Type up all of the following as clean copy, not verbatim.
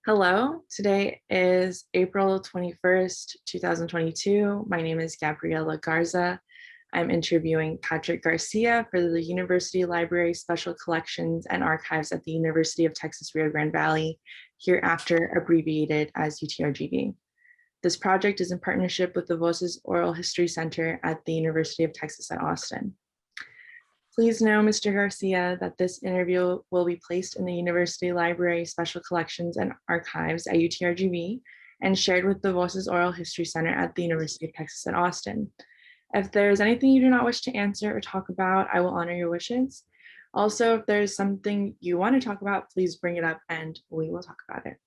Hello, today is April 21st, 2022. My name is Gabriela Garza. I'm interviewing Patrick Garcia for the University Library Special Collections and Archives at the University of Texas Rio Grande Valley, hereafter abbreviated as UTRGV. This project is in partnership with the Voces Oral History Center at the University of Texas at Austin. Please know, Mr. Garcia, that this interview will be placed in the University Library Special Collections and Archives at UTRGV and shared with the Voces Oral History Center at the University of Texas at Austin. If there is anything you do not wish to answer or talk about, I will honor your wishes. Also, if there's something you want to talk about, please bring it up and we will talk about it.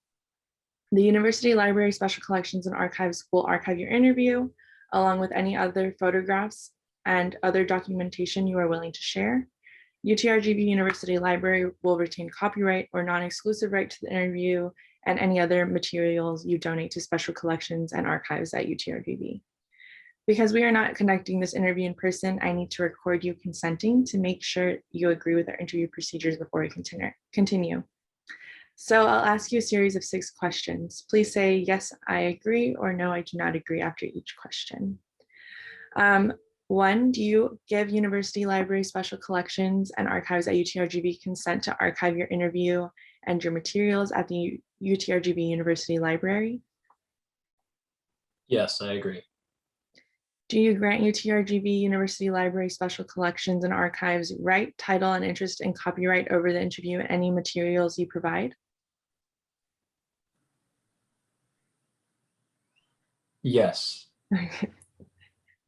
The University Library Special Collections and Archives will archive your interview, along with any other photographs and other documentation you are willing to share. UTRGV University Library will retain copyright or non-exclusive right to the interview and any other materials you donate to special collections and archives at UTRGV. Because we are not conducting this interview in person, I need to record you consenting to make sure you agree with our interview procedures before we continue. So I'll ask you a series of 6 questions. Please say, yes, I agree, or no, I do not agree after each question. 1, do you give University Library Special Collections and Archives at UTRGV consent to archive your interview and your materials at the UTRGV University Library? Yes, I agree. Do you grant UTRGV University Library Special Collections and Archives right, title, and interest in copyright over the interview and any materials you provide? Yes.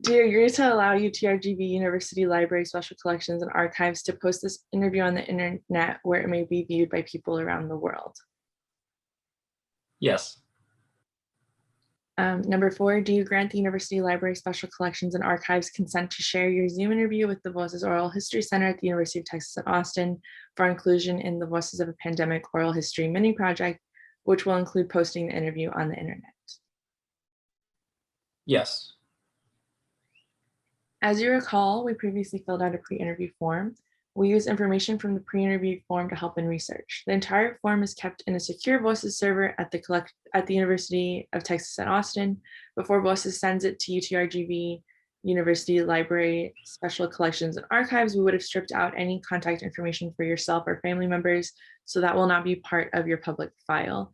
Do you agree to allow UTRGV University Library Special Collections and Archives to post this interview on the internet where it may be viewed by people around the world? Yes. Number 4, do you grant the University Library Special Collections and Archives consent to share your Zoom interview with the Voces Oral History Center at the University of Texas at Austin for inclusion in the Voices of a Pandemic Oral History mini project, which will include posting the interview on the internet? Yes. As you recall, we previously filled out a pre-interview form. We use information from the pre-interview form to help in research. The entire form is kept in a secure Voces server at the University of Texas at Austin before Voces sends it to UTRGV University Library Special Collections and Archives. We would have stripped out any contact information for yourself or family members, so that will not be part of your public file.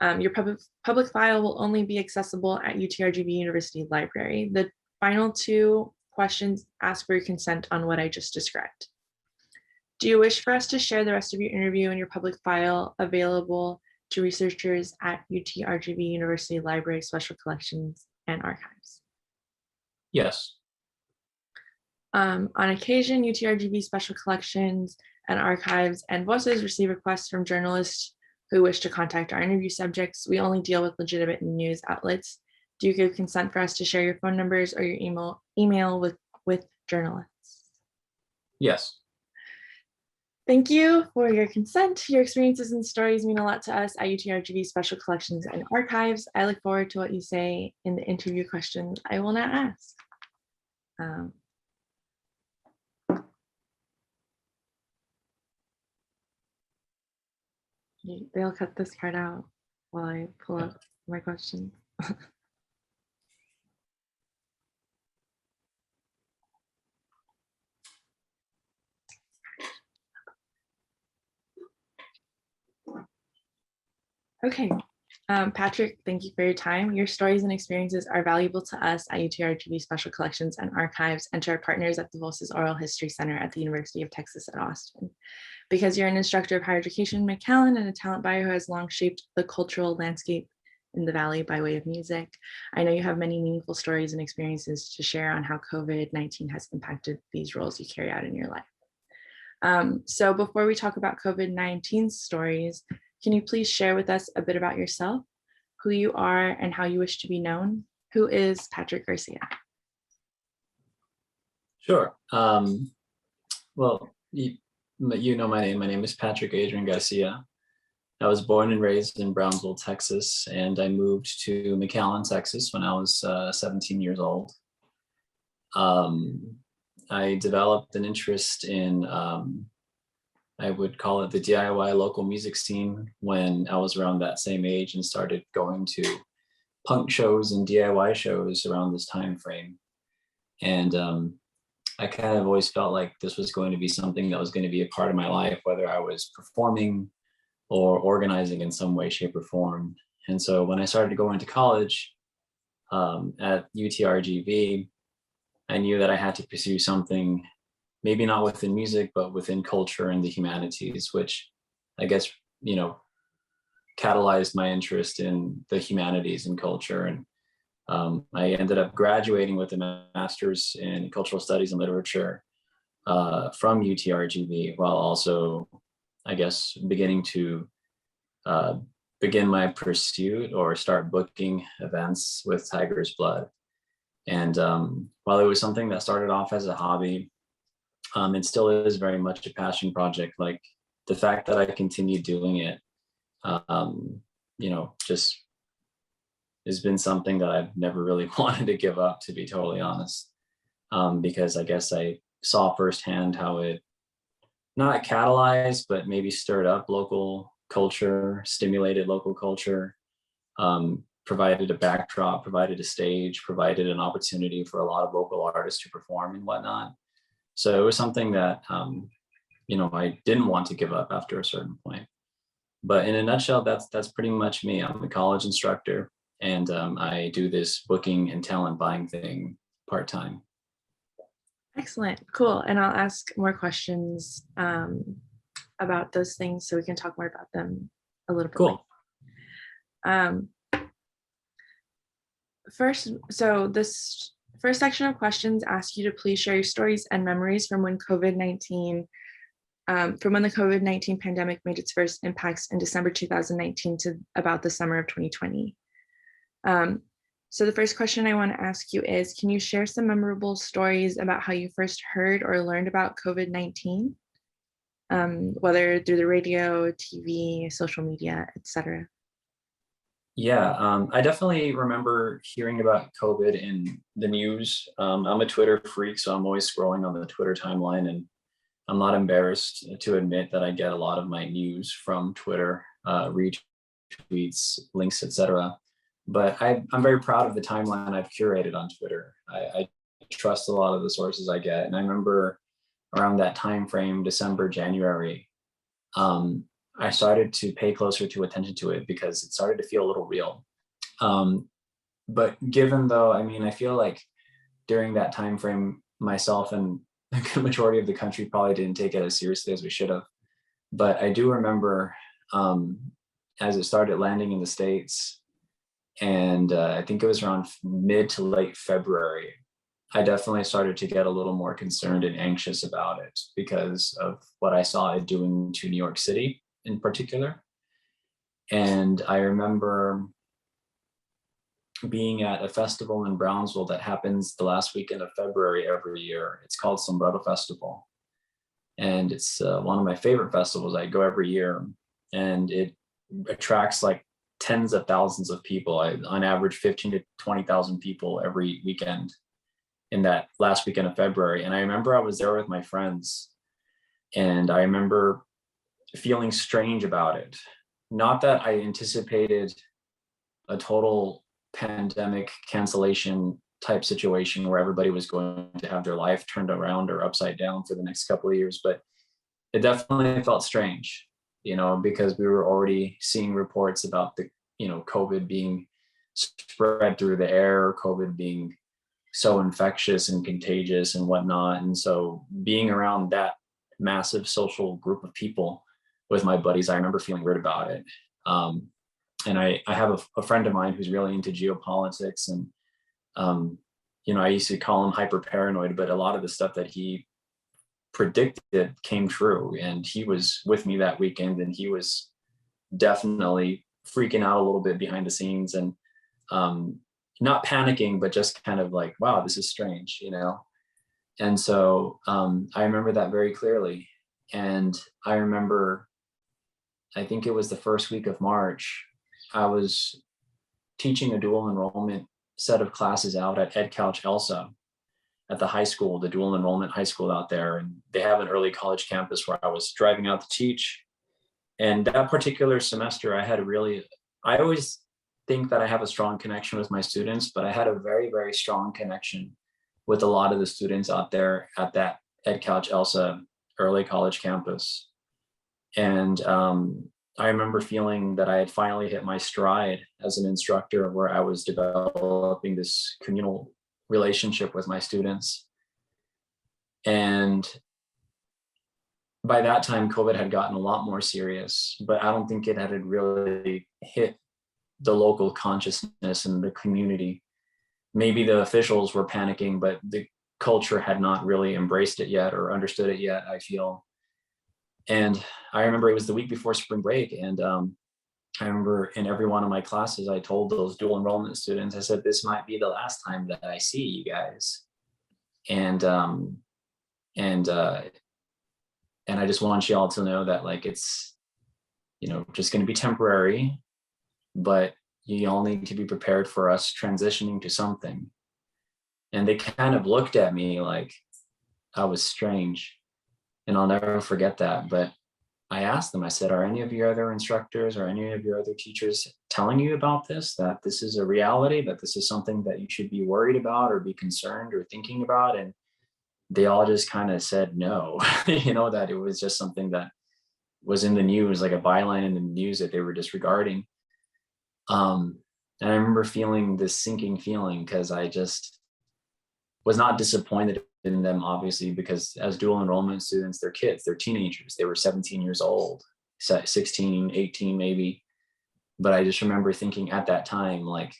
Your public file will only be accessible at UTRGV University Library. The final 2 questions ask for your consent on what I just described. Do you wish for us to share the rest of your interview and your public file available to researchers at UTRGV University Library Special Collections and Archives? Yes. On occasion, UTRGV Special Collections and Archives and Voces receive requests from journalists who wish to contact our interview subjects. We only deal with legitimate news outlets. Do you give consent for us to share your phone numbers or your email with journalists? Yes. Thank you for your consent. Your experiences and stories mean a lot to us at UTRGV Special Collections and Archives. I look forward to what you say in the interview questions I will now ask. They'll cut this part out while I pull up my questions. Okay, Patrick, thank you for your time. Your stories and experiences are valuable to us at UTRGV Special Collections and Archives and to our partners at the Voces Oral History Center at the University of Texas at Austin. Because you're an instructor of higher education in McAllen and a talent buyer who has long shaped the cultural landscape in the Valley by way of music, I know you have many meaningful stories and experiences to share on how COVID-19 has impacted these roles you carry out in your life. So before we talk about COVID-19 stories, can you please share with us a bit about yourself, who you are, and how you wish to be known? Who is Patrick Garcia? Sure. Well, you know my name. My name is Patrick Adrian Garcia. I was born and raised in Brownsville, Texas, and I moved to McAllen, Texas when I was 17 years old. I developed an interest in I would call it the DIY local music scene when I was around that same age and started going to punk shows and DIY shows around this time frame. And I kind of always felt like this was going to be something that was going to be a part of my life, whether I was performing or organizing in some way, shape, or form. And so when I started to go into college at UTRGV, I knew that I had to pursue something, maybe not within music, but within culture and the humanities, which I guess, catalyzed my interest in the humanities and culture. And I ended up graduating with a master's in cultural studies and literature from UTRGV, while also, I guess, beginning to begin my pursuit or start booking events with Tiger's Blood. And while it was something that started off as a hobby, it still is very much a passion project. Like the fact that I continue doing it, just has been something that I've never really wanted to give up, to be totally honest. Because I guess I saw firsthand how it not catalyzed, but maybe stirred up local culture, stimulated local culture, provided a backdrop, provided a stage, provided an opportunity for a lot of local artists to perform and whatnot. So it was something that, I didn't want to give up after a certain point. But in a nutshell, that's pretty much me. I'm a college instructor, and I do this booking and talent buying thing part-time. Excellent. Cool. And I'll ask more questions about those things so we can talk more about them a little bit Cool. later. So this first section of questions asks you to please share your stories and memories from when the COVID-19 pandemic made its first impacts in December 2019 to about the summer of 2020. So the first question I want to ask you is, can you share some memorable stories about how you first heard or learned about COVID-19, whether through the radio, TV, social media, etc.? Yeah, I definitely remember hearing about COVID in the news. I'm a Twitter freak, so I'm always scrolling on the Twitter timeline, and I'm not embarrassed to admit that I get a lot of my news from Twitter, retweets, links, etc. But I'm very proud of the timeline I've curated on Twitter. I trust a lot of the sources I get, and I remember around that time frame, December, January, I started to pay closer attention to it because it started to feel a little real. But given though, I feel like during that time frame, myself and the good majority of the country probably didn't take it as seriously as we should have. But I do remember as it started landing in the States, and I think it was around mid to late February, I definitely started to get a little more concerned and anxious about it because of what I saw it doing to New York City in particular. And I remember being at a festival in Brownsville that happens the last weekend of February every year. It's called Sombrero Festival. And it's one of my favorite festivals. I go every year, and it attracts like tens of thousands of people. On average, 15 to 20,000 people every weekend in that last weekend of February. And I remember I was there with my friends, and I remember feeling strange about it. Not that I anticipated a total pandemic cancellation type situation where everybody was going to have their life turned around or upside down for the next couple of years, but it definitely felt strange, because we were already seeing reports about the, COVID being spread through the air, COVID being so infectious and contagious and whatnot. And so being around that massive social group of people with my buddies, I remember feeling weird about it. And I have a friend of mine who's really into geopolitics, and I used to call him hyper paranoid, but a lot of the stuff that he predicted came true. And he was with me that weekend, and he was definitely freaking out a little bit behind the scenes, and not panicking, but just kind of like, wow, this is strange, And so I remember that very clearly. And I remember, I think it was the first week of March, I was teaching a dual enrollment set of classes out at Ed Couch ELSA. at the high school, the dual enrollment high school out there, and they have an early college campus where I was driving out to teach. And that particular semester, I always think that I have a strong connection with my students, but I had a very, very strong connection with a lot of the students out there at that EdCouch Elsa early college campus. And I remember feeling that I had finally hit my stride as an instructor, where I was developing this communal relationship with my students. And by that time, COVID had gotten a lot more serious, but I don't think it had really hit the local consciousness and the community. Maybe the officials were panicking, but the culture had not really embraced it yet or understood it yet, I feel. And I remember it was the week before spring break, and I remember in every one of my classes, I told those dual enrollment students, I said, this might be the last time that I see you guys. And I just want y'all to know that, like, it's, just going to be temporary, but you all need to be prepared for us transitioning to something. And they kind of looked at me like I was strange, and I'll never forget that. But I asked them, I said, are any of your other instructors or any of your other teachers telling you about this, that this is a reality, that this is something that you should be worried about or be concerned or thinking about? And they all just kind of said no, that it was just something that was in the news, like a byline in the news that they were disregarding. And I remember feeling this sinking feeling, because I just was not disappointed in them, obviously, because as dual enrollment students, they're kids, they're teenagers. They were 17 years old, 16, 18 maybe. But I just remember thinking at that time, like,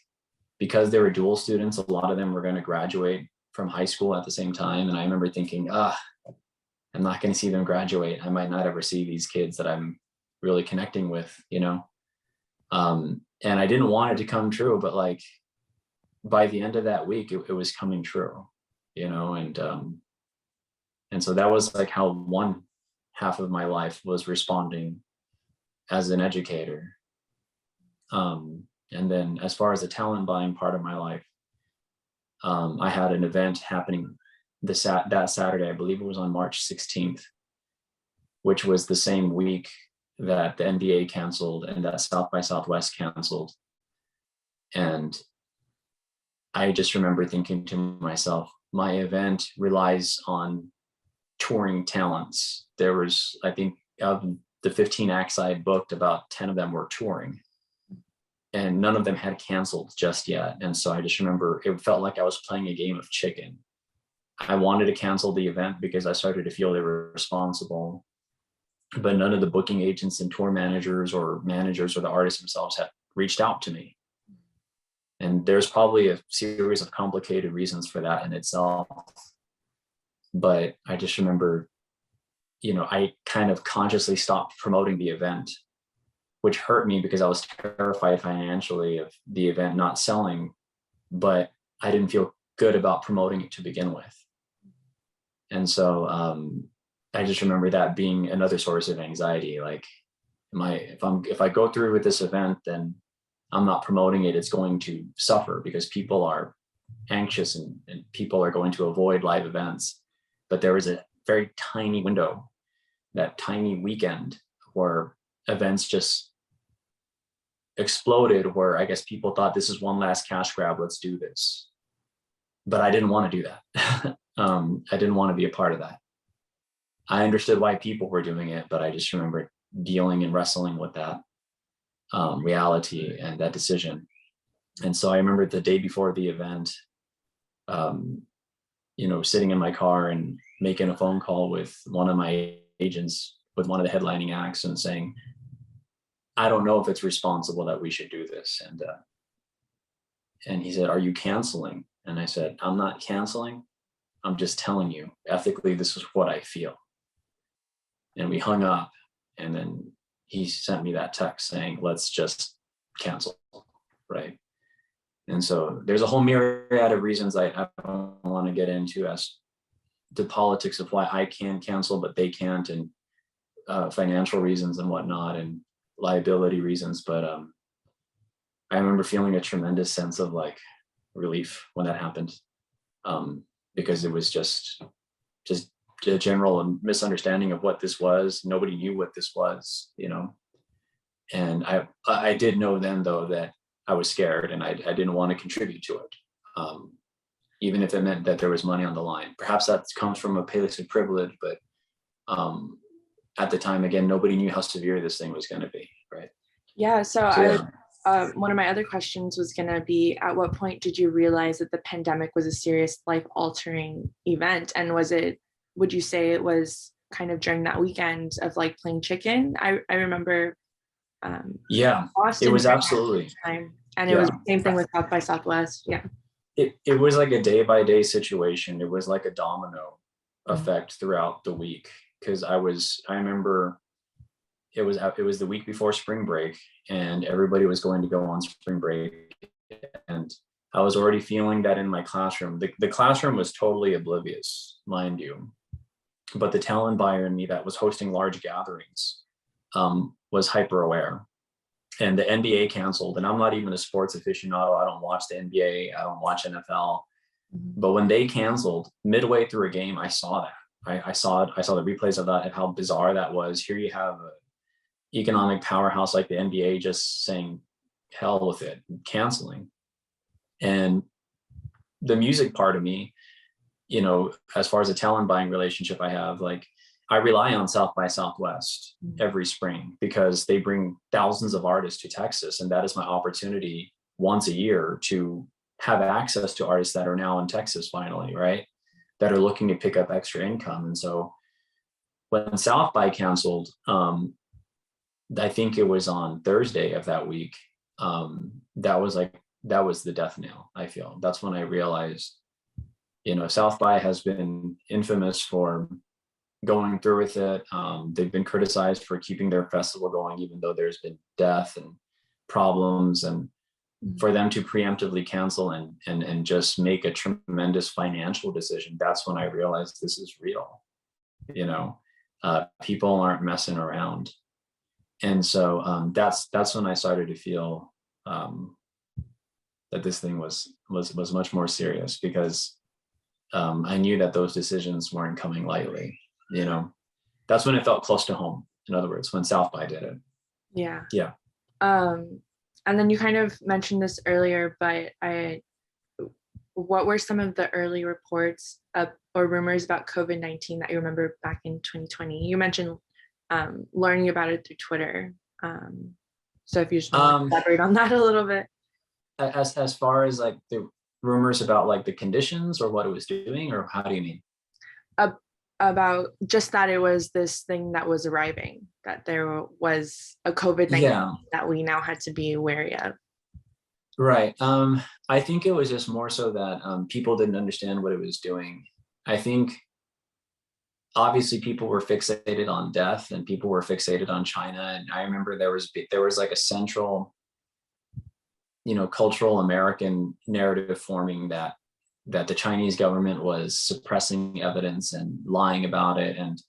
because they were dual students, a lot of them were going to graduate from high school at the same time. And I remember thinking, I'm not going to see them graduate. I might not ever see these kids that I'm really connecting with, and I didn't want it to come true, but like by the end of that week, it was coming true, and so that was like how one half of my life was responding as an educator. And then as far as the talent buying part of my life, I had an event happening that Saturday, I believe it was on March 16th, which was the same week that the NBA canceled and that South by Southwest canceled. And I just remember thinking to myself, my event relies on touring talents. There was, I think, of the 15 acts I booked, about 10 of them were touring, and none of them had canceled just yet. And so I just remember it felt like I was playing a game of chicken. I wanted to cancel the event because I started to feel they were responsible, but none of the booking agents and tour managers or the artists themselves had reached out to me. And there's probably a series of complicated reasons for that in itself. But I just remember, I kind of consciously stopped promoting the event, which hurt me because I was terrified financially of the event not selling, but I didn't feel good about promoting it to begin with. And so I just remember that being another source of anxiety. Like, if I go through with this event, then I'm not promoting it, it's going to suffer because people are anxious and people are going to avoid live events. But there was a very tiny window, that tiny weekend, where events just exploded, where I guess people thought, this is one last cash grab, let's do this. But I didn't want to do that. I didn't want to be a part of that. I understood why people were doing it, but I just remember dealing and wrestling with that reality and that decision. And so I remember the day before the event, sitting in my car and making a phone call with one of my agents, with one of the headlining acts, and saying, I don't know if it's responsible that we should do this. And he said, are you canceling? And I said, I'm not canceling. I'm just telling you, ethically, this is what I feel. And we hung up, and then he sent me that text saying, let's just cancel, right? And so there's a whole myriad of reasons I don't want to get into as the politics of why I can cancel, but they can't, and financial reasons and whatnot, and liability reasons. But I remember feeling a tremendous sense of like relief when that happened. because it was just a general misunderstanding of what this was. Nobody knew what this was, and I did know then though that I was scared and I didn't want to contribute to it, even if it meant that there was money on the line. Perhaps that comes from a place of privilege, but at the time, again, nobody knew how severe this thing was going to be, right? Yeah, so Yeah. one of my other questions was going to be, at what point did you realize that the pandemic was a serious life-altering event? And would you say it was kind of during that weekend of like playing chicken? I remember Yeah, it Austin was absolutely. time, and it was Yeah. the same thing with South by Southwest. Yeah. It was like a day by day situation. It was like a domino Mhm. effect throughout the week. Cause I remember it was the week before spring break and everybody was going to go on spring break. And I was already feeling that in my classroom. The classroom was totally oblivious, mind you. But the talent buyer in me that was hosting large gatherings was hyper aware. And the NBA canceled, and I'm not even a sports aficionado. I don't watch the NBA. I don't watch NFL. But when they canceled midway through a game, I saw that. I saw it. I saw the replays of that and how bizarre that was. Here you have an economic powerhouse like the NBA just saying, hell with it, canceling. And the music part of me, as far as a talent buying relationship I have, like I rely on South by Southwest every spring because they bring thousands of artists to Texas. And that is my opportunity once a year to have access to artists that are now in Texas finally, right? That are looking to pick up extra income. And so when South by canceled, I think it was on Thursday of that week. That was the death nail, I feel. That's when I realized, South by has been infamous for going through with it. They've been criticized for keeping their festival going, even though there's been death and problems, and for them to preemptively cancel and just make a tremendous financial decision. That's when I realized this is real. People aren't messing around. And so that's when I started to feel that this thing was much more serious, because I knew that those decisions weren't coming lightly. That's when it felt close to home. In other words, when South by did it. Yeah. Yeah. And then you kind of mentioned this earlier, but what were some of the early reports or rumors about COVID-19 that you remember back in 2020? You mentioned learning about it through Twitter. So if you just want to elaborate on that a little bit. As far as like the rumors about like the conditions or what it was doing, or how do you mean? About just that it was this thing that was arriving, that there was a COVID-19 that we now had to be wary of. Right. I think it was just more so that people didn't understand what it was doing. I think obviously people were fixated on death and people were fixated on China. And I remember there was like a central, cultural American narrative forming that the Chinese government was suppressing evidence and lying about it. And,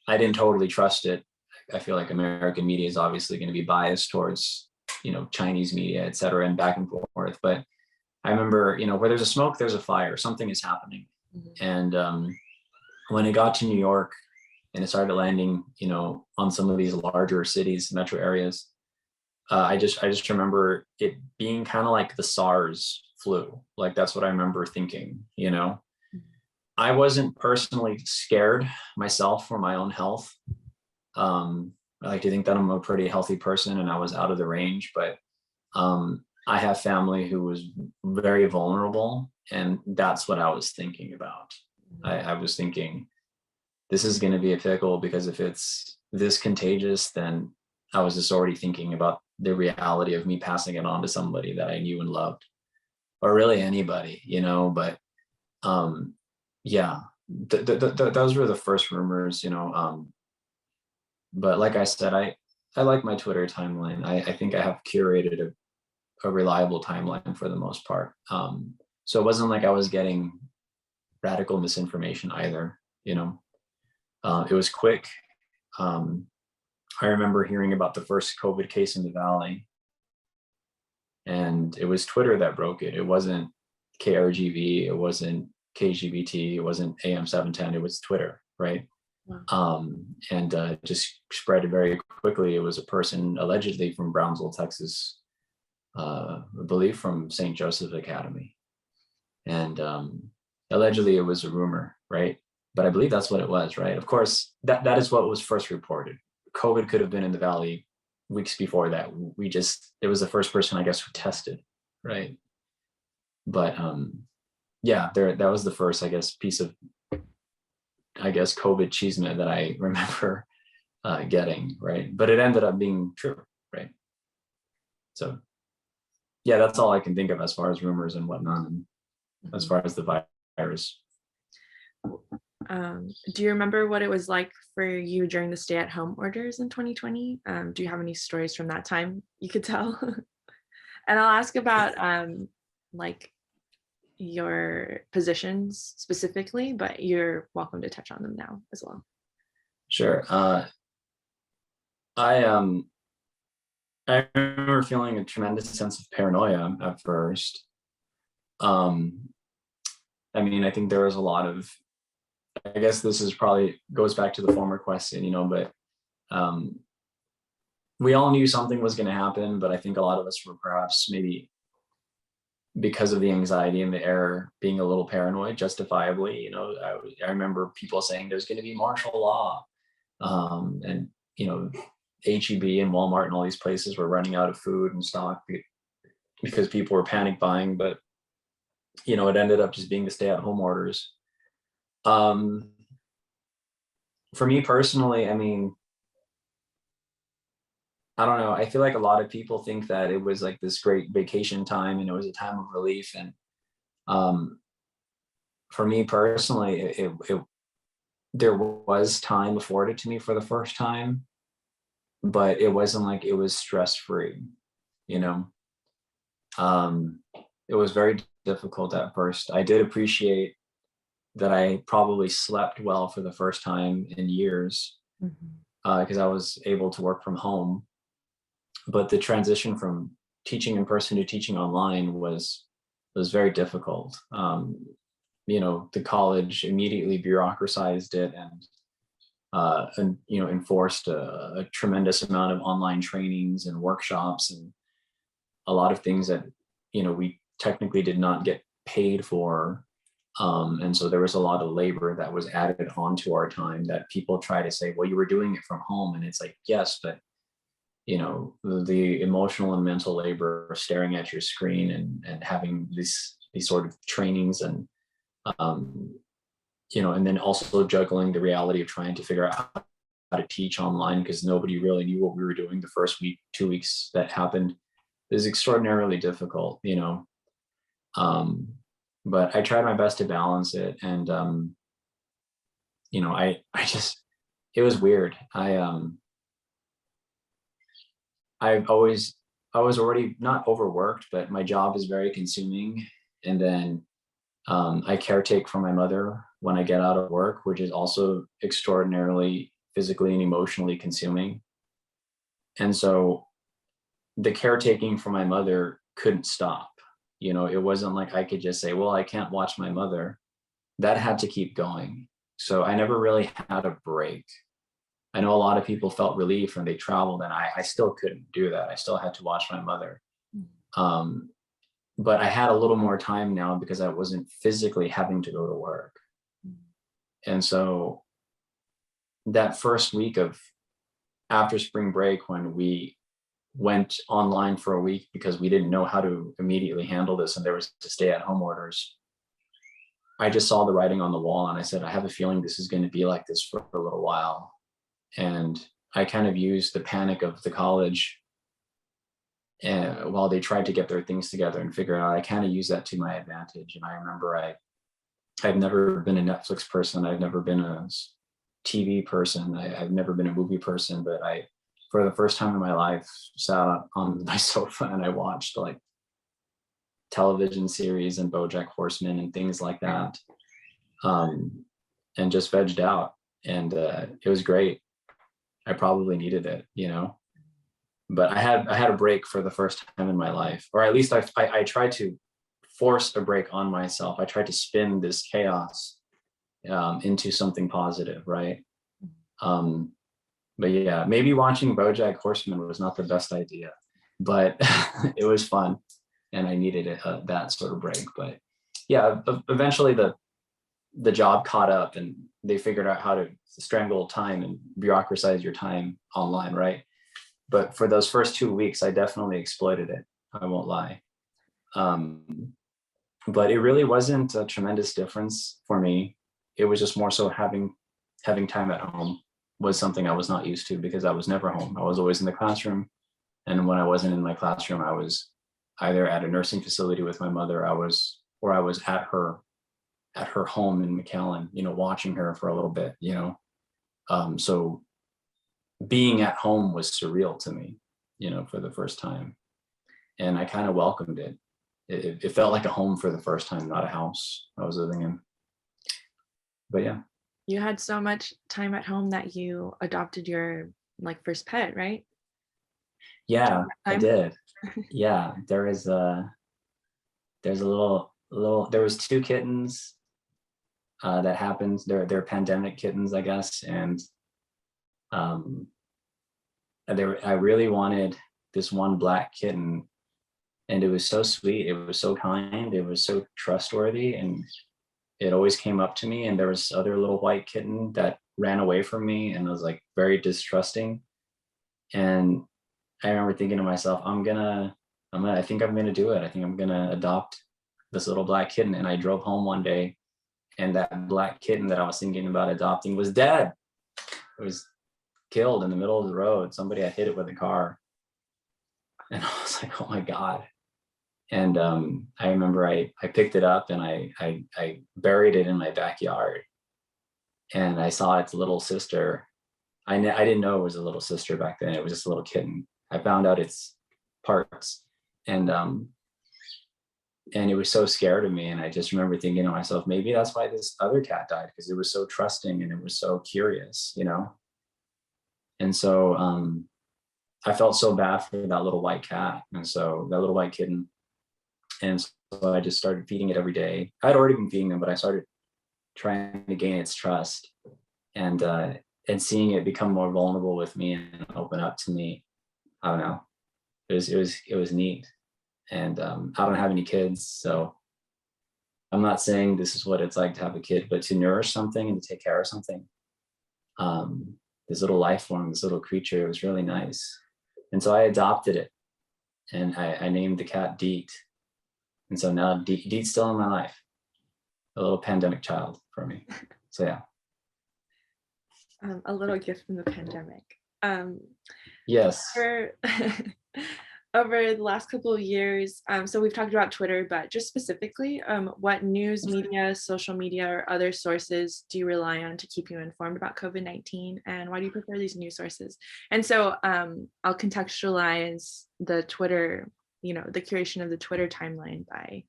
I didn't totally trust it. I feel like American media is obviously going to be biased towards, Chinese media, et cetera, and back and forth. But I remember, where there's a smoke, there's a fire, something is happening. And when it got to New York and it started landing, on some of these larger cities, metro areas, I just remember it being kind of like the SARS flu. Like that's what I remember thinking, I wasn't personally scared myself for my own health. I like to think that I'm a pretty healthy person and I was out of the range, but I have family who was very vulnerable, and that's what I was thinking about. I was thinking, this is going to be a pickle, because if it's this contagious, then I was just already thinking about the reality of me passing it on to somebody that I knew and loved, or really anybody, but yeah, those were the first rumors, but like I said, I like my Twitter timeline. I think I have curated a reliable timeline for the most part. So it wasn't like I was getting radical misinformation either, it was quick. I remember hearing about the first COVID case in the Valley, and it was Twitter that broke it. It wasn't KRGV, it wasn't KGBT, it wasn't AM 710, it was Twitter, right? Wow. And just spread very quickly. It was a person allegedly from Brownsville, Texas, I believe from St. Joseph Academy. And allegedly it was a rumor, right? But I believe that's what it was, right? Of course, that is what was first reported. COVID could have been in the valley weeks before that. It was the first person, I guess, who tested, right? But yeah, that was the first, I guess, piece of, I guess, COVID cheeseman that I remember getting, right? But it ended up being true, right? So yeah, that's all I can think of as far as rumors and whatnot, and as far as the virus. Do you remember what it was like for you during the stay-at-home orders in 2020? Do you have any stories from that time you could tell? And I'll ask about like your positions specifically, but you're welcome to touch on them now as well. Sure. I remember feeling a tremendous sense of paranoia at first. I mean, I think there was a lot of, I guess this is probably goes back to the former question, but we all knew something was going to happen, but I think a lot of us were perhaps maybe because of the anxiety and the error being a little paranoid, justifiably. I remember people saying there's going to be martial law, and HEB and Walmart and all these places were running out of food and stock because people were panic buying. But it ended up just being the stay-at-home orders. For me personally, I mean, I don't know. I feel like a lot of people think that it was like this great vacation time and it was a time of relief. And for me personally, there was time afforded to me for the first time, but it wasn't like it was stress-free, It was very difficult at first. I did appreciate that I probably slept well for the first time in years, because I was able to work from home. But the transition from teaching in person to teaching online was very difficult. The college immediately bureaucratized it and enforced a tremendous amount of online trainings and workshops and a lot of things that we technically did not get paid for. And so there was a lot of labor that was added onto our time that people try to say, well, you were doing it from home. And it's like, yes, but the emotional and mental labor of staring at your screen and having these sort of trainings and and then also juggling the reality of trying to figure out how to teach online because nobody really knew what we were doing the first week, 2 weeks that happened is extraordinarily difficult, but I tried my best to balance it. And, it was weird. I was already not overworked, but my job is very consuming. And then I caretake for my mother when I get out of work, which is also extraordinarily physically and emotionally consuming. And so the caretaking for my mother couldn't stop. It wasn't like I could just say, well, I can't watch my mother. That had to keep going. So I never really had a break. I know a lot of people felt relief when they traveled, and I still couldn't do that. I still had to watch my mother. But I had a little more time now because I wasn't physically having to go to work. And so that first week of after spring break, when we went online for a week because we didn't know how to immediately handle this and there was to stay at home orders, I just saw the writing on the wall and I said, I have a feeling this is going to be like this for a little while. And I kind of used the panic of the college and while they tried to get their things together and figure it out, I kind of used that to my advantage. And I remember I've never been a Netflix person. I've never been a TV person. I've never been a movie person, but for the first time in my life, sat on my sofa and I watched like television series and BoJack Horseman and things like that, and just vegged out. And it was great. I probably needed it, but I had a break for the first time in my life, or at least I tried to force a break on myself. I tried to spin this chaos into something positive, right? Um, but yeah, maybe watching BoJack Horseman was not the best idea, but it was fun, and I needed that sort of break. But yeah, eventually the job caught up, and they figured out how to strangle time and bureaucratize your time online, right? But for those first 2 weeks, I definitely exploited it. I won't lie. But it really wasn't a tremendous difference for me. It was just more so having time at home was something I was not used to, because I was never home. I was always in the classroom. And when I wasn't in my classroom, I was either at a nursing facility with my mother, or I was at her home in McAllen, watching her for a little bit, So being at home was surreal to me, for the first time. And I kind of welcomed it. It felt like a home for the first time, not a house I was living in. But yeah. You had so much time at home that you adopted your first pet, right? Yeah, I Time. did. Yeah, there's a little there was two kittens that happened. They're pandemic kittens, I guess. And um I really wanted this one black kitten, and it was so sweet, it was so kind, it was so trustworthy, and it always came up to me. And there was other little white kitten that ran away from me and was like very distrusting. And I remember thinking to myself, I think I'm gonna do it. I think I'm gonna adopt this little black kitten. And I drove home one day, and that black kitten that I was thinking about adopting was dead. It was killed in the middle of the road. Somebody had hit it with a car. And I was like, oh my God. And I remember I picked it up, and I buried it in my backyard. And I saw its little sister. I didn't know it was a little sister back then. It was just a little kitten. I found out its parts, and it was so scared of me. And I just remember thinking to myself, maybe that's why this other cat died, because it was so trusting and it was so curious, And so I felt so bad for that little white cat, and so that little white kitten. And so I just started feeding it every day. I'd already been feeding them, but I started trying to gain its trust, and seeing it become more vulnerable with me and open up to me. I don't know. It was neat. And I don't have any kids, so I'm not saying this is what it's like to have a kid, but to nourish something and to take care of something, this little life form, this little creature, it was really nice. And so I adopted it, and I named the cat Deet. And so now Deet's still in my life, a little pandemic child for me. So yeah. A little gift from the pandemic. Yes. Over the last couple of years, so we've talked about Twitter, but just specifically, what news media, social media, or other sources do you rely on to keep you informed about COVID-19, and why do you prefer these news sources? And so I'll contextualize the Twitter, the curation of the Twitter timeline by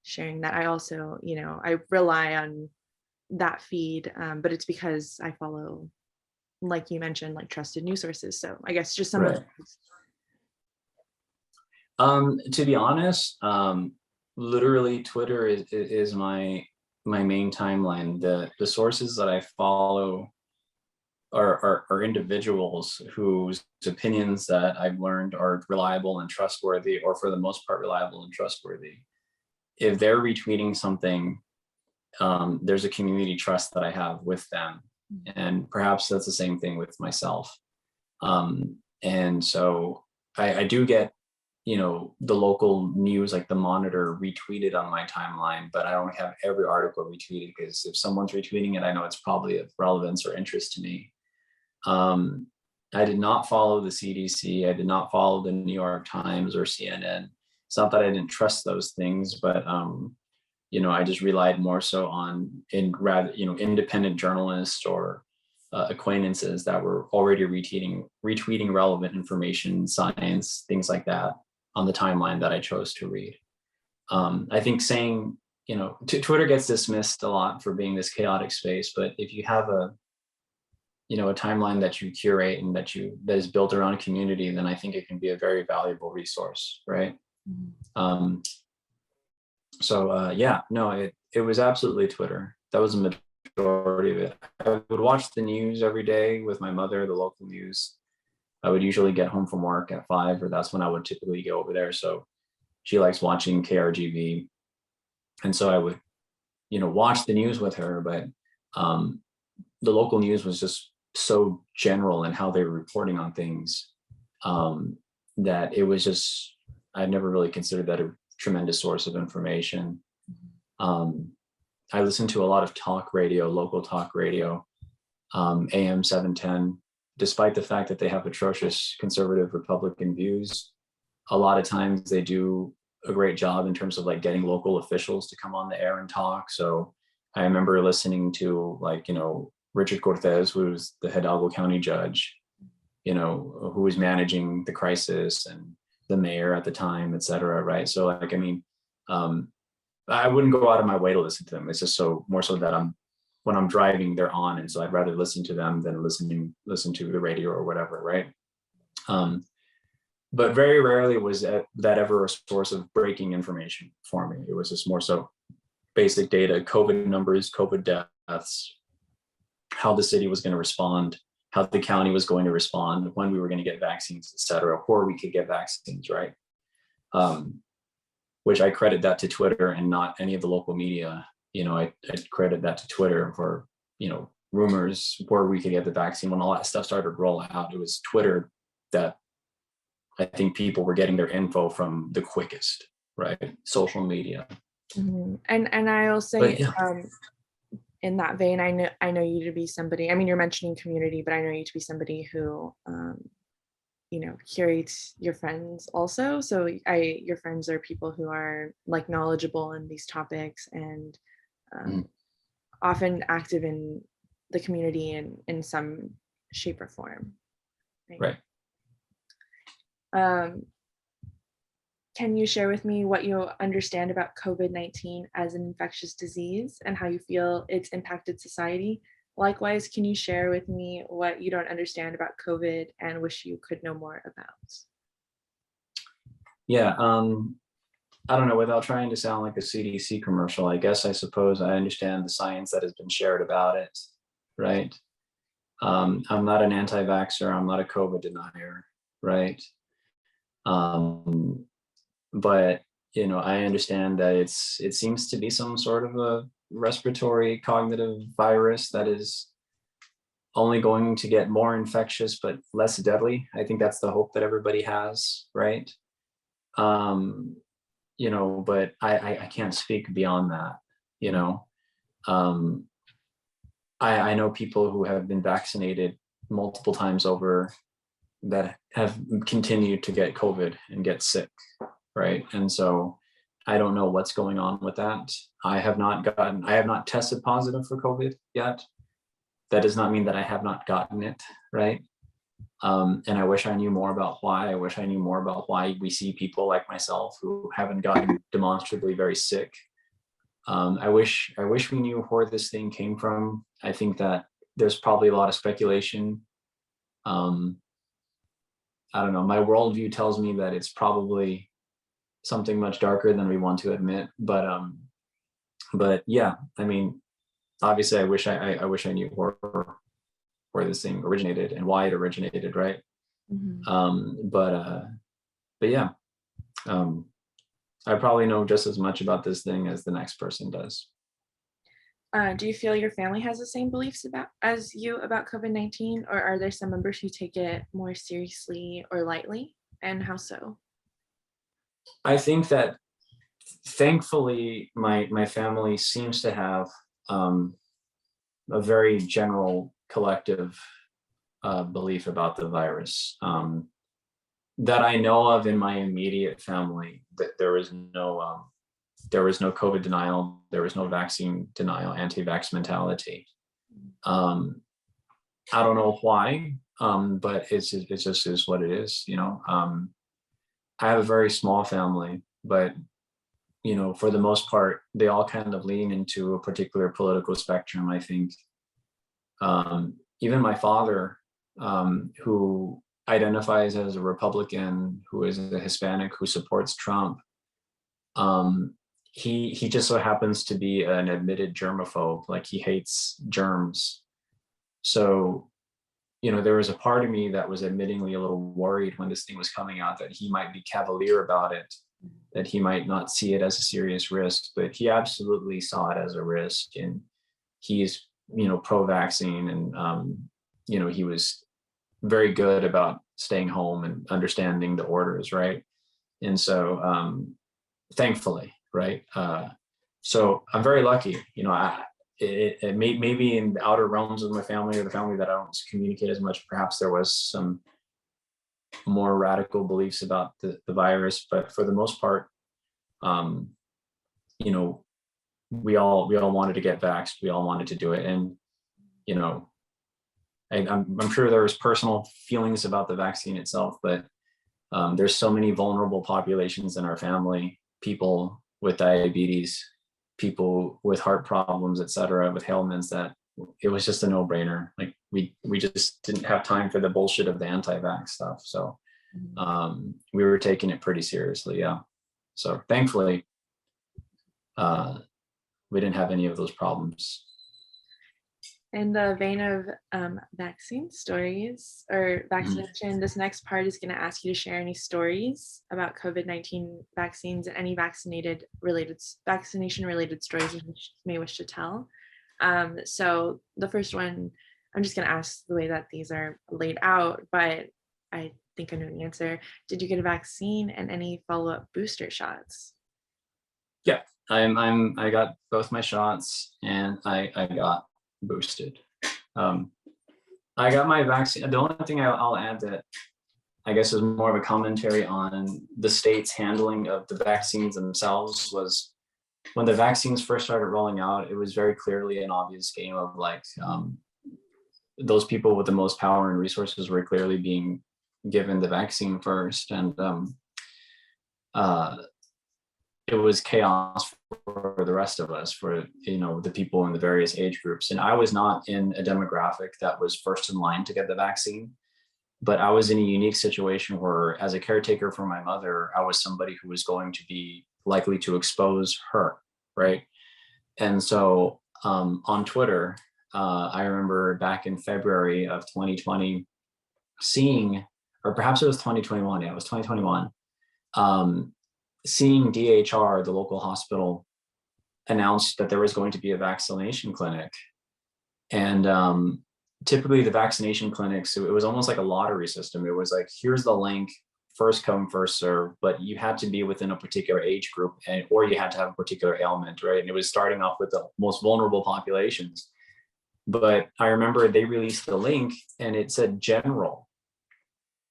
sharing that I also, I rely on that feed, but it's because I follow, like you mentioned, trusted news sources. So I guess just some of those. To be honest, literally Twitter is my main timeline. The sources that I follow are individuals whose opinions that I've learned are reliable and trustworthy, or for the most part reliable and trustworthy. If they're retweeting something, there's a community trust that I have with them. And perhaps that's the same thing with myself. And so I do get, the local news, like the Monitor, retweeted on my timeline, but I don't have every article retweeted, because if someone's retweeting it, I know it's probably of relevance or interest to me. I did not follow the CDC. I did not follow the New York Times or CNN. It's not that I didn't trust those things, but I just relied more so on independent journalists or acquaintances that were already retweeting relevant information, science, things like that on the timeline that I chose to read. I think saying, Twitter gets dismissed a lot for being this chaotic space, but if you have a timeline that you curate and that is built around a community, then I think it can be a very valuable resource, right? Yeah, no, it was absolutely Twitter. That was the majority of it. I would watch the news every day with my mother, the local news. I would usually get home from work at 5, or that's when I would typically go over there. So she likes watching KRGV, and so I would, watch the news with her. But um, the local news was just so general in how they were reporting on things, um, that it was just, I never really considered that a tremendous source of information. Um, I listened to a lot of talk radio, local talk radio, AM 710, despite the fact that they have atrocious conservative Republican views. A lot of times they do a great job in terms of like getting local officials to come on the air and talk. So I remember listening to, like, Richard Cortez, who was the Hidalgo County judge, who was managing the crisis, and the mayor at the time, et cetera. Right. So like, I mean, um, I wouldn't go out of my way to listen to them. It's just more so that when I'm driving, they're on. And so I'd rather listen to them than listen to the radio or whatever. Right. Um, but very rarely was that ever a source of breaking information for me. It was just more so basic data, COVID numbers, COVID deaths, how the city was going to respond, how the county was going to respond, when we were going to get vaccines, et cetera, or we could get vaccines, right? Which I credit that to Twitter and not any of the local media. I credit that to Twitter for, rumors where we could get the vaccine. When all that stuff started to roll out, it was Twitter that I think people were getting their info from the quickest, right? Social media. Mm-hmm. And I'll say, Yeah. In that vein, I know you to be somebody. I mean, you're mentioning community, but I know you to be somebody who, curates your friends also. So your friends are people who are like knowledgeable in these topics, and Mm. often active in the community in some shape or form. Right. Um, can you share with me what you understand about COVID-19 as an infectious disease and how you feel it's impacted society? Likewise, can you share with me what you don't understand about COVID and wish you could know more about? Yeah. I don't know, without trying to sound like a CDC commercial, I suppose I understand the science that has been shared about it, right? I'm not an anti-vaxxer. I'm not a COVID denier, right? Um, but I understand that it seems to be some sort of a respiratory cognitive virus that is only going to get more infectious but less deadly. I think that's the hope that everybody has, right? Um, but I can't speak beyond that. you know um, I know people who have been vaccinated multiple times over that have continued to get COVID and get sick, right? And so I don't know what's going on with that. I have not tested positive for COVID yet. That does not mean that I have not gotten it, right? And I wish I knew more about why. I wish I knew more about why we see people like myself who haven't gotten demonstrably very sick. I wish we knew where this thing came from. I think that there's probably a lot of speculation. Um, I don't know. My worldview tells me that it's probably something much darker than we want to admit. But yeah, I mean, obviously, I wish I knew where this thing originated and why it originated, right? Mhm. But yeah, um, I probably know just as much about this thing as the next person does. Do you feel your family has the same beliefs as you about COVID-19, or are there some members who take it more seriously or lightly, and how so? I think that thankfully my family seems to have um, a very general collective belief about the virus, that I know of in my immediate family. That there was no COVID denial, there was no vaccine denial, anti-vax mentality. Um, I don't know why, but it just is what it is. I have a very small family, but for the most part, they all kind of lean into a particular political spectrum. I think even my father, who identifies as a Republican, who is a Hispanic, who supports Trump, um, he just so happens to be an admitted germaphobe, like he hates germs. So, there was a part of me that was admittingly a little worried when this thing was coming out that he might be cavalier about it, that he might not see it as a serious risk, but he absolutely saw it as a risk. And he's, pro-vaccine, and, he was very good about staying home and understanding the orders, right? And so, thankfully, right? So I'm very lucky, maybe in the outer realms of my family, or the family that I don't communicate as much, perhaps there was some more radical beliefs about the virus, but for the most part, um, we all wanted to get vaxxed. We all wanted to do it. And, I'm sure there was personal feelings about the vaccine itself, but there's so many vulnerable populations in our family, people with diabetes, people with heart problems, et cetera, with ailments, that it was just a no-brainer. Like we just didn't have time for the bullshit of the anti-vax stuff. So we were taking it pretty seriously. Yeah. So thankfully, we didn't have any of those problems. In the vein of vaccine stories or vaccination, this next part is going to ask you to share any stories about COVID-19 vaccines and any vaccination-related stories you may wish to tell. So the first one, I'm just going to ask the way that these are laid out, but I think I know the answer. Did you get a vaccine and any follow-up booster shots? Yeah, I got both my shots, and I got boosted. I got my vaccine. The only thing I'll add that I guess is more of a commentary on the state's handling of the vaccines themselves was, when the vaccines first started rolling out, it was very clearly an obvious game of like, those people with the most power and resources were clearly being given the vaccine first. And it was chaos for the rest of us, for the people in the various age groups. And I was not in a demographic that was first in line to get the vaccine, but I was in a unique situation where, as a caretaker for my mother, I was somebody who was going to be likely to expose her, right? And so on Twitter, I remember back in February of 2020 seeing, or perhaps it was 2021, yeah, it was 2021, seeing DHR, the local hospital, announced that there was going to be a vaccination clinic. And typically the vaccination clinics, it was almost like a lottery system. It was like, here's the link, first come, first serve, but you had to be within a particular age group, or you had to have a particular ailment, right? And it was starting off with the most vulnerable populations. But I remember they released the link and it said general.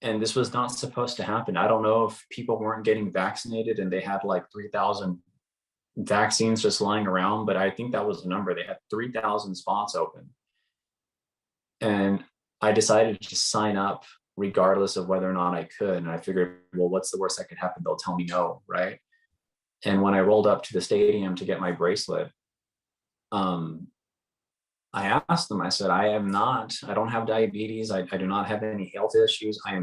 And this was not supposed to happen. I don't know if people weren't getting vaccinated and they had like 3,000 vaccines just lying around, but I think that was the number. They had 3,000 spots open. And I decided to sign up regardless of whether or not I could. And I figured, well, what's the worst that could happen? They'll tell me no, right? And when I rolled up to the stadium to get my bracelet, I asked them, I said, I don't have diabetes. I do not have any health issues. I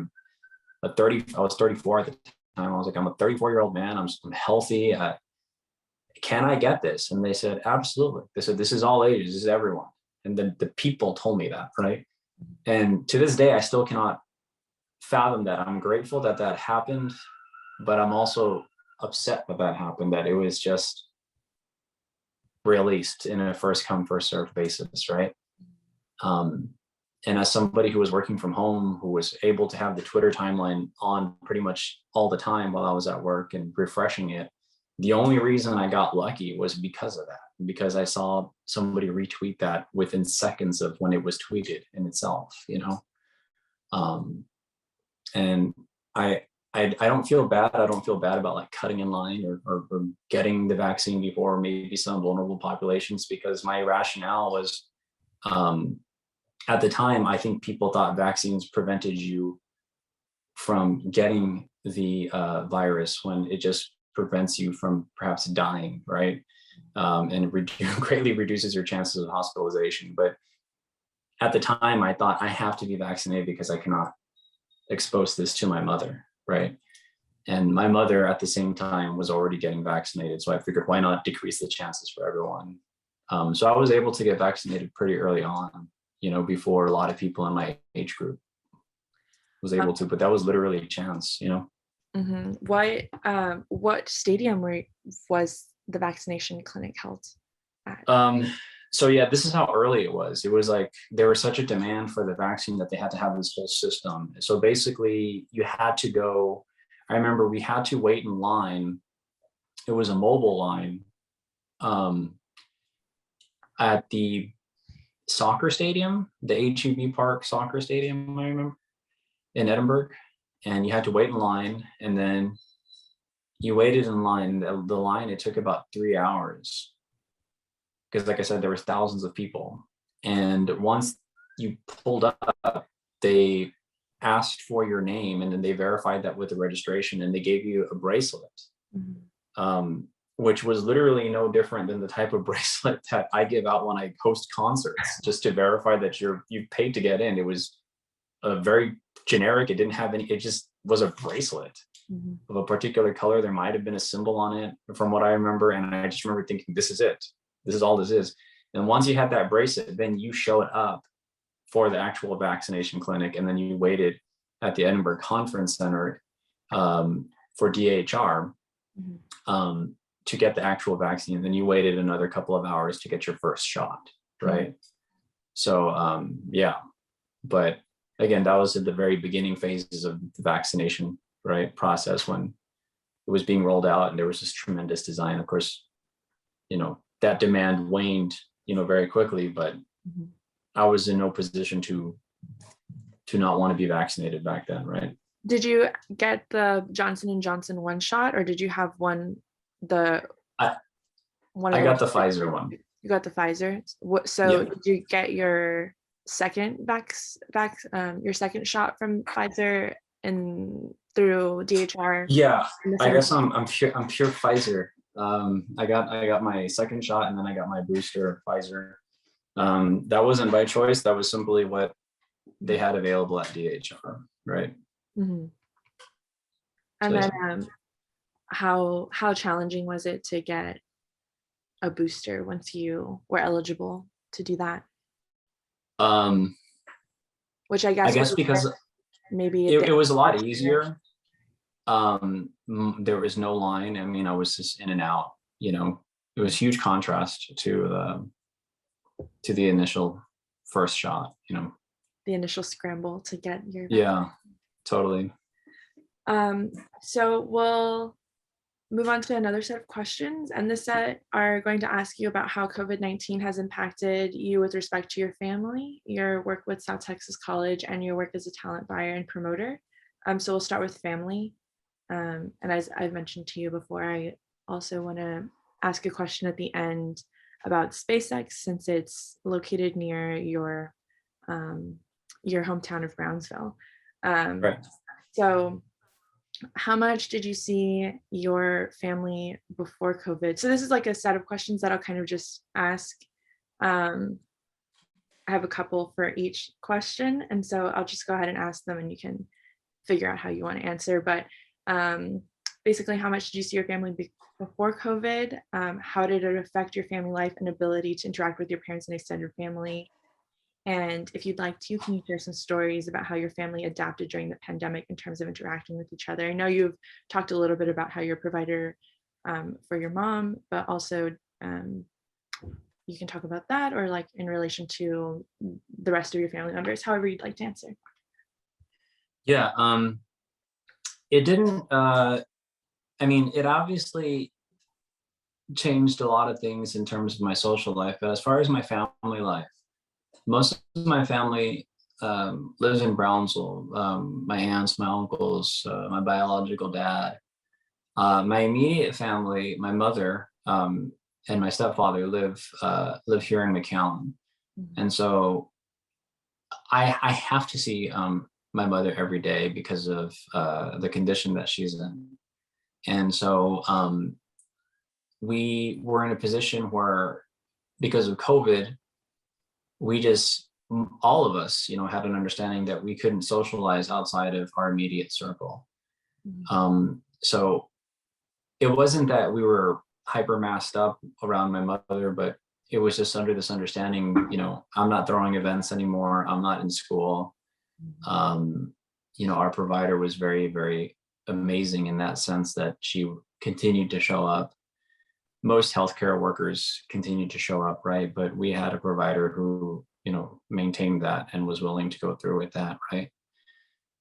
was 34 at the time. I was like, I'm a 34-year-old man. I'm healthy. Can I get this? And they said, absolutely. They said, this is all ages, this is everyone. And then the people told me that, right? And to this day, I still cannot fathom that. I'm grateful that that happened, but I'm also upset that happened, that it was just released in a first come, first served basis, right? And as somebody who was working from home, who was able to have the Twitter timeline on pretty much all the time while I was at work and refreshing it, the only reason I got lucky was because of that, because I saw somebody retweet that within seconds of when it was tweeted in itself, and I don't feel bad. I don't feel bad about like cutting in line or getting the vaccine before maybe some vulnerable populations, because my rationale was, at the time, I think people thought vaccines prevented you from getting the virus, when it just prevents you from perhaps dying, right? And greatly reduces your chances of hospitalization. But at the time, I thought I have to be vaccinated because I cannot expose this to my mother, right? And my mother at the same time was already getting vaccinated. So I figured, why not decrease the chances for everyone? So I was able to get vaccinated pretty early on, before a lot of people in my age group was able to, but that was literally a chance. Mm-hmm. What stadium was the vaccination clinic held at? So yeah, this is how early it was. It was like there was such a demand for the vaccine that they had to have this whole system. So basically you had to go, I remember we had to wait in line. It was a mobile line um, at the soccer stadium, the HEB Park soccer stadium, I remember, in Edinburgh. And you had to wait in line, and then you waited in line. The line, it took about 3 hours because, like I said, there was thousands of people. And once you pulled up, they asked for your name, and then they verified that with the registration, and they gave you a bracelet, which was literally no different than the type of bracelet that I give out when I host concerts, just to verify that you paid to get in. It was a very generic. It didn't have any. It just was a bracelet of a particular color. There might have been a symbol on it, from what I remember, and I just remember thinking, "This is it. This is all this is." And once you had that bracelet, then you showed up for the actual vaccination clinic, and then you waited at the Edinburgh Conference Center for DHR to get the actual vaccine. And then you waited another couple of hours to get your first shot, right? So yeah, but again, that was at the very beginning phases of the vaccination, right, process, when it was being rolled out, and there was this tremendous design. Of course, that demand waned, very quickly, but I was in no position to not want to be vaccinated back then, right? Did you get the Johnson & Johnson one shot, or did you have one of I got the Pfizer one. You got the Pfizer. So did you get your second your second shot from Pfizer and through DHR? Yeah, I guess I'm pure Pfizer. I got my second shot, and then I got my booster Pfizer. That wasn't by choice. That was simply what they had available at DHR, right? Mm-hmm. And So, then how challenging was it to get a booster once you were eligible to do that? Which I guess because maybe it was a lot easier. There was no line. I mean, I was just in and out. It was huge contrast to the initial first shot. The initial scramble to get your vaccine. Yeah, totally. So we'll move on to another set of questions, and this set are going to ask you about how COVID-19 has impacted you with respect to your family, your work with South Texas College, and your work as a talent buyer and promoter. So we'll start with family. And as I've mentioned to you before, I also want to ask a question at the end about SpaceX, since it's located near your hometown of Brownsville. Right. So how much did you see your family before COVID? So this is like a set of questions that I'll kind of just ask. I have a couple for each question, and so I'll just go ahead and ask them, and you can figure out how you want to answer. But basically, how much did you see your family before COVID? How did it affect your family life and ability to interact with your parents and extended family? And if you'd like to, can you share some stories about how your family adapted during the pandemic in terms of interacting with each other? I know you've talked a little bit about how you're a provider for your mom, but also you can talk about that, or like in relation to the rest of your family members, however you'd like to answer. Yeah, it didn't, it obviously changed a lot of things in terms of my social life, but as far as my family life, most of my family lives in Brownsville. My aunts, my uncles, my biological dad, my immediate family, my mother and my stepfather live here in McAllen, and so I have to see my mother every day because of the condition that she's in, and so we were in a position where, because of COVID, all of us, had an understanding that we couldn't socialize outside of our immediate circle. So it wasn't that we were hyper masked up around my mother, but it was just under this understanding, I'm not throwing events anymore. I'm not in school. Um, our provider was very, very amazing in that sense that she continued to show up. Most healthcare workers continued to show up, right? But we had a provider who, maintained that and was willing to go through with that, right?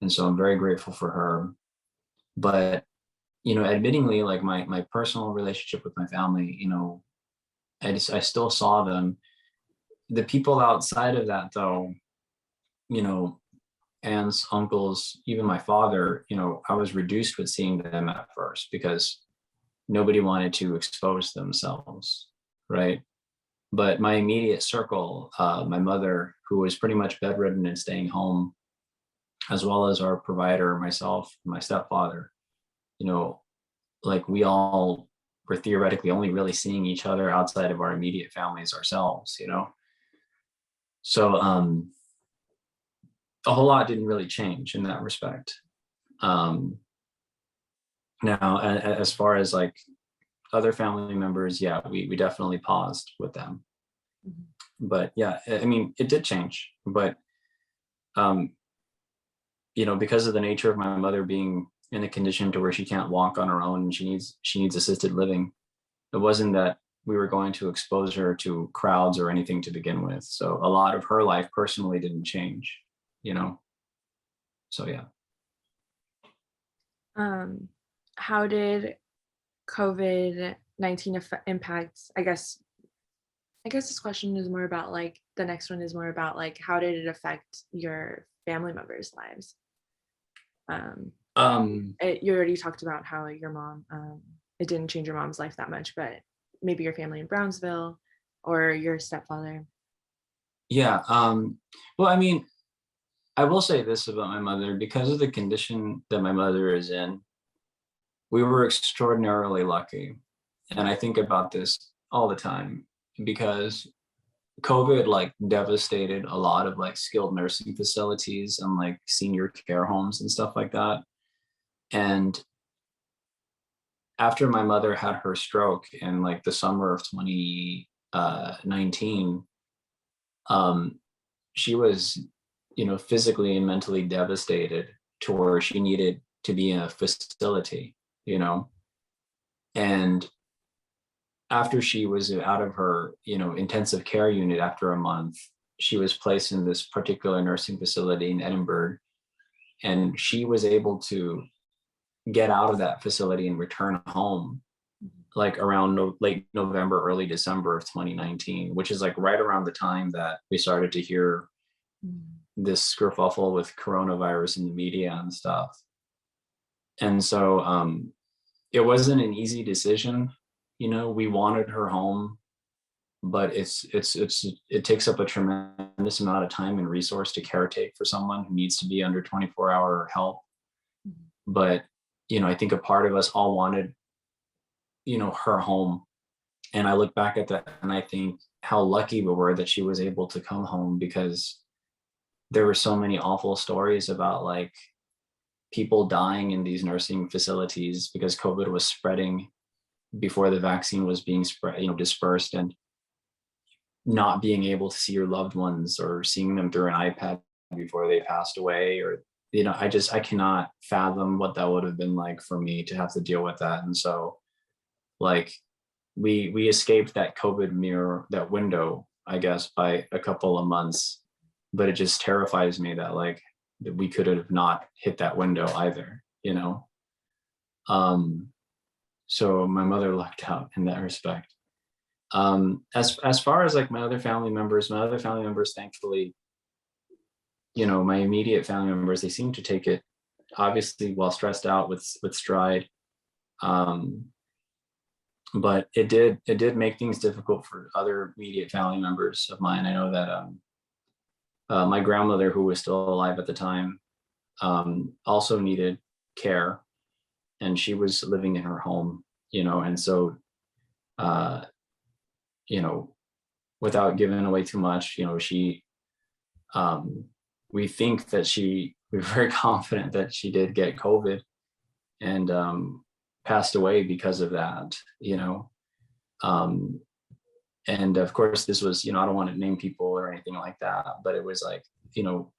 And so I'm very grateful for her. But, admittingly, like my personal relationship with my family, I still saw them. The people outside of that, though, you know, aunts, uncles, even my father, I was reduced with seeing them at first because nobody wanted to expose themselves, right? But my immediate circle, my mother, who was pretty much bedridden and staying home, as well as our provider, myself, my stepfather, you know, like we all were theoretically only really seeing each other outside of our immediate families ourselves. So a whole lot didn't really change in that respect. Um, Now, as far as like other family members, yeah, we definitely paused with them. Mhm. But yeah, I mean, it did change. But um, because of the nature of my mother being in a condition to where she can't walk on her own and she needs assisted living, it wasn't that we were going to expose her to crowds or anything to begin with. So a lot of her life personally didn't change, you know. So yeah. Um, how did COVID-19 impact, I guess this question is more about like the next one is more about like how did it affect your family members' lives? Um, Um, you already talked about how your mom, it didn't change your mom's life that much, but maybe your family in Brownsville or your stepfather. yeah. Well, I mean, I will say this about my mother, because of the condition that my mother is in, we were extraordinarily lucky. And I think about this all the time because COVID like devastated a lot of like skilled nursing facilities and like senior care homes and stuff like that. And after my mother had her stroke in like the summer of 2019, um, she was, physically and mentally devastated to where she needed to be in a facility. And after she was out of her, intensive care unit after a month, she was placed in this particular nursing facility in Edinburgh. And she was able to get out of that facility and return home like around late November, early December of 2019, which is like right around the time that we started to hear this kerfuffle with coronavirus in the media and stuff. And so it wasn't an easy decision. We wanted her home, but it takes up a tremendous amount of time and resource to caretake for someone who needs to be under 24-hour help. But I think a part of us all wanted her home. And I look back at that and I think how lucky we were that she was able to come home, because there were so many awful stories about like people dying in these nursing facilities because COVID was spreading before the vaccine was being spread, dispersed, and not being able to see your loved ones or seeing them through an iPad before they passed away. Or I cannot fathom what that would have been like for me to have to deal with that. And so like we escaped that COVID mirror, that window, I guess, by a couple of months. But it just terrifies me that like that we could have not hit that window either. Um, so my mother lucked out in that respect. As far as like my other family members, thankfully, my immediate family members, they seem to take it obviously while stressed out with stride. Um, but it did make things difficult for other immediate family members of mine. I know that my grandmother, who was still alive at the time, also needed care, and she was living in her home, and so uh, you know, without giving away too much, she um, we think that we're very confident that she did get COVID, and passed away because of that, you know. Um, and of course, this was, you know, I don't want to name people or anything like that, but it was like, you know,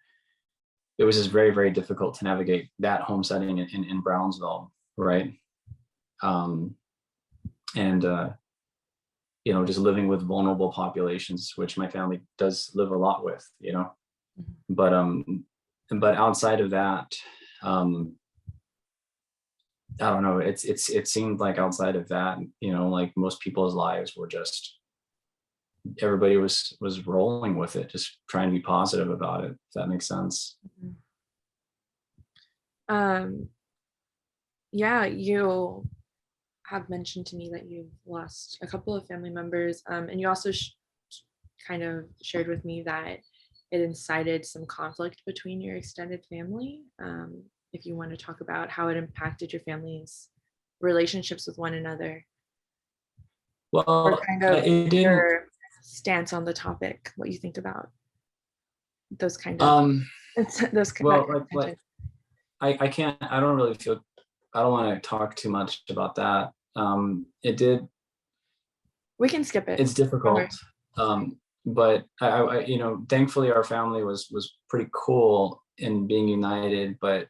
it was just very, very difficult to navigate that home setting in Brownsville, right? Um, and you know, just living with vulnerable populations, which my family does live a lot with, you know. But but outside of that, um, I don't know. It seemed like outside of that, you know, like most people's lives were just, everybody was rolling with it, just trying to be positive about it. If that makes sense. Mhm. Um, yeah, you have mentioned to me that you've lost a couple of family members, and you also kind of shared with me that it incited some conflict between your extended family. If you want to talk about how it impacted your family's relationships with one another, or Well, kind of it didn't. your stance on the topic, what you think about those kind of Um, those that well, kind of like tension. I can't. I don't really feel. I don't want to talk too much about that. It did. We can skip it. It's Don't worry. difficult. But you know, thankfully our family was pretty cool in being united. But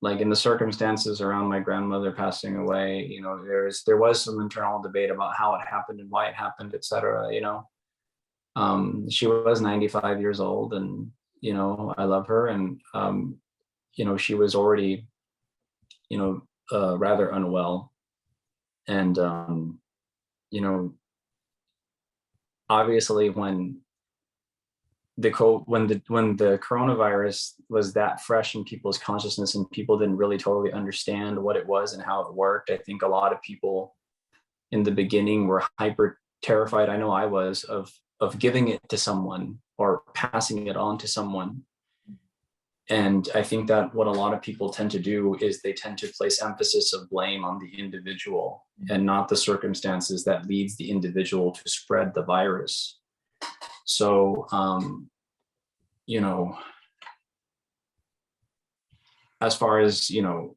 like in the circumstances around my grandmother passing away, you know, there was some internal debate about how it happened and why it happened, etc. You know, she was 95 years old, and you know, I love her, and you know, she was already, you know, rather unwell, and you know, obviously when the coronavirus was that fresh in people's consciousness and people didn't really totally understand what it was and how it worked, I think a lot of people in the beginning were hyper terrified. I know I was, of giving it to someone or passing it on to someone. And I think that what a lot of people tend to do is they tend to place emphasis of blame on the individual and not the circumstances that leads the individual to spread the virus. So you know, as far as you know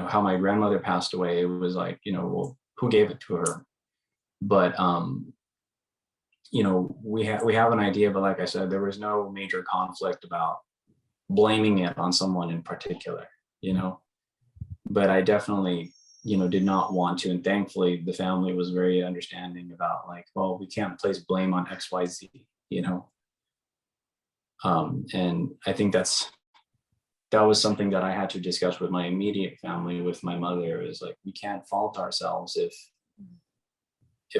how my grandmother passed away, it was like, you know, well, who gave it to her? But you know, we have an idea, but like I said, there was no major conflict about blaming it on someone in particular, you know. But I definitely, you know, did not want to, and thankfully the family was very understanding about, like, well, we can't place blame on XYZ, you know. And I think that was something that I had to discuss with my immediate family, with my mother, is like, we can't fault ourselves if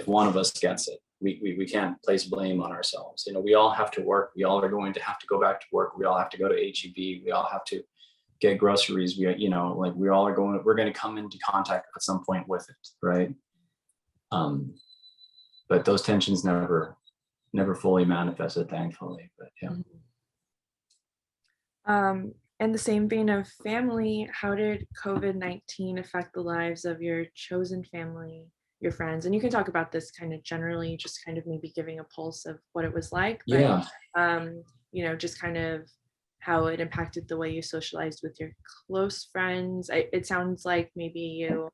one of us gets it. We can't place blame on ourselves. You know, we all have to work. We all are going to have to go back to work. We all have to go to HEB. We all have to get groceries. We, you know, like we're going to come into contact at some point with it, right? But those tensions never fully manifested, thankfully. But yeah. In the same vein of family, how did COVID-19 affect the lives of your chosen family, your friends? And you can talk about this kind of generally, just kind of maybe giving a pulse of what it was like, but Yeah. you know, just kind of how it impacted the way you socialized with your close friends. It sounds like maybe you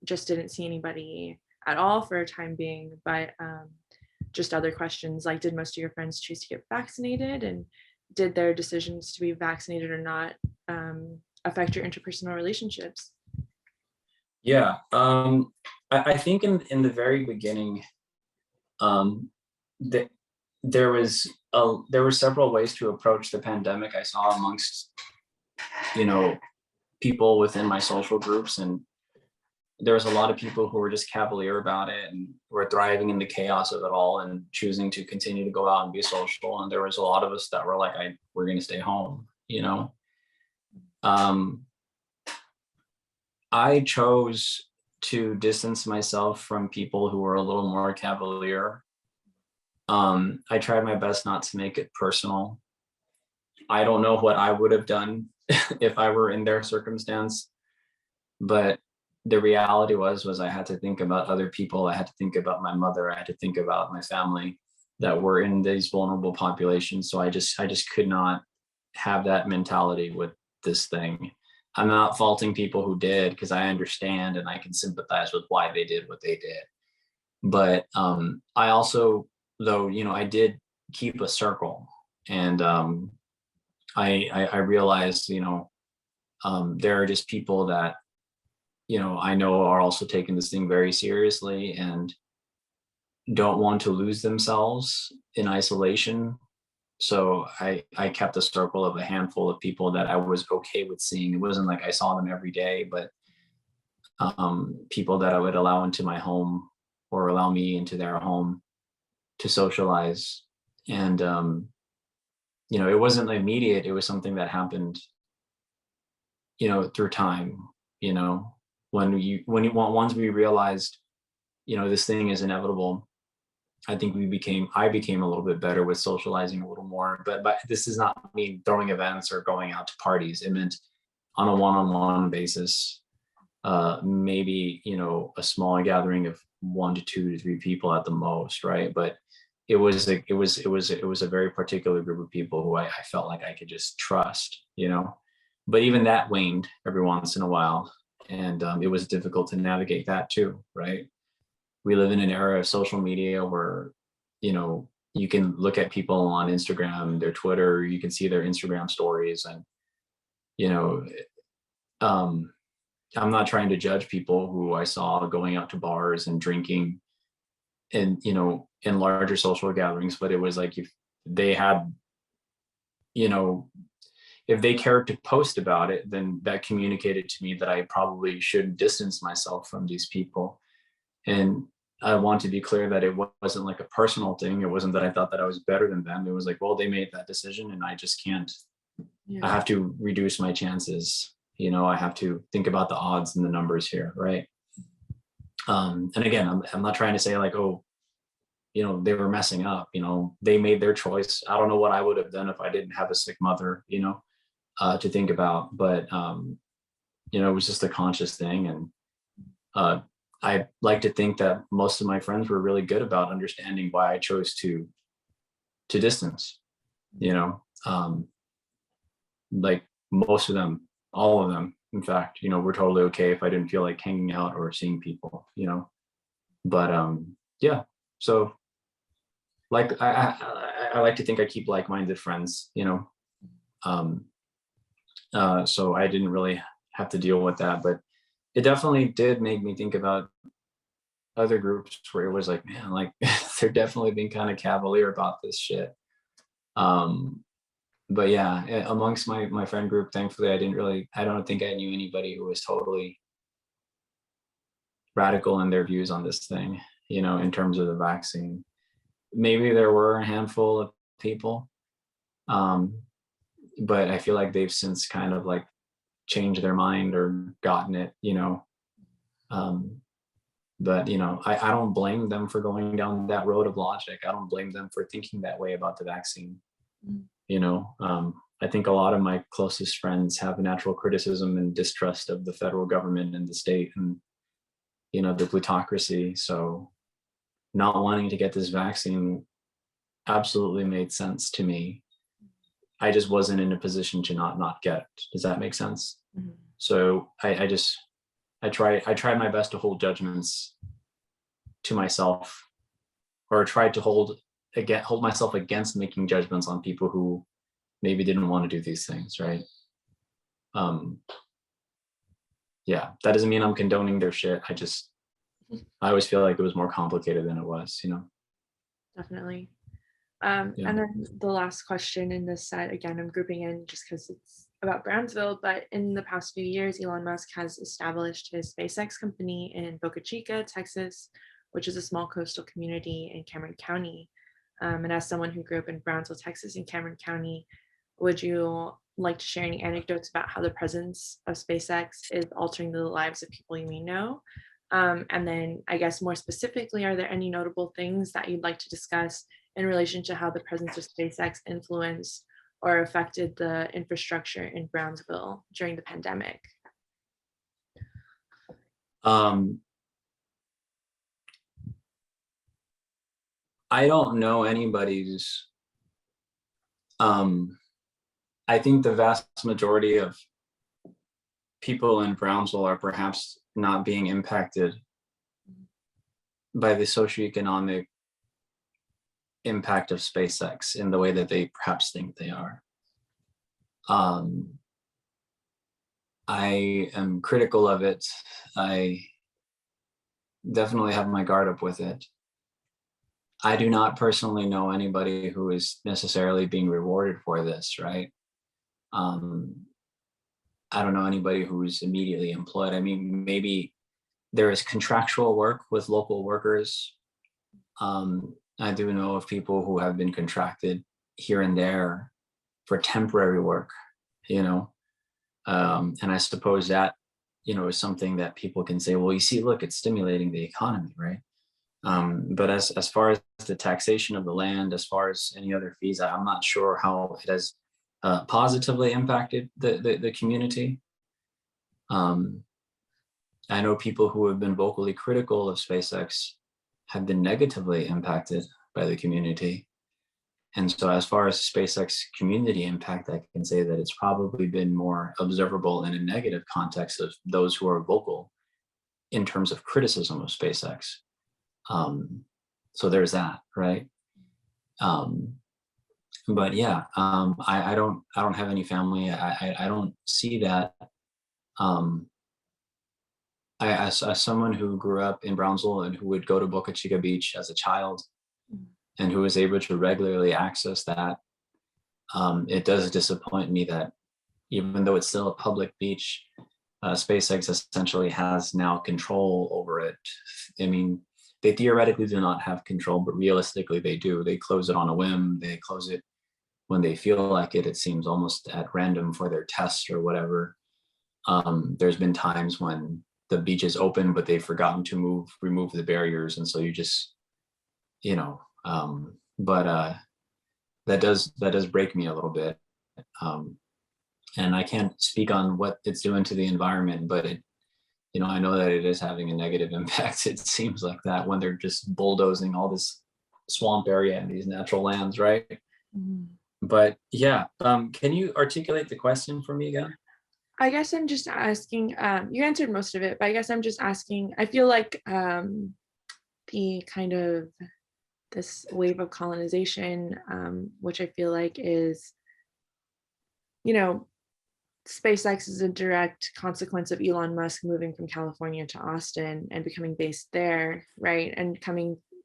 just didn't see anybody at all for a time being, but just other questions like, did most of your friends choose to get vaccinated, and did their decisions to be vaccinated or not affect your interpersonal relationships? Yeah. I think in the very beginning, that there were several ways to approach the pandemic I saw amongst, you know, people within my social groups, and there was a lot of people who were just cavalier about it and were thriving in the chaos of it all and choosing to continue to go out and be social. And there was a lot of us that were like, we're going to stay home, you know. I chose to distance myself from people who were a little more cavalier. I tried my best not to make it personal. I don't know what I would have done if I were in their circumstance, but the reality was I had to think about other people. I had to think about my mother. I had to think about my family that were in these vulnerable populations. So I just could not have that mentality this thing. I'm not faulting people who did, because I understand and I can sympathize with why they did what they did. But I also, though, I did keep a circle, and I realized, there are just people that, I know are also taking this thing very seriously and don't want to lose themselves in isolation. So I kept a circle of a handful of people that I was okay with seeing. It wasn't like I saw them every day, but people that I would allow into my home or allow me into their home to socialize. And it wasn't immediate. It was something that happened, through time. Once we realized, this thing is inevitable, I think I became a little bit better with socializing a little more. But this does not mean throwing events or going out to parties. It meant on a one-on-one basis, maybe, a small gathering of 1 to 2 to 3 people at the most, right? But it was a very particular group of people who I felt like I could just trust, But even that waned every once in a while, and it was difficult to navigate that too, right? We live in an era of social media where, you can look at people on Instagram, their Twitter, you can see their Instagram stories, and you know, um, I'm not trying to judge people who I saw going out to bars and drinking and, in larger social gatherings, but it was like if they had, you know, if they cared to post about it, then that communicated to me that I probably should distance myself from these people. And I want to be clear that it wasn't like a personal thing. It wasn't that I thought that I was better than them. It was like, well, they made that decision and I just can't. I have to reduce my chances. I have to think about the odds and the numbers here, right? And again, I'm not trying to say like, oh, they were messing up. They made their choice. I don't know what I would have done if I didn't have a sick mother, to think about. But it was just a conscious thing, and I like to think that most of my friends were really good about understanding why I chose to distance. Like most of them, all of them, in fact, were totally okay if I didn't feel like hanging out or seeing people. But yeah. So like I like to think I keep like-minded friends. So I didn't really have to deal with that, but it definitely did make me think about other groups where it was like, man, like they're definitely being kind of cavalier about this shit. But yeah, amongst my friend group, thankfully, I don't think I knew anybody who was totally radical in their views on this thing, in terms of the vaccine. Maybe there were a handful of people, but I feel like they've since kind of like changed their mind or gotten it, but I don't blame them for going down that road of logic. I don't blame them for thinking that way about the vaccine. I think a lot of my closest friends have natural criticism and distrust of the federal government and the state and the plutocracy. So not wanting to get this vaccine absolutely made sense to me. I just wasn't in a position to not get it. Does that make sense? Mm-hmm. So I tried my best to hold judgments to myself, or tried to hold myself against making judgments on people who maybe didn't want to do these things, right? Yeah, that doesn't mean I'm condoning their shit. I always feel like it was more complicated than it was, Definitely. And then the last question in this set, again, I'm grouping in just because it's about Brownsville, but in the past few years, Elon Musk has established his SpaceX company in Boca Chica, Texas, which is a small coastal community in Cameron County. And as someone who grew up in Brownsville, Texas, and Cameron County, would you like to share any anecdotes about how the presence of SpaceX is altering the lives of people you may know? And then I guess more specifically, are there any notable things that you'd like to discuss in relation to how the presence of SpaceX influenced or affected the infrastructure in Brownsville during the pandemic? I don't know anybody's. I think the vast majority of people in Brownsville are perhaps not being impacted by the socioeconomic impact of SpaceX in the way that they perhaps think they are. I am critical of it. I definitely have my guard up with it. I do not personally know anybody who is necessarily being rewarded for this, right? I don't know anybody who is immediately employed. I mean, maybe there is contractual work with local workers. I do know of people who have been contracted here and there for temporary work, you know, and I suppose that, you know, is something that people can say, well, you see, look, it's stimulating the economy, right? But as far as the taxation of the land, as far as any other fees, I'm not sure how it has positively impacted the community. I know people who have been vocally critical of SpaceX have been negatively impacted by the community. And so as far as SpaceX community impact, I can say that it's probably been more observable in a negative context of those who are vocal in terms of criticism of SpaceX. So there's that, right? But yeah, I don't have any family. I don't see that. As someone who grew up in Brownsville and who would go to Boca Chica Beach as a child, and who was able to regularly access that, it does disappoint me that even though it's still a public beach, SpaceX essentially has now control over it. I mean, they theoretically do not have control, but realistically they do. They close it on a whim. They close it when they feel like it. It seems almost at random for their tests or whatever. There's been times when the beach is open, but they've forgotten to remove the barriers. And so you just, you know, but that does break me a little bit. And I can't speak on what it's doing to the environment, but it, you know, I know that it is having a negative impact. It seems like that when they're just bulldozing all this swamp area and these natural lands, right? Mhm. But yeah, can you articulate the question for me again? I guess I'm just asking, you answered most of it, but I guess I'm just asking, I feel like the kind of this wave of colonization, which I feel like is, you know, SpaceX is a direct consequence of Elon Musk moving from California to Austin and becoming based there, right? And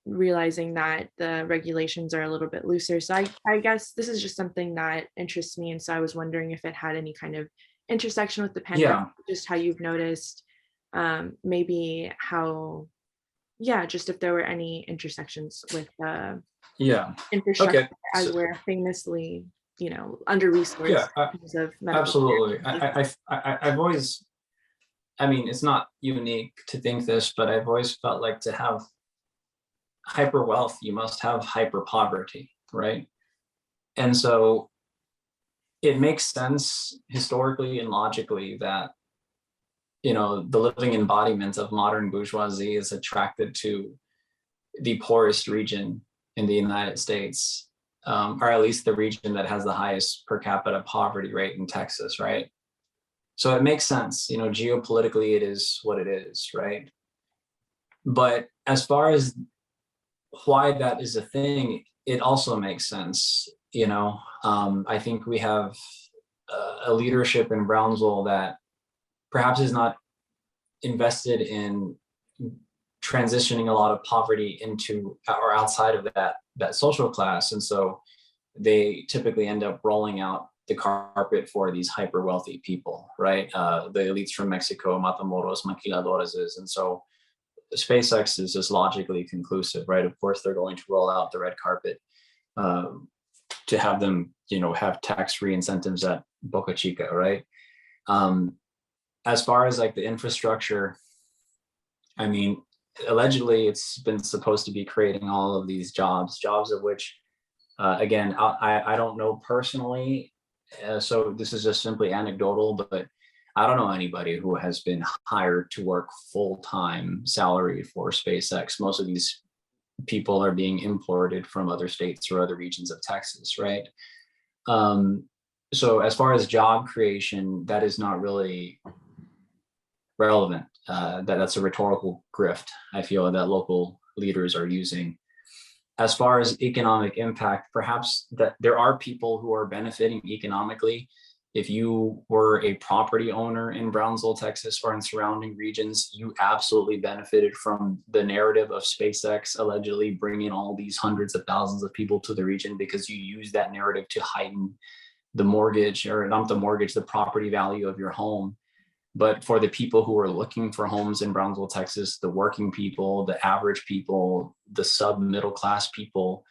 realizing that the regulations are a little bit looser. So I guess this is just something that interests me. And so I was wondering if it had any kind of intersection with the pandemic, Yeah, just how you've noticed, maybe how, yeah, just if there were any intersections with yeah. infrastructure, Okay. as So we're famously, under resourced yeah, in terms of medical absolutely. care. I've always, I mean, it's not unique to think this, but I've always felt like to have hyper wealth, you must have hyper poverty, right? And so it makes sense historically and logically that, you know, the living embodiment of modern bourgeoisie is attracted to the poorest region in the United States, or at least the region that has the highest per capita poverty rate in Texas, right? So it makes sense, you know, geopolitically it is what it is, right? But as far as why that is a thing, it also makes sense, you know. I think we have a leadership in Brownsville that perhaps is not invested in transitioning a lot of poverty into or outside of that social class, and so they typically end up rolling out the carpet for these hyper wealthy people, right? The elites from Mexico, Matamoros, Maquiladores, and so SpaceX is just logically conclusive, right? Of course, they're going to roll out the red carpet to have them, you know, have tax-free incentives at Boca Chica, right? As far as like the infrastructure, I mean, allegedly it's been supposed to be creating all of these jobs of which, again, I don't know personally, so this is just simply anecdotal, but I don't know anybody who has been hired to work full-time salary for SpaceX. Most of these people are being imported from other states or other regions of Texas, right? So as far as job creation, that is not really relevant. That's a rhetorical grift, I feel, that local leaders are using. As far as economic impact, perhaps that there are people who are benefiting economically. If you were a property owner in Brownsville, Texas, or in surrounding regions, you absolutely benefited from the narrative of SpaceX allegedly bringing all these hundreds of thousands of people to the region, because you use that narrative to heighten the mortgage, or not the mortgage, the property value of your home. But for the people who are looking for homes in Brownsville, Texas, the working people, the average people, the sub-middle class people,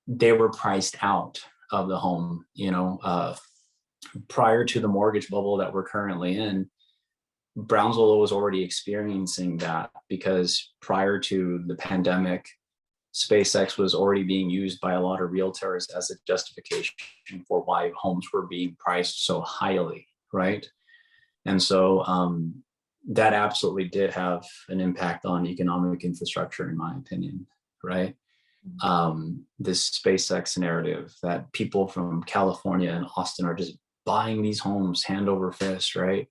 they were priced out of the home. Prior to the mortgage bubble that we're currently in, Brownsville was already experiencing that, because prior to the pandemic, SpaceX was already being used by a lot of realtors as a justification for why homes were being priced so highly, right? And so that absolutely did have an impact on economic infrastructure, in my opinion, right? This SpaceX narrative that people from California and Austin are just buying these homes hand over fist, right?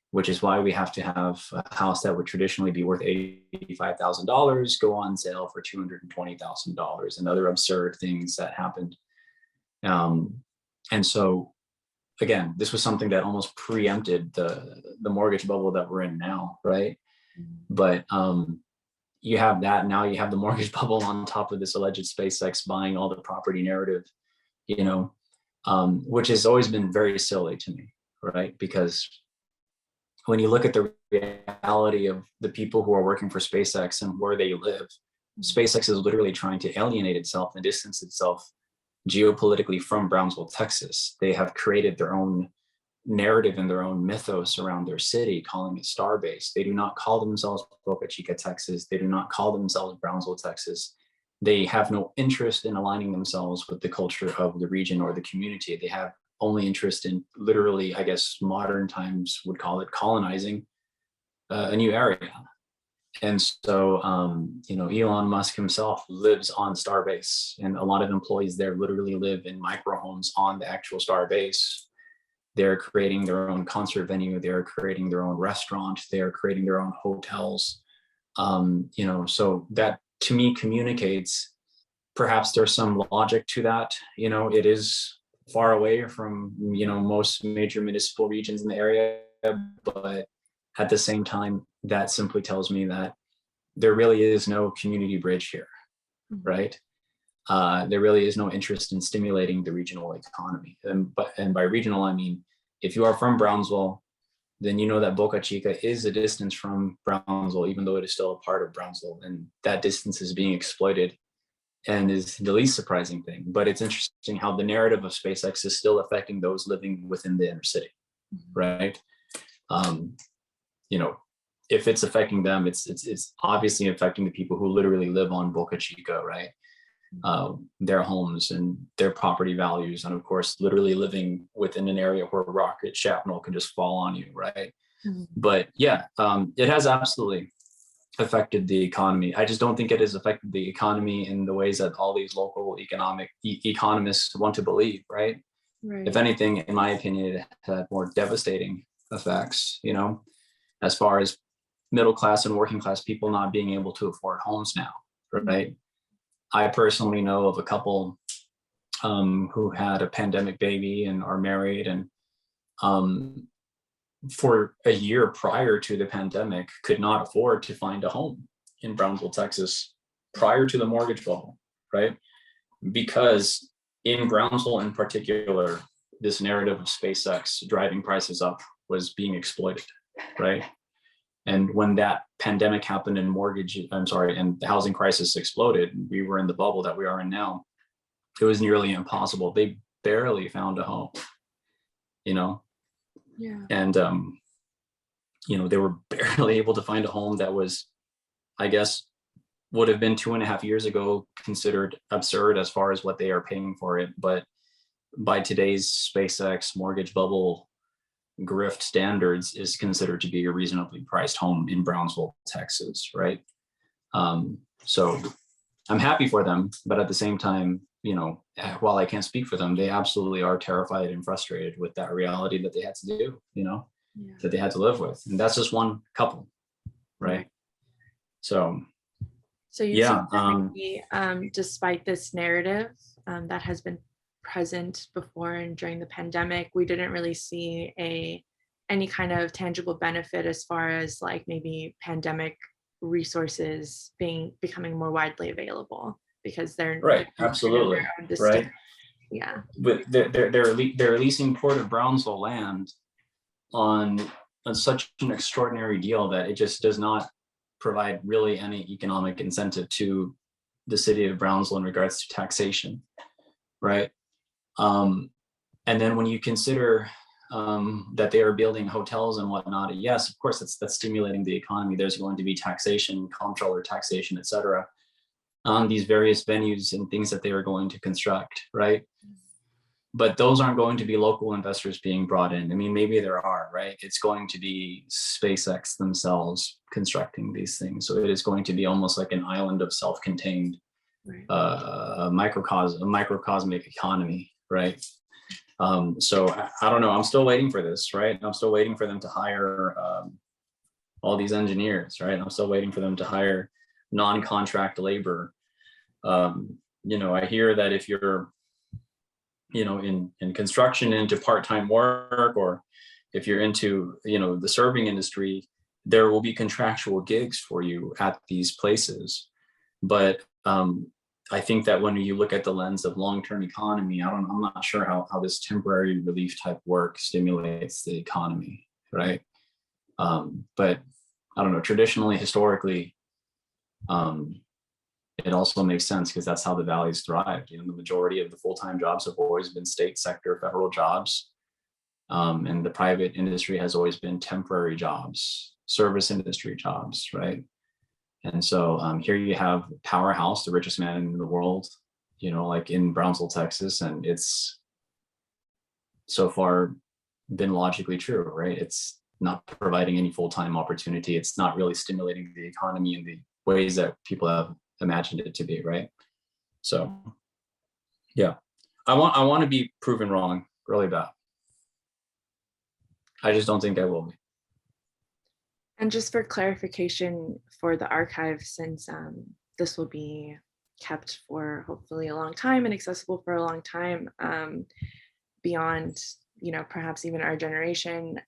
Which is why we have to have a house that would traditionally be worth $85,000 go on sale for $220,000, and other absurd things that happened. And so, again, this was something that almost preempted the mortgage bubble that we're in now, right? But you have that, now you have the mortgage bubble on top of this alleged SpaceX buying all the property narrative, which has always been very silly to me, right? Because when you look at the reality of the people who are working for SpaceX and where they live, SpaceX is literally trying to alienate itself and distance itself geopolitically from Brownsville, Texas. They have created their own narrative and their own mythos around their city, calling it Starbase. They do not call themselves Boca Chica, Texas. They do not call themselves Brownsville, Texas. They have no interest in aligning themselves with the culture of the region or the community. They have only interest in, literally, I guess modern times would call it, colonizing a new area. And so, Elon Musk himself lives on Starbase, and a lot of employees there literally live in micro homes on the actual Starbase. They're creating their own concert venue. They're creating their own restaurant. They're creating their own hotels. So that to me communicates, perhaps there's some logic to that. It is far away from, most major municipal regions in the area, but at the same time, that simply tells me that there really is no community bridge here, right? There really is no interest in stimulating the regional economy. And by regional, I mean, if you are from Brownsville, then you know that Boca Chica is a distance from Brownsville, even though it is still a part of Brownsville. And that distance is being exploited, and is the least surprising thing. But it's interesting how the narrative of SpaceX is still affecting those living within the inner city, right? If it's affecting them, it's obviously affecting the people who literally live on Boca Chica, right? Their homes and their property values, and of course, literally living within an area where rocket shrapnel can just fall on you, right? But yeah, it has absolutely affected the economy. I just don't think it has affected the economy in the ways that all these local economists want to believe, right? If anything, in my opinion, it had more devastating effects, as far as middle class and working class people not being able to afford homes now, right? I personally know of a couple who had a pandemic baby and are married, and for a year prior to the pandemic could not afford to find a home in Brownsville, Texas, prior to the mortgage bubble, right? Because in Brownsville in particular, this narrative of SpaceX driving prices up was being exploited, right? And when that pandemic happened and the housing crisis exploded, we were in the bubble that we are in now. It was nearly impossible. They barely found a home, Yeah. And, they were barely able to find a home that was, I guess, would have been 2.5 years ago considered absurd as far as what they are paying for it. But by today's SpaceX mortgage bubble grift standards, is considered to be a reasonably priced home in Brownsville, Texas, right? So I'm happy for them, but at the same time, while I can't speak for them, they absolutely are terrified and frustrated with that reality that they had to do, Yeah. that they had to live with. And that's just one couple, right? So So you see yeah, that maybe, despite this narrative that has been present before and during the pandemic, we didn't really see any kind of tangible benefit as far as like maybe pandemic resources becoming more widely available because they're right, in their absolutely, own distinct. right. Yeah. But they're leasing Port of Brownsville land on such an extraordinary deal that it just does not provide really any economic incentive to the city of Brownsville in regards to taxation, right? And then when you consider that they are building hotels and whatnot, yes, of course, that's stimulating the economy. There's going to be taxation, comptroller taxation, et cetera, on these various venues and things that they are going to construct, right? But those aren't going to be local investors being brought in. I mean, maybe there are, right? It's going to be SpaceX themselves constructing these things. So it is going to be almost like an island of self-contained Right. microcosmic economy, right? So I don't know. I'm still waiting for this, right? I'm still waiting for them to hire all these engineers, right? I'm still waiting for them to hire non-contract labor. I hear that if you're in construction into part-time work, or if you're into the serving industry, there will be contractual gigs for you at these places. But I think that when you look at the lens of long-term economy, I'm not sure how this temporary relief type work stimulates the economy, right? But I don't know, traditionally, historically, it also makes sense because that's how the valleys thrived. The majority of the full-time jobs have always been state sector, federal jobs. And the private industry has always been temporary jobs, service industry jobs, right? And so here you have Powerhouse, the richest man in the world, like in Brownsville, Texas, and it's so far been logically true, right? It's not providing any full-time opportunity. It's not really stimulating the economy in the ways that people have imagined it to be, right? So yeah, I want to be proven wrong really bad. I just don't think I will be. And just for clarification for the archive, since this will be kept for hopefully a long time and accessible for a long time, beyond perhaps even our generation,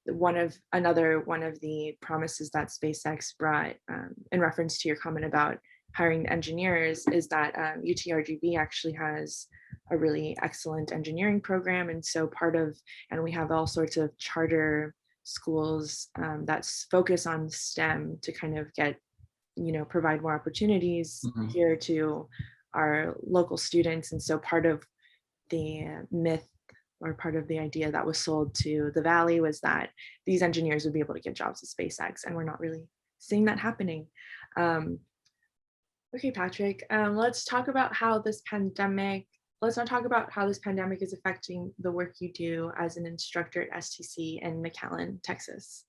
one of the promises that SpaceX brought, in reference to your comment about hiring engineers, is that UTRGV actually has a really excellent engineering program, and so and we have all sorts of charter schools that focus on STEM to kind of provide more opportunities here to our local students. And so part of the myth, or part of the idea that was sold to the Valley, was that these engineers would be able to get jobs at SpaceX, and we're not really seeing that happening. Okay, Patrick, let's talk about how this pandemic is affecting the work you do as an instructor at STC in McAllen, Texas.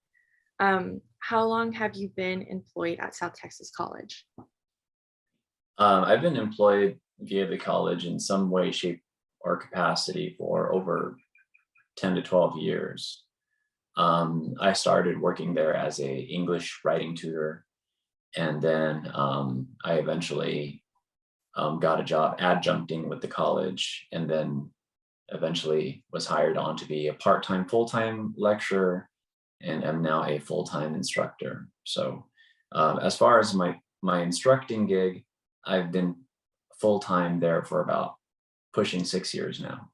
How long have you been employed at South Texas College? I've been employed via the college in some way, shape, or capacity for over 10 to 12 years. I started working there as a English writing tutor, and then I eventually got a job adjuncting with the college, and then eventually was hired on to be a part-time, full-time lecturer, and am now a full-time instructor. So as far as my instructing gig, I've been full-time there for about pushing 6 years now.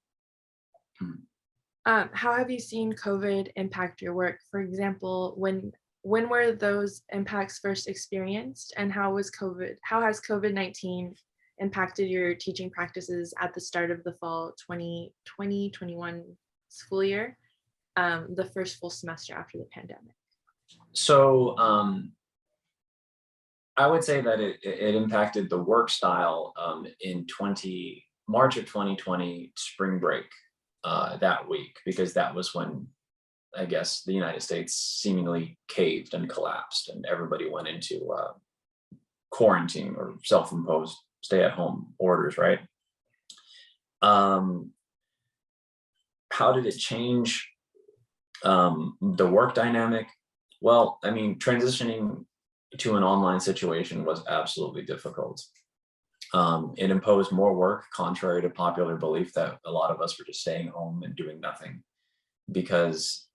How have you seen COVID impact your work? For example, when were those impacts first experienced, and how has COVID-19 impacted your teaching practices at the start of the fall 2020-21 school year, the first full semester after the pandemic? So I would say that it impacted the work style in March of 2020, spring break, that week, because that was when, I guess, the United States seemingly caved and collapsed, and everybody went into quarantine or self-imposed stay-at-home orders, right? How did it change The work dynamic, well, I mean, transitioning to an online situation was absolutely difficult. It imposed more work, contrary to popular belief that a lot of us were just staying home and doing nothing, because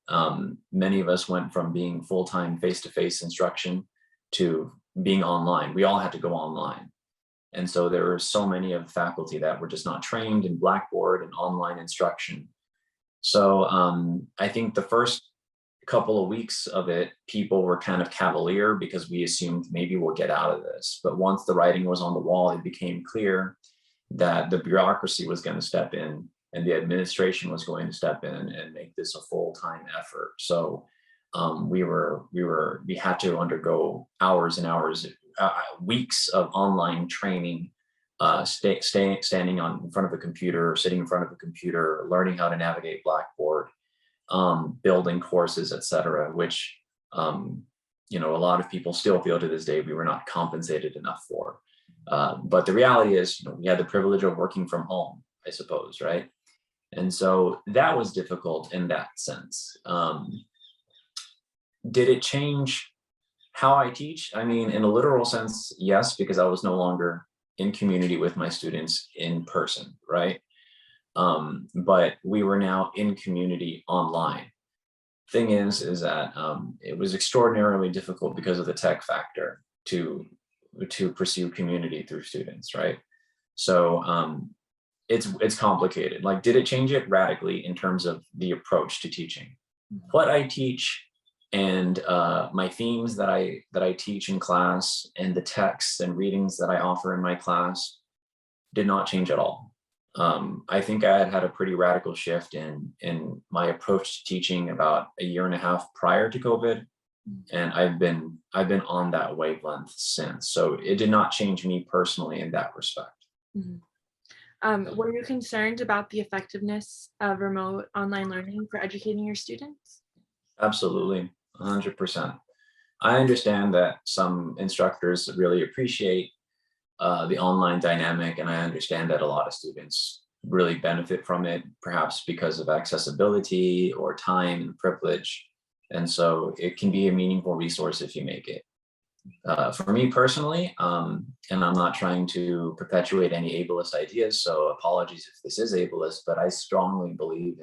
many of us went from being full-time face-to-face instruction to being online. We all had to go online. And so there were so many of the faculty that were just not trained in Blackboard and online instruction. So I think the first couple of weeks of it, people were kind of cavalier because we assumed maybe we'll get out of this. But once the writing was on the wall, it became clear that the bureaucracy was going to step in and the administration was going to step in and make this a full-time effort. So we had to undergo hours and hours, weeks of online training, standing in front of a computer, sitting in front of a computer, learning how to navigate Blackboard, building courses, etc., which a lot of people still feel to this day we were not compensated enough for. But the reality is, we had the privilege of working from home, I suppose, right? And so that was difficult in that sense. Did it change how I teach? I mean, in a literal sense, yes, because I was no longer in community with my students in person, right? But we were now in community online. Thing is that it was extraordinarily difficult because of the tech factor to pursue community through students, right? So it's complicated. Like, did it change it radically in terms of the approach to teaching? What I teach and my themes that I teach in class and the texts and readings that I offer in my class did not change at all. I think I had a pretty radical shift in my approach to teaching about a year and a half prior to COVID, and I've been on that wavelength since. So it did not change me personally in that respect. Were you concerned about the effectiveness of remote online learning for educating your students? Absolutely, 100%. I understand that some instructors really appreciate the online dynamic, and I understand that a lot of students really benefit from it, perhaps because of accessibility or time and privilege. And so it can be a meaningful resource if you make it. For me personally, and I'm not trying to perpetuate any ableist ideas, so apologies if this is ableist, but I strongly believe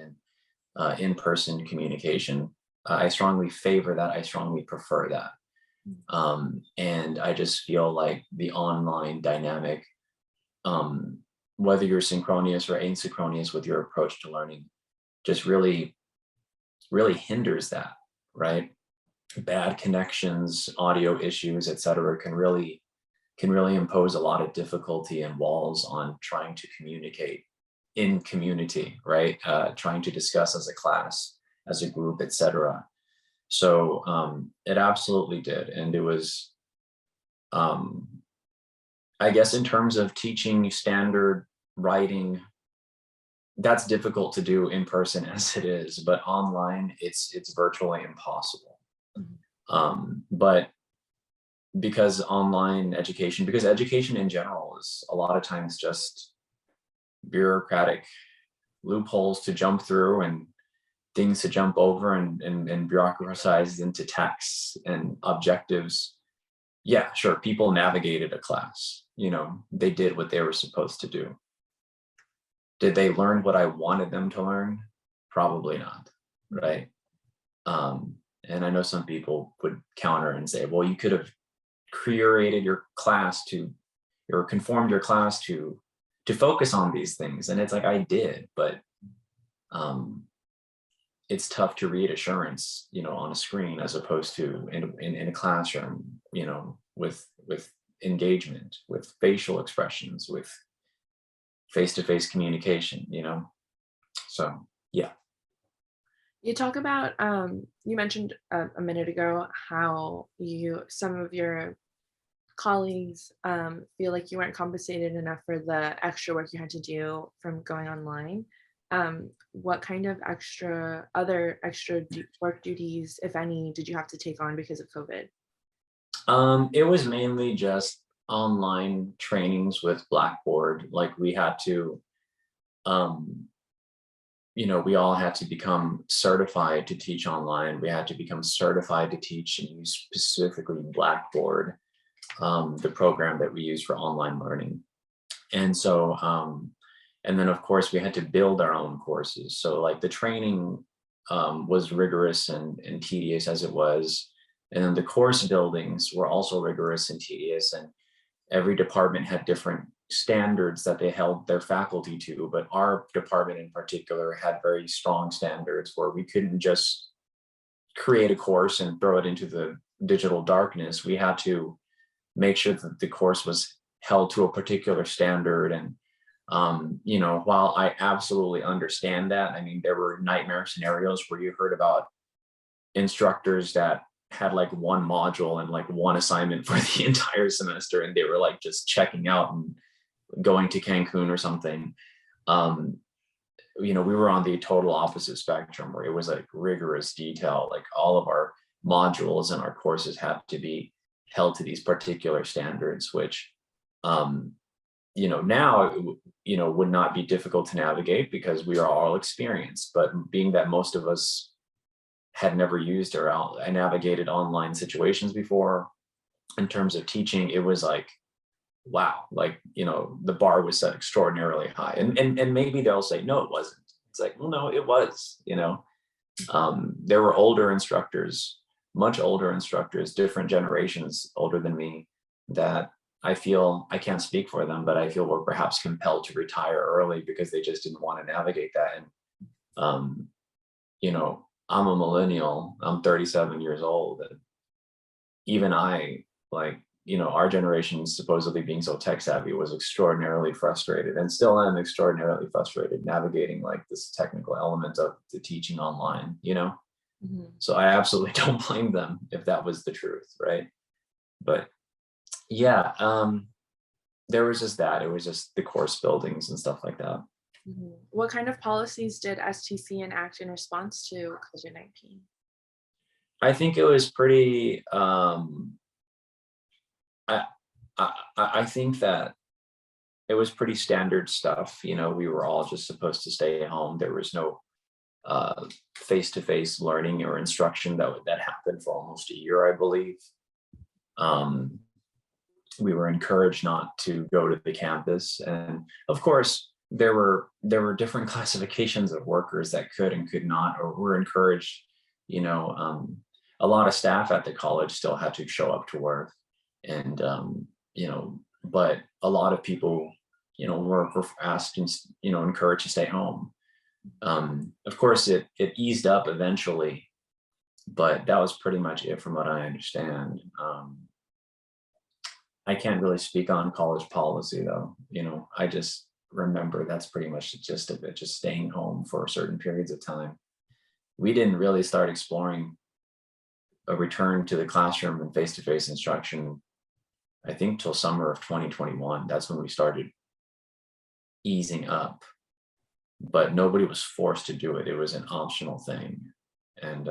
in-person communication. I strongly favor that. I strongly prefer that. And I just feel like the online dynamic, whether you're synchronous or asynchronous with your approach to learning, just really hinders that, right? Bad connections, audio issues, etc., can really impose a lot of difficulty and walls on trying to communicate in community, right? Trying to discuss as a class, as a group, etc. So it absolutely did. And it was, I guess, in terms of teaching standard writing, that's difficult to do in person as it is, but online it's virtually impossible. But because education in general is a lot of times just bureaucratic loopholes to jump through and things to jump over and bureaucratized into texts and objectives. Yeah, sure, people navigated a class. They did what they were supposed to do. Did they learn what I wanted them to learn? Probably not, right? And I know some people would counter and say, well, you could have curated your class or conformed your class to focus on these things. And it's like, I did, but it's tough to read assurance, on a screen as opposed to in a classroom, with engagement, with facial expressions, with face-to-face communication, So yeah. You talk about, you mentioned a minute ago how some of your colleagues feel like you weren't compensated enough for the extra work you had to do from going online. What kind of other extra work duties, if any, did you have to take on because of COVID? It was mainly just online trainings with Blackboard. Like, we had to we all had to become certified to teach online. We had to become certified to teach and use specifically Blackboard, the program that we use for online learning. And so, and then of course we had to build our own courses. So like the training was rigorous and tedious as it was. And then the course buildings were also rigorous and tedious. And every department had different standards that they held their faculty to, but our department in particular had very strong standards where we couldn't just create a course and throw it into the digital darkness. We had to make sure that the course was held to a particular standard. And while I absolutely understand that, I mean, there were nightmare scenarios where you heard about instructors that had like one module and like one assignment for the entire semester, and they were like just checking out and going to Cancun or something. We were on the total opposite spectrum where it was like rigorous detail, like all of our modules and our courses had to be held to these particular standards, which now would not be difficult to navigate because we are all experienced. But being that most of us had never used or navigated online situations before, in terms of teaching, it was like, wow, like, the bar was set extraordinarily high. And maybe they'll say, no, it wasn't. It's like, well, no, it was. There were older instructors, much older instructors, different generations older than me, that I feel, I can't speak for them, but I feel were perhaps compelled to retire early because they just didn't want to navigate that. And I'm a millennial, I'm 37 years old, and even I, like, our generation supposedly being so tech savvy was extraordinarily frustrated, and still am extraordinarily frustrated navigating like this technical element of the teaching online. Mhm. So I absolutely don't blame them if that was the truth, right? But yeah, there was just that. It was just the course buildings and stuff like that. Mhm. What kind of policies did STC enact in response to COVID-19? I think it was pretty. I, I think that it was pretty standard stuff. We were all just supposed to stay at home. There was no face-to-face learning or instruction that happened for almost a year, I believe. We were encouraged not to go to the campus, and of course there were different classifications of workers that could and could not, or were encouraged. A lot of staff at the college still had to show up to work, and but a lot of people were asked and encouraged to stay home. Of course it eased up eventually, but that was pretty much it from what I understand. I can't really speak on college policy though. I just remember that's pretty much the gist of it, just staying home for certain periods of time. We didn't really start exploring a return to the classroom and face-to-face instruction, I think, till summer of 2021. That's when we started easing up, but nobody was forced to do it. It was an optional thing. And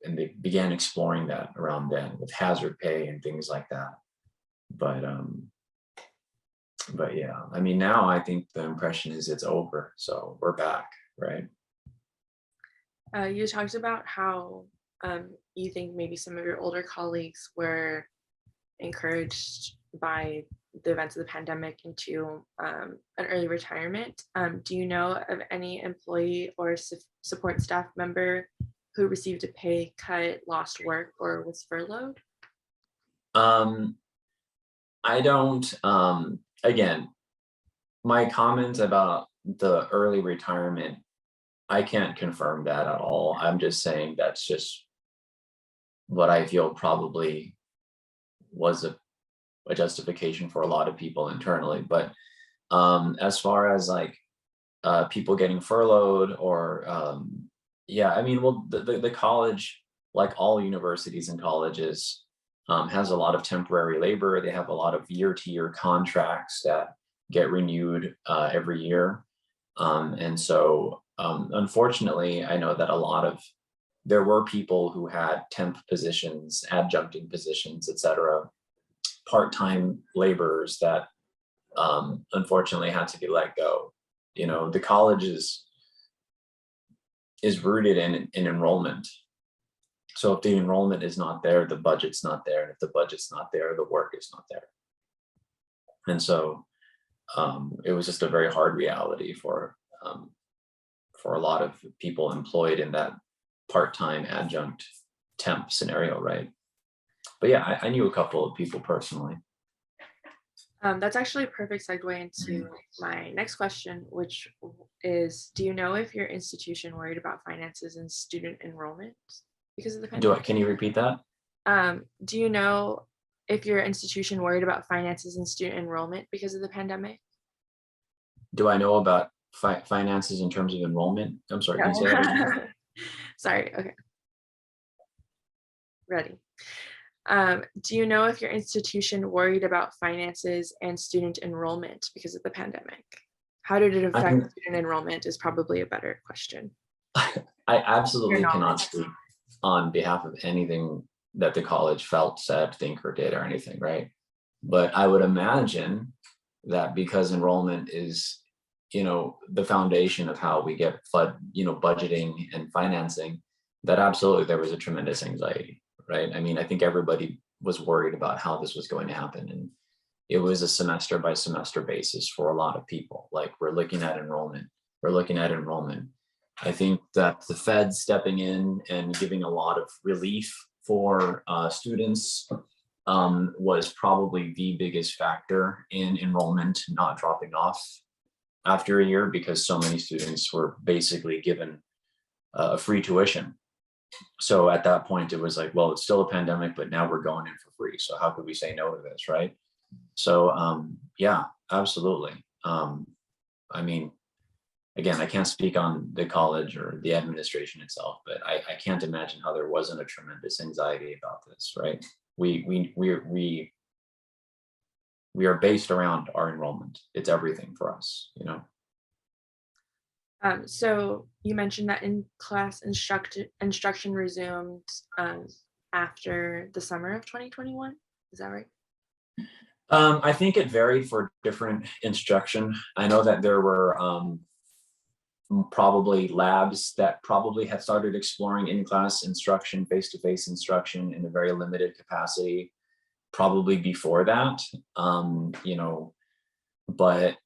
and they began exploring that around then with hazard pay and things like that. But yeah, I mean, now I think the impression is it's over, so we're back, right? You talked about how you think maybe some of your older colleagues were encouraged by the events of the pandemic into an early retirement. Do you know of any employee or support staff member who received a pay cut, lost work, or was furloughed? Um, I don't, again, my comment about the early retirement, I can't confirm that at all. I'm just saying that's just what I feel probably was a justification for a lot of people internally. But as far as like people getting furloughed or yeah, I mean, well, the college, like all universities and colleges, has a lot of temporary labor. They have a lot of year-to-year contracts that get renewed every year. And so unfortunately, I know that there were people who had temp positions, adjuncting positions, et cetera, part-time laborers that unfortunately had to be let go. The college is rooted in enrollment. So if the enrollment is not there, the budget's not there. And if the budget's not there, the work is not there. And so it was just a very hard reality for a lot of people employed in that part-time adjunct temp scenario, right? But yeah, I knew a couple of people personally. That's actually a perfect segue into my next question, which is, do you know if your institution worried about finances and student enrollment because of the pandemic? Can you repeat that? Do you know if your institution worried about finances and student enrollment because of the pandemic? Do I know about finances in terms of enrollment? I'm sorry, can you say that again? Sorry, okay. Ready. Do you know if your institution worried about finances and student enrollment because of the pandemic? How did it affect student enrollment is probably a better question. I absolutely cannot speak on behalf of anything that the college felt, said, think, or did, or anything, right? But I would imagine that because enrollment is, the foundation of how we get budgeting and financing, that absolutely there was a tremendous anxiety, right? I mean, I think everybody was worried about how this was going to happen. And it was a semester by semester basis for a lot of people. Like, we're looking at enrollment. I think that the Fed stepping in and giving a lot of relief for students was probably the biggest factor in enrollment not dropping off after a year, because so many students were basically given free tuition. So at that point, it was like, well, it's still a pandemic, but now we're going in for free. So how could we say no to this, right? So yeah, absolutely. I mean, again, I can't speak on the college or the administration itself, but I can't imagine how there wasn't a tremendous anxiety about this, right? We are based around our enrollment. It's everything for us, So you mentioned that in-class instruction resumed after the summer of 2021. Is that right? I think it varied for different instruction. I know that there were probably labs that probably had started exploring in-class instruction, face-to-face instruction in a very limited capacity, probably before that. But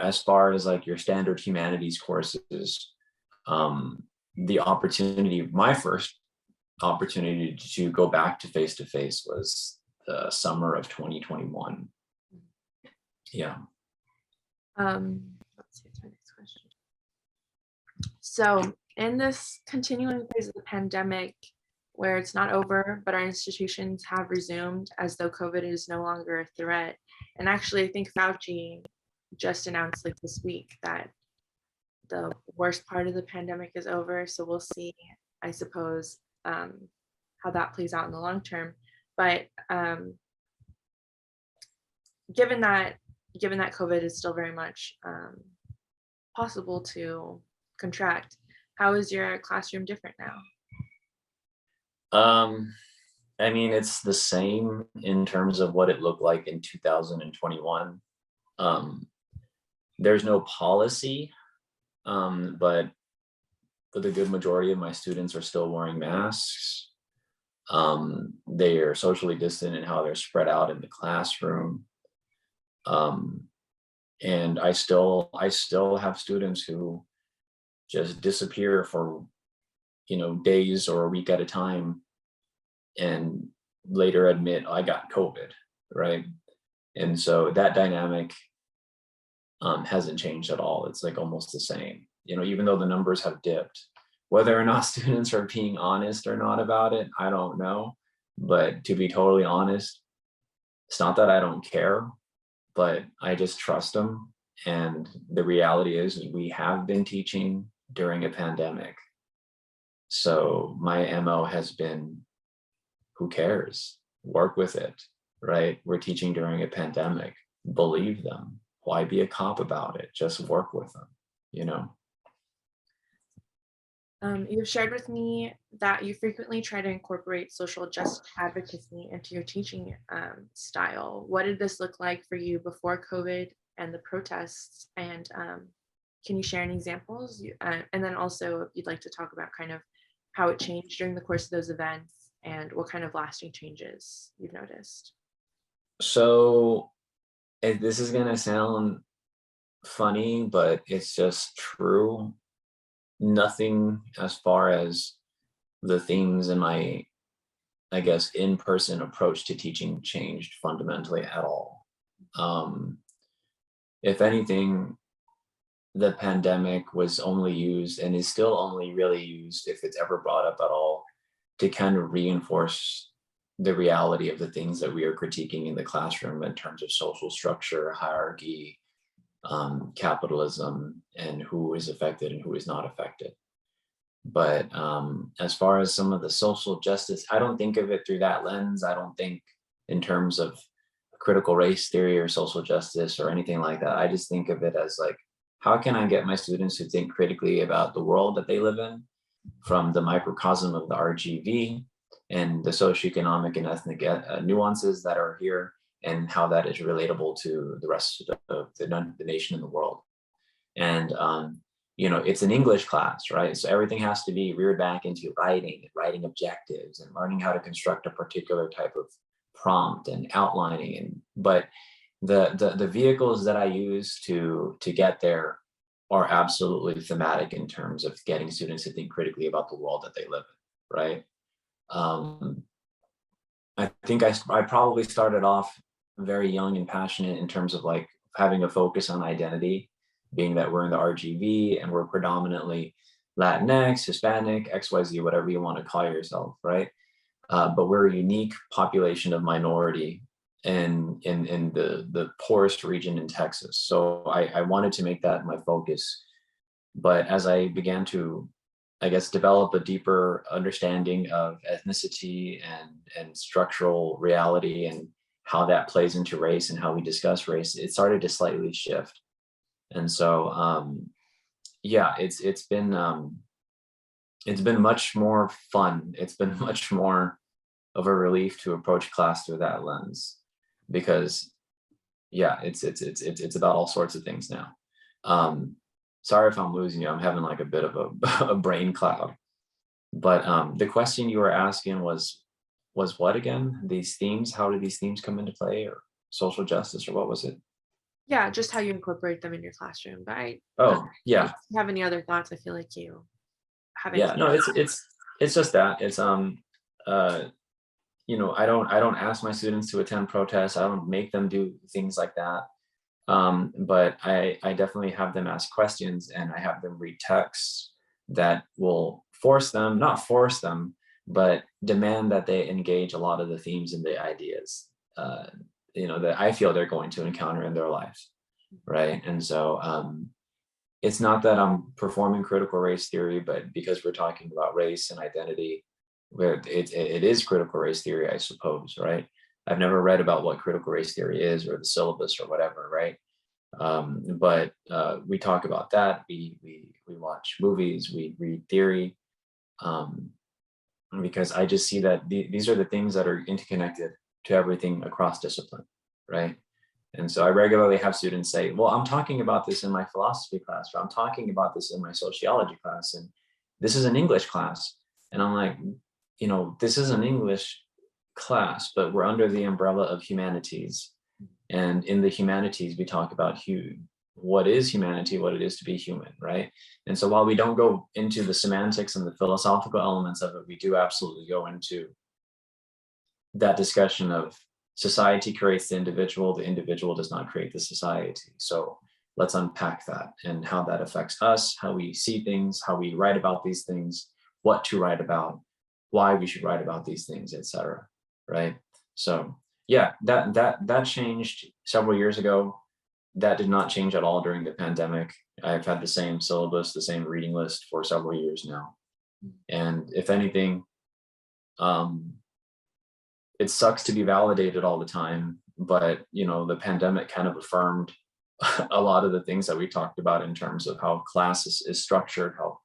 as far as like your standard humanities courses, my first opportunity to go back to face-to-face was the summer of 2021. Yeah. Let's see, what's my next question? So in this continuing phase of the pandemic, where it's not over, but our institutions have resumed as though COVID is no longer a threat. And actually, I think Fauci just announced like this week that the worst part of the pandemic is over. So we'll see, I suppose, how that plays out in the long term. But given that COVID is still very much possible to contract, how is your classroom different now? I mean, it's the same in terms of what it looked like in 2021. There's no policy, but for the good majority of my students are still wearing masks. They are socially distant in how they're spread out in the classroom. And I still have students who just disappear for days or a week at a time and later admit, I got COVID, right? And so that dynamic hasn't changed at all. It's like almost the same, even though the numbers have dipped. Whether or not students are being honest or not about it, I don't know. But to be totally honest, it's not that I don't care, but I just trust them. And the reality is we have been teaching during a pandemic. So my MO has been, who cares? Work with it, right? We're teaching during a pandemic. Believe them. Why be a cop about it? Just work with them, You've shared with me that you frequently try to incorporate social justice advocacy into your teaching style. What did this look like for you before COVID and the protests? And can you share any examples? And then also, if you'd like to talk about kind of how it changed during the course of those events and what kind of lasting changes you've noticed. So this is gonna sound funny, but it's just true. Nothing as far as the themes in my, I guess, in-person approach to teaching changed fundamentally at all. Um, if anything, the pandemic was only used and is still only really used, if it's ever brought up at all, to kind of reinforce the reality of the things that we are critiquing in the classroom in terms of social structure, hierarchy, capitalism, and who is affected and who is not affected. But as far as some of the social justice, I don't think of it through that lens. I don't think in terms of critical race theory or social justice or anything like that. I just think of it as like, how can I get my students to think critically about the world that they live in, from the microcosm of the RGV and the socioeconomic and ethnic nuances that are here, and how that is relatable to the rest of the nation and the world. And it's an English class, right? So everything has to be reared back into writing objectives and learning how to construct a particular type of prompt and outlining. And but the vehicles that I use to get there are absolutely thematic in terms of getting students to think critically about the world that they live in, right? Um, I think I probably started off very young and passionate in terms of like having a focus on identity, being that we're in the RGV and we're predominantly Latinx, Hispanic, XYZ, whatever you want to call yourself, right? But we're a unique population of minority in the poorest region in Texas. So I wanted to make that my focus. But as I began to, I guess, develop a deeper understanding of ethnicity and structural reality and how that plays into race and how we discuss race, it started to slightly shift. And so yeah, it's been much more fun. It's been much more of a relief to approach class through that lens, because yeah, it's about all sorts of things now. Sorry if I'm losing you. I'm having like a bit of a, a brain cloud. But the question you were asking was what again? These themes, how do these themes come into play, or social justice, or what was it? Yeah, just how you incorporate them in your classroom. But Oh, if yeah. you have any other thoughts, I feel like you have Yeah, anything. no, it's just that. It's uh I don't ask my students to attend protests. I don't make them do things like that. But I definitely have them ask questions, and I have them read texts that will force them, not force them, but demand that they engage a lot of the themes and the ideas, that I feel they're going to encounter in their lives, right? And so it's not that I'm performing critical race theory, but because we're talking about race and identity, where it is critical race theory, I suppose, right? I've never read about what critical race theory is or the syllabus or whatever, right? But we talk about that. We watch movies, we read theory, um, because I just see that these are the things that are interconnected to everything across discipline, right? And so I regularly have students say, well, I'm talking about this in my philosophy class, or I'm talking about this in my sociology class, and this is an English class. And I'm like, this is an English class, but we're under the umbrella of humanities. And in the humanities, we talk about what is humanity, what it is to be human, right? And so while we don't go into the semantics and the philosophical elements of it, we do absolutely go into that discussion of society creates the individual does not create the society. So let's unpack that and how that affects us, how we see things, how we write about these things, what to write about, why we should write about these things, etc. Right? So yeah, that changed several years ago. That did not change at all during the pandemic. I've had the same syllabus, the same reading list for several years now. And if anything, um, it sucks to be validated all the time, but the pandemic kind of affirmed a lot of the things that we talked about in terms of how class is structured, how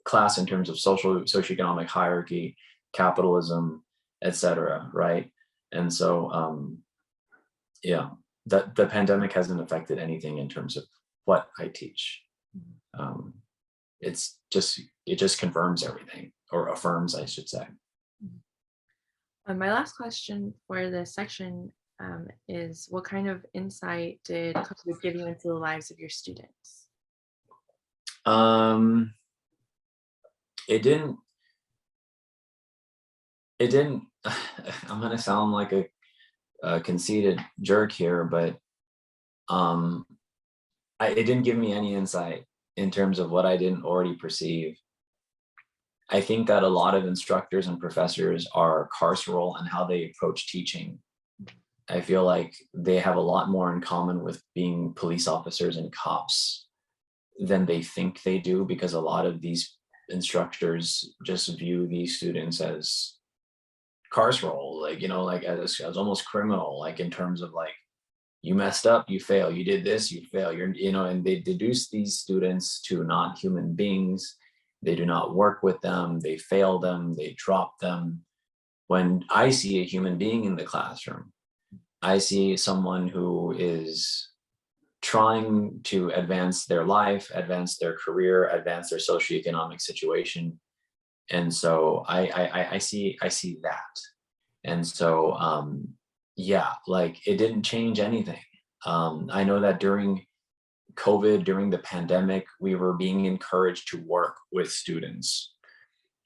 class in terms of socioeconomic hierarchy, capitalism, etc. Right? And so yeah, that the pandemic hasn't affected anything in terms of what I teach. Um, it just confirms everything, or affirms, I should say. My last question for this section is, what kind of insight did COVID give you into the lives of your students? Um, it didn't. It didn't. I'm gonna sound like a conceited jerk here, but um, it didn't give me any insight in terms of what I didn't already perceive. I think that a lot of instructors and professors are carceral in how they approach teaching. I feel like they have a lot more in common with being police officers and cops than they think they do, because a lot of these instructors just view these students as carceral, like, like as almost criminal, like in terms of like, you messed up, you fail, you did this, you fail, and they deduce these students to not human beings. They do not work with them, they fail them, they drop them. When I see a human being in the classroom, I see someone who is trying to advance their life, advance their career, advance their socioeconomic situation. And so I see that. And so yeah, like it didn't change anything. I know that during COVID, during the pandemic, we were being encouraged to work with students.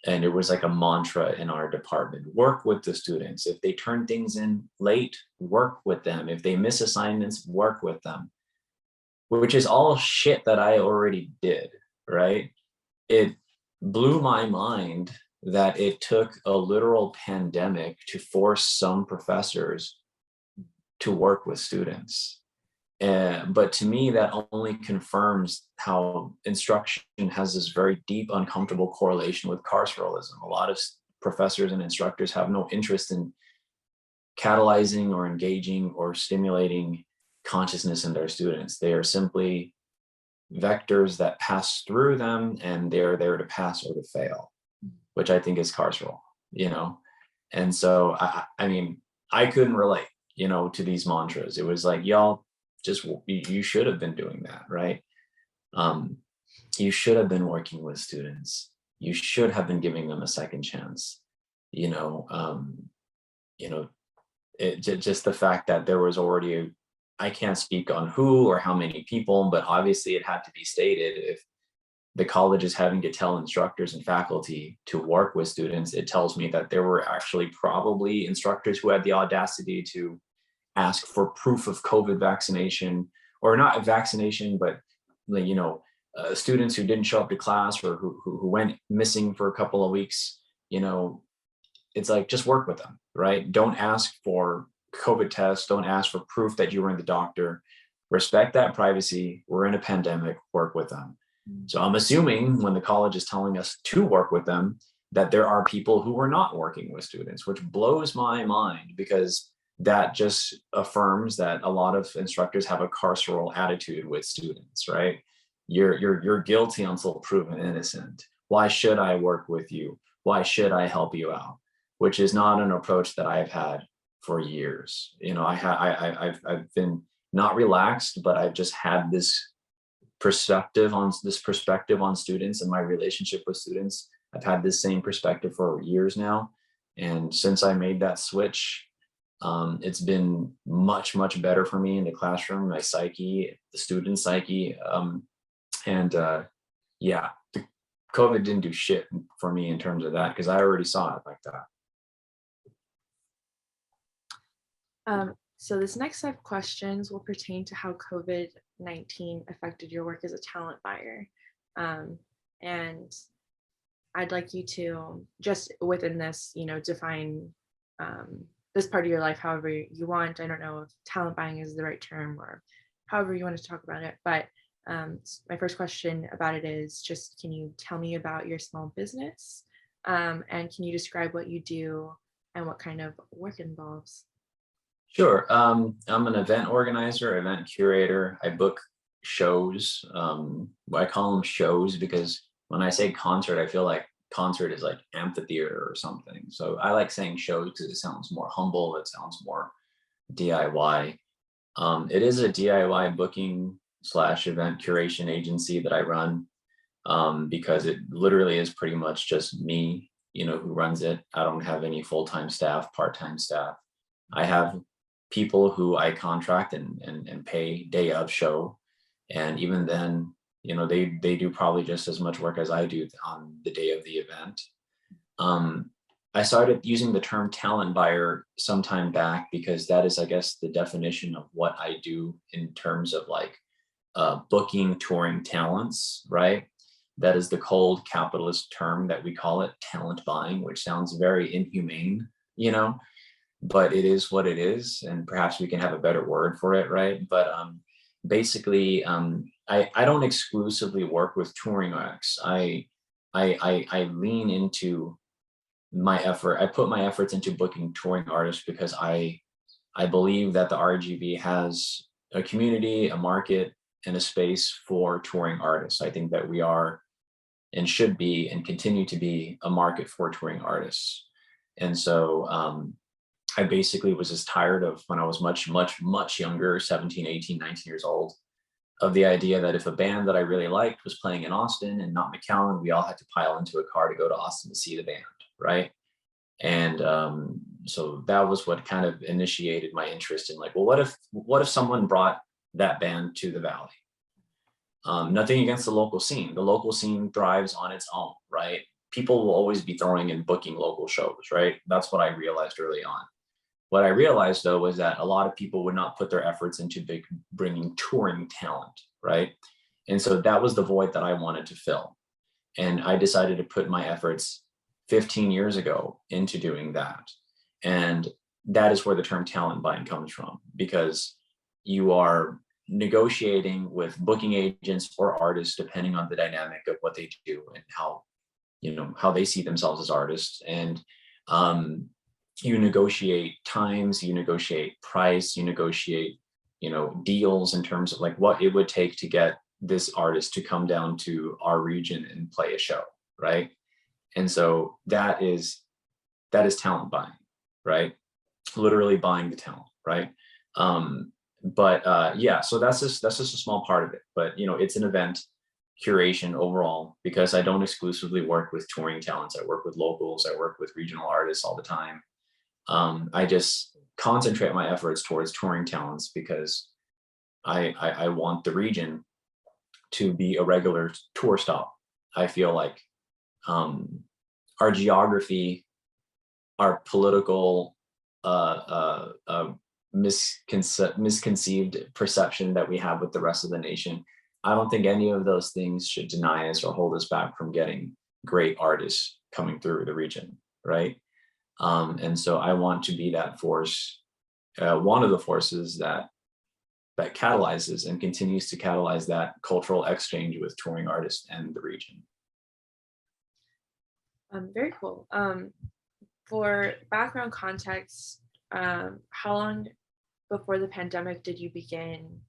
And it was like a mantra in our department: work with the students. If they turn things in late, work with them. If they miss assignments, work with them, which is all shit that I already did, right? It blew my mind that it took a literal pandemic to force some professors to work with students. But to me, that only confirms how instruction has this very deep, uncomfortable correlation with carceralism. A lot of professors and instructors have no interest in catalyzing or engaging or stimulating consciousness in their students. They are simply vectors that pass through them, and they're there to pass or to fail, which I think is carceral. And so, I mean, I couldn't relate, to these mantras. It was like, y'all just, you should have been doing that, right? You should have been working with students. You should have been giving them a second chance. You know, you know, just the fact that there was already I can't speak on who or how many people, but obviously it had to be stated. If the college is having to tell instructors and faculty to work with students, it tells me that there were actually probably instructors who had the audacity to ask for proof of COVID vaccination, or not vaccination, but students who didn't show up to class, or who went missing for a couple of weeks. It's like, just work with them, right? Don't ask for COVID tests. Don't ask for proof that you were in the doctor. Respect that privacy. We're in a pandemic. Work with them. So I'm assuming when the college is telling us to work with them, that there are people who are not working with students, which blows my mind, because that just affirms that a lot of instructors have a carceral attitude with students, right? You're guilty until proven innocent. Why should I work with you? Why should I help you out? Which is not an approach that I've had for years. I've been not relaxed, but I've just had this perspective on students and my relationship with students. I've had this same perspective for years now. And since I made that switch, it's been much, much better for me in the classroom, my psyche, the student psyche. Yeah, the COVID didn't do shit for me in terms of that, because I already saw it like that. So this next set of questions will pertain to how COVID-19 affected your work as a talent buyer. And I'd like you to, just within this, define this part of your life however you want. I don't know if talent buying is the right term, or however you want to talk about it. But my first question about it is just, can you tell me about your small business? And can you describe what you do and what kind of work involves? Sure. I'm an event organizer, event curator. I book shows. I call them shows because when I say concert, I feel like concert is like amphitheater or something. So I like saying show because it sounds more humble. It sounds more DIY. It is a DIY booking slash event curation agency that I run, because it literally is pretty much just me, who runs it. I don't have any full-time staff, part-time staff. I have people who I contract and pay day of show. And even then, they do probably just as much work as I do on the day of the event. I started using the term talent buyer sometime back because that is, I guess, the definition of what I do in terms of like booking touring talents, right? That is the cold capitalist term that we call it, talent buying, which sounds very inhumane, but it is what it is. And perhaps we can have a better word for it, right? But basically, I don't exclusively work with touring acts. I lean into my effort. I put my efforts into booking touring artists because I believe that the RGV has a community, a market, and a space for touring artists. I think that we are and should be and continue to be a market for touring artists. And so I basically was just tired of when I was much, much, much younger, 17, 18, 19 years old, of the idea that if a band that I really liked was playing in Austin and not McAllen, we all had to pile into a car to go to Austin to see the band, right? And so that was what kind of initiated my interest in like, well, what if someone brought that band to the Valley? Nothing against the local scene. The local scene thrives on its own, right? People will always be throwing and booking local shows, right? That's what I realized early on. What I realized though was that a lot of people would not put their efforts into bringing touring talent, right? And so that was the void that I wanted to fill. And I decided to put my efforts 15 years ago into doing that. And that is where the term talent buying comes from, because you are negotiating with booking agents or artists depending on the dynamic of what they do and how they see themselves as artists. And you negotiate times, you negotiate price, you negotiate deals in terms of like what it would take to get this artist to come down to our region and play a show, right? And so that is talent buying, right? Literally buying the talent, right? Yeah, so that's just a small part of it. But it's an event curation overall, because I don't exclusively work with touring talents. I work with locals, I work with regional artists all the time. I just concentrate my efforts towards touring talents because I want the region to be a regular tour stop. I feel like our geography, our political misconceived perception that we have with the rest of the nation, I don't think any of those things should deny us or hold us back from getting great artists coming through the region, right? And so I want to be that force, one of the forces that catalyzes and continues to catalyze that cultural exchange with touring artists and the region. Very cool. For background context, how long before the pandemic did you begin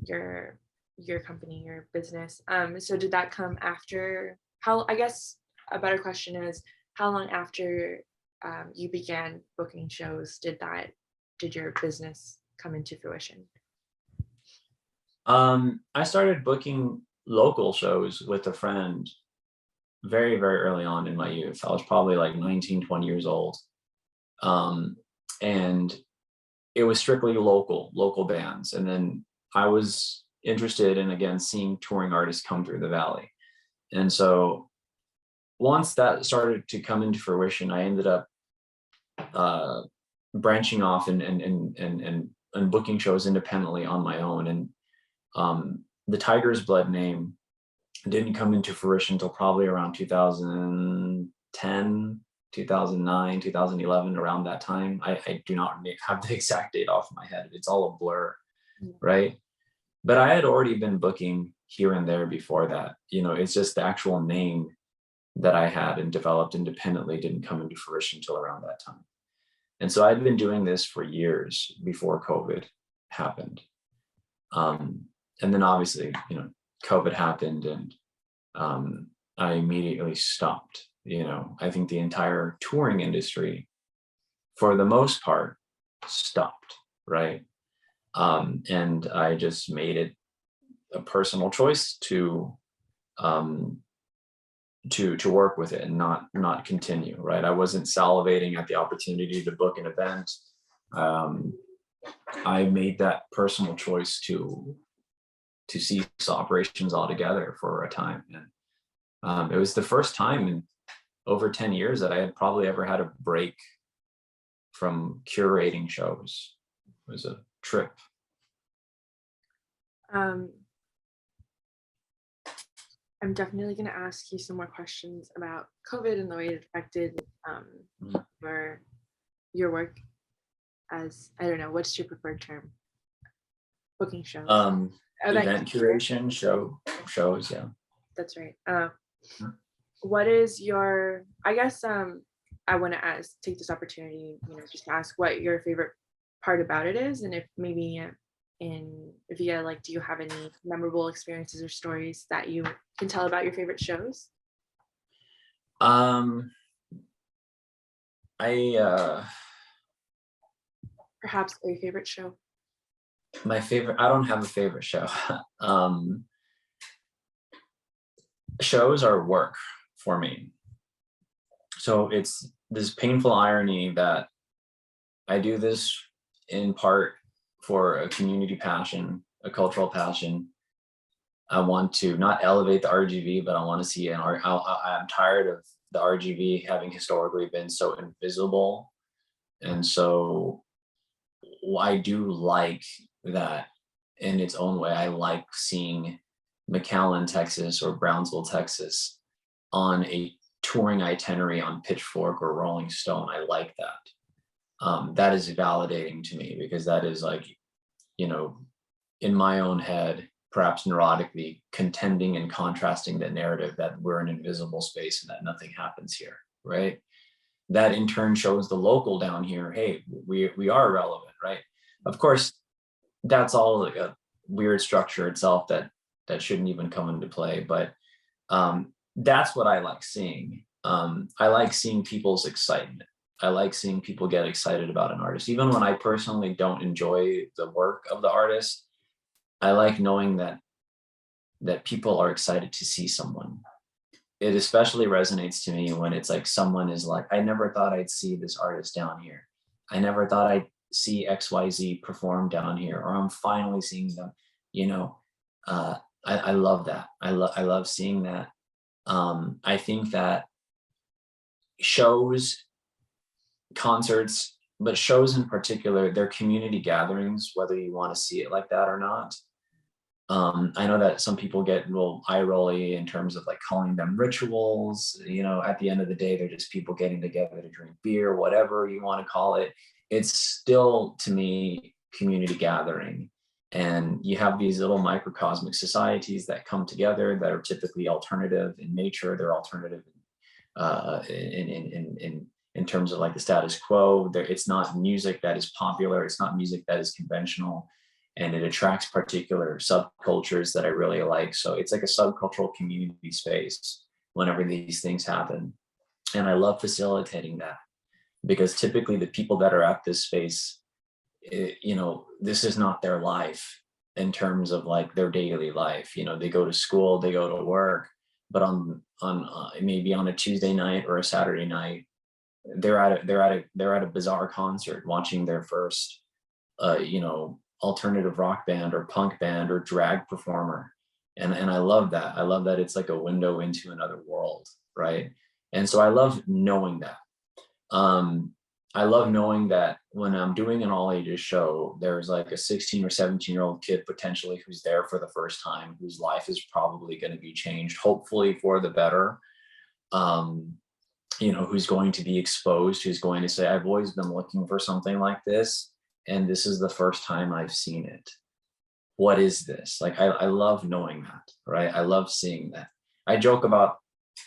your company, your business? So did that come after? I guess a better question is, how long after you began booking shows did your business come into fruition? I started booking local shows with a friend very, very early on in my youth. I was probably like 19, 20 years old. And it was strictly local bands. And then I was interested in, again, seeing touring artists come through the Valley. And so once that started to come into fruition, I ended up branching off and booking shows independently on my own. And the Tiger's Blood name didn't come into fruition until probably around 2010, 2009, 2011, around that time. I do not have the exact date off my head. It's all a blur, right? But I had already been booking here and there before that. It's just the actual name that I had and developed independently didn't come into fruition until around that time. And so I'd been doing this for years before COVID happened. And then obviously, COVID happened, and I immediately stopped. I think the entire touring industry, for the most part, stopped, right? And I just made it a personal choice um, to work with it and not continue, right? I wasn't salivating at the opportunity to book an event. Um, I made that personal choice to cease operations altogether for a time, and it was the first time in over 10 years that I had probably ever had a break from curating shows. It was a trip. Um, I'm definitely going to ask you some more questions about COVID and the way it affected Mhm. your work as, I don't know, what's your preferred term? Booking shows. Event Event curation, shows, yeah. That's right. What is your, I guess I want to take this opportunity, just to ask what your favorite part about it is, and if maybe if you like, do you have any memorable experiences or stories that you can tell about your favorite shows? Um, I Perhaps a favorite show. My favorite. I don't have a favorite show. um, Shows are work for me, so it's this painful irony that I do this in part for a community passion, a cultural passion. I want to not elevate the RGV, but I want to see an art. I'm tired of the RGV having historically been so invisible, and so I do like that in its own way. I like seeing McAllen, Texas, or Brownsville, Texas, on a touring itinerary on Pitchfork or Rolling Stone. I like that. That is validating to me because that is like, you know, in my own head, perhaps neurotically contending and contrasting the narrative that we're an invisible space and that nothing happens here, right? That in turn shows the local down here, hey, we are relevant, right? Of course, that's all like a weird structure itself that shouldn't even come into play. But that's what I like seeing. I like seeing people's excitement. I like seeing people get excited about an artist, even when I personally don't enjoy the work of the artist. I like knowing that people are excited to see someone. It especially resonates to me when it's like someone is like, I never thought I'd see this artist down here. I never thought I'd see XYZ perform down here, or I'm finally seeing them. You know, I love that. I love seeing that. I think that shows, concerts, but shows in particular, they're community gatherings, whether you want to see it like that or not. I know that some people get real eye rolly in terms of like calling them rituals. At the end of the day, they're just people getting together to drink beer, whatever you want to call it. It's still, to me, community gathering. And you have these little microcosmic societies that come together that are typically alternative in nature. They're alternative in terms of like the status quo. It's not music that is popular. It's not music that is conventional, and it attracts particular subcultures that I really like. So it's like a subcultural community space whenever these things happen. And I love facilitating that because typically the people that are at this space, this is not their life in terms of like their daily life. They go to school, they go to work, but on maybe on a Tuesday night or a Saturday night, they're at a bizarre concert watching their first alternative rock band or punk band or drag performer. And I love that. I love that it's like a window into another world, right? And so I love knowing that. I love knowing that when I'm doing an all ages show, there's like a 16 or 17-year-old kid potentially who's there for the first time, whose life is probably going to be changed, hopefully for the better. Who's going to be exposed, who's going to say, I've always been looking for something like this, and this is the first time I've seen it. What is this? Like, I love knowing that, right? I love seeing that. I joke about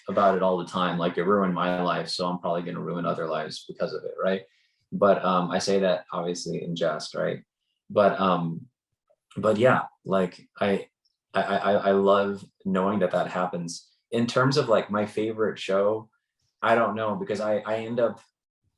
it all the time, like it ruined my life, so I'm probably going to ruin other lives because of it, right? But I say that obviously in jest, right? But yeah, like I love knowing that happens. in terms of like my favorite show, I don't know, because I end up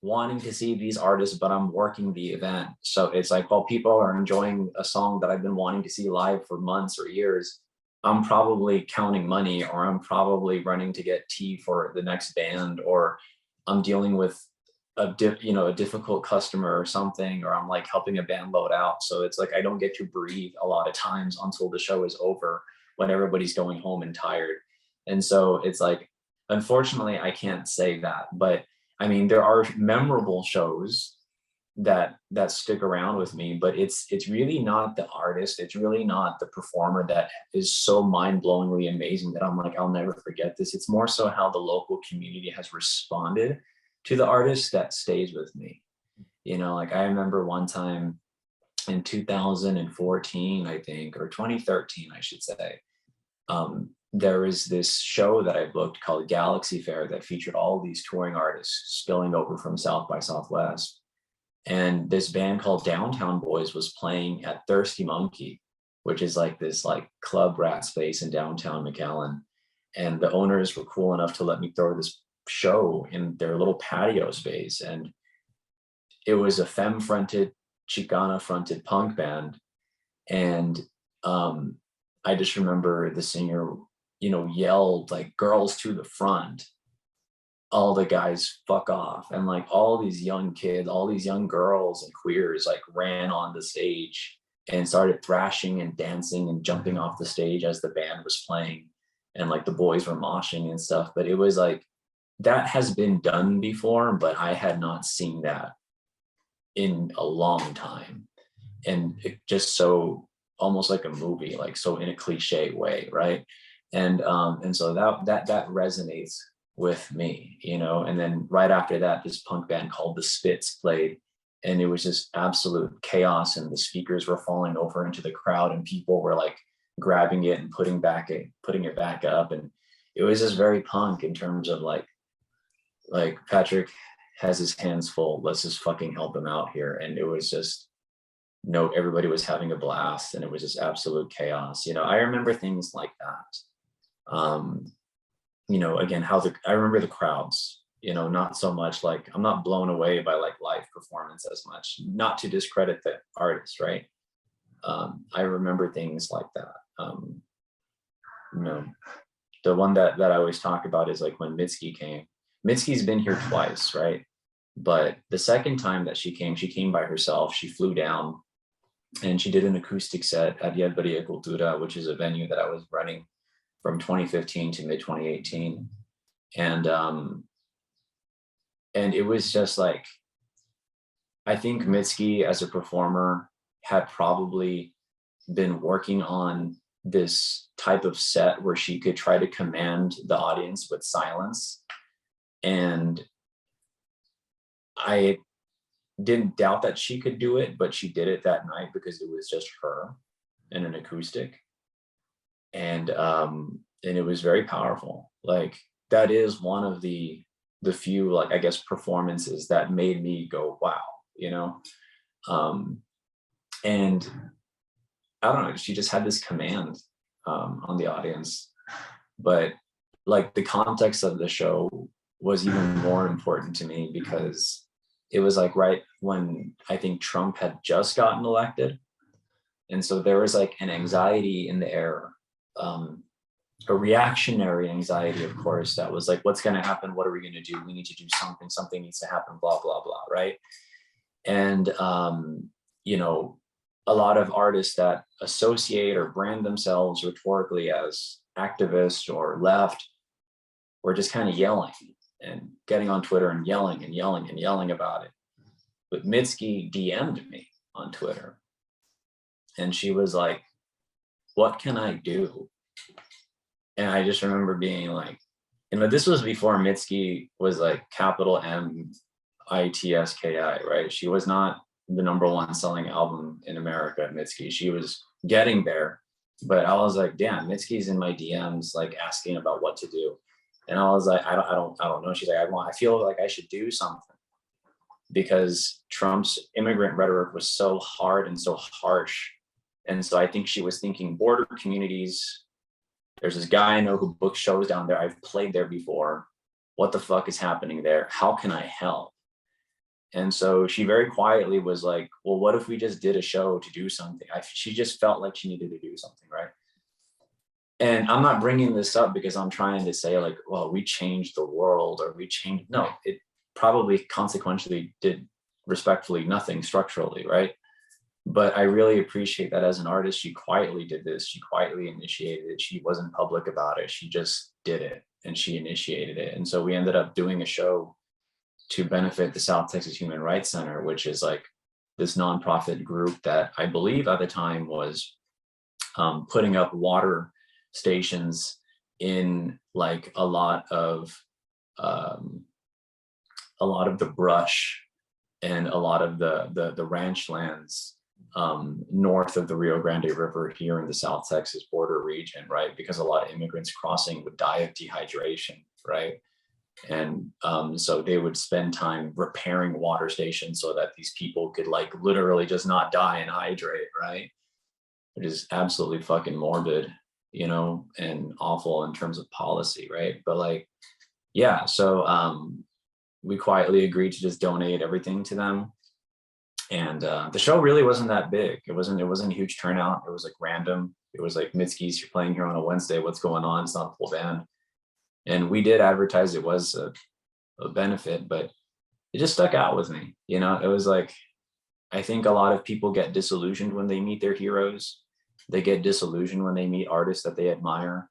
wanting to see these artists, but I'm working the event. So it's like, while people are enjoying a song that I've been wanting to see live for months or years, I'm probably counting money, or I'm probably running to get tea for the next band, or I'm dealing with a difficult customer or something, or I'm like helping a band load out. So it's like I don't get to breathe a lot of times until the show is over, when everybody's going home and tired. And so it's like, unfortunately, I can't say that, but I mean, there are memorable shows that stick around with me, but it's really not the artist, it's really not the performer that is so mind-blowingly amazing that I'm like, I'll never forget this. It's more so how the local community has responded to the artist that stays with me. You know, like I remember one time in 2014, I think, or 2013, I should say, there was this show that I booked called Galaxy Fair that featured all these touring artists spilling over from South by Southwest. And this band called Downtown Boys was playing at Thirsty Monkey, which is like this like club rat space in downtown McAllen. And the owners were cool enough to let me throw this show in their little patio space. And it was a femme fronted, Chicana fronted punk band. And I just remember the singer, yelled like, "Girls to the front," all the guys fuck off, and like all these young kids, all these young girls and queers like ran on the stage and started thrashing and dancing and jumping off the stage as the band was playing, and like the boys were moshing and stuff. But it was like, that has been done before, but I had not seen that in a long time. And it just so almost like a movie, like so in a cliche way, right? And so that resonates with me, and then right after that, this punk band called the Spits played, and it was just absolute chaos, and the speakers were falling over into the crowd, and people were like grabbing it and putting it back up. And it was just very punk in terms of like Patrick has his hands full, let's just fucking help him out here. And it was just, no, everybody was having a blast, and it was just absolute chaos. I remember things like that. Again, I remember the crowds, not so much like, I'm not blown away by like live performance as much, not to discredit the artist, right? I remember things like that. You know, the one that I always talk about is like when Mitski came. Mitski's been here twice, right? But the second time that she came by herself. She flew down and she did an acoustic set at Yed Baria Cultura, which is a venue that I was running from 2015 to mid 2018. And it was just like, I think Mitski as a performer had probably been working on this type of set where she could try to command the audience with silence. And I didn't doubt that she could do it, but she did it that night because it was just her and an acoustic. And it was very powerful. Like, that is one of the few, like, I guess, performances that made me go, wow, and I don't know, she just had this command on the audience. But like, the context of the show was even more important to me because it was like right when I think Trump had just gotten elected. And so there was like an anxiety in the air, a reactionary anxiety, of course, that was like, what's going to happen? What are we going to do? We need to do something. Something needs to happen, blah, blah, blah. Right. And, a lot of artists that associate or brand themselves rhetorically as activists or left were just kind of yelling and getting on Twitter and yelling and yelling and yelling about it. But Mitski DM'd me on Twitter and she was like, what can I do? And I just remember being like, this was before Mitski was like capital MITSKI, right? She was not the #1 selling album in America, Mitski. She was getting there, but I was like, damn, Mitski's in my DMs, like asking about what to do. And I was like, I don't know. She's like, I feel like I should do something because Trump's immigrant rhetoric was so hard and so harsh. And so I think she was thinking border communities There's this guy I know who books shows down there. I've played there before. What the fuck is happening there? How can I help? And so she very quietly was like, well, what if we just did a show to do something? She just felt like she needed to do something, right? And I'm not bringing this up because I'm trying to say like, well, we changed the world or we changed. No, it probably consequentially did respectfully nothing structurally, right? But I really appreciate that as an artist, she quietly did this. She quietly initiated it. She wasn't public about it. She just did it and she initiated it. And so we ended up doing a show to benefit the South Texas Human Rights Center, which is like this nonprofit group that I believe at the time was putting up water stations in like um, a lot of the brush and a lot of the ranch lands north of the Rio Grande River here in the South Texas border region, right? Because a lot of immigrants crossing would die of dehydration, right? And so they would spend time repairing water stations so that these people could like literally just not die and hydrate, right? It is absolutely fucking morbid, you know, and awful in terms of policy, right? But like, yeah, so we quietly agreed to just donate everything to them. And the show really wasn't that big. It wasn't a huge turnout. It was like random. It was like Mitski's, you're playing here on a Wednesday. What's going on? It's not a full band. And we did advertise it was a benefit, but it just stuck out with me. You know, it was like, I think a lot of people get disillusioned when they meet their heroes. They get disillusioned when they meet artists that they admire.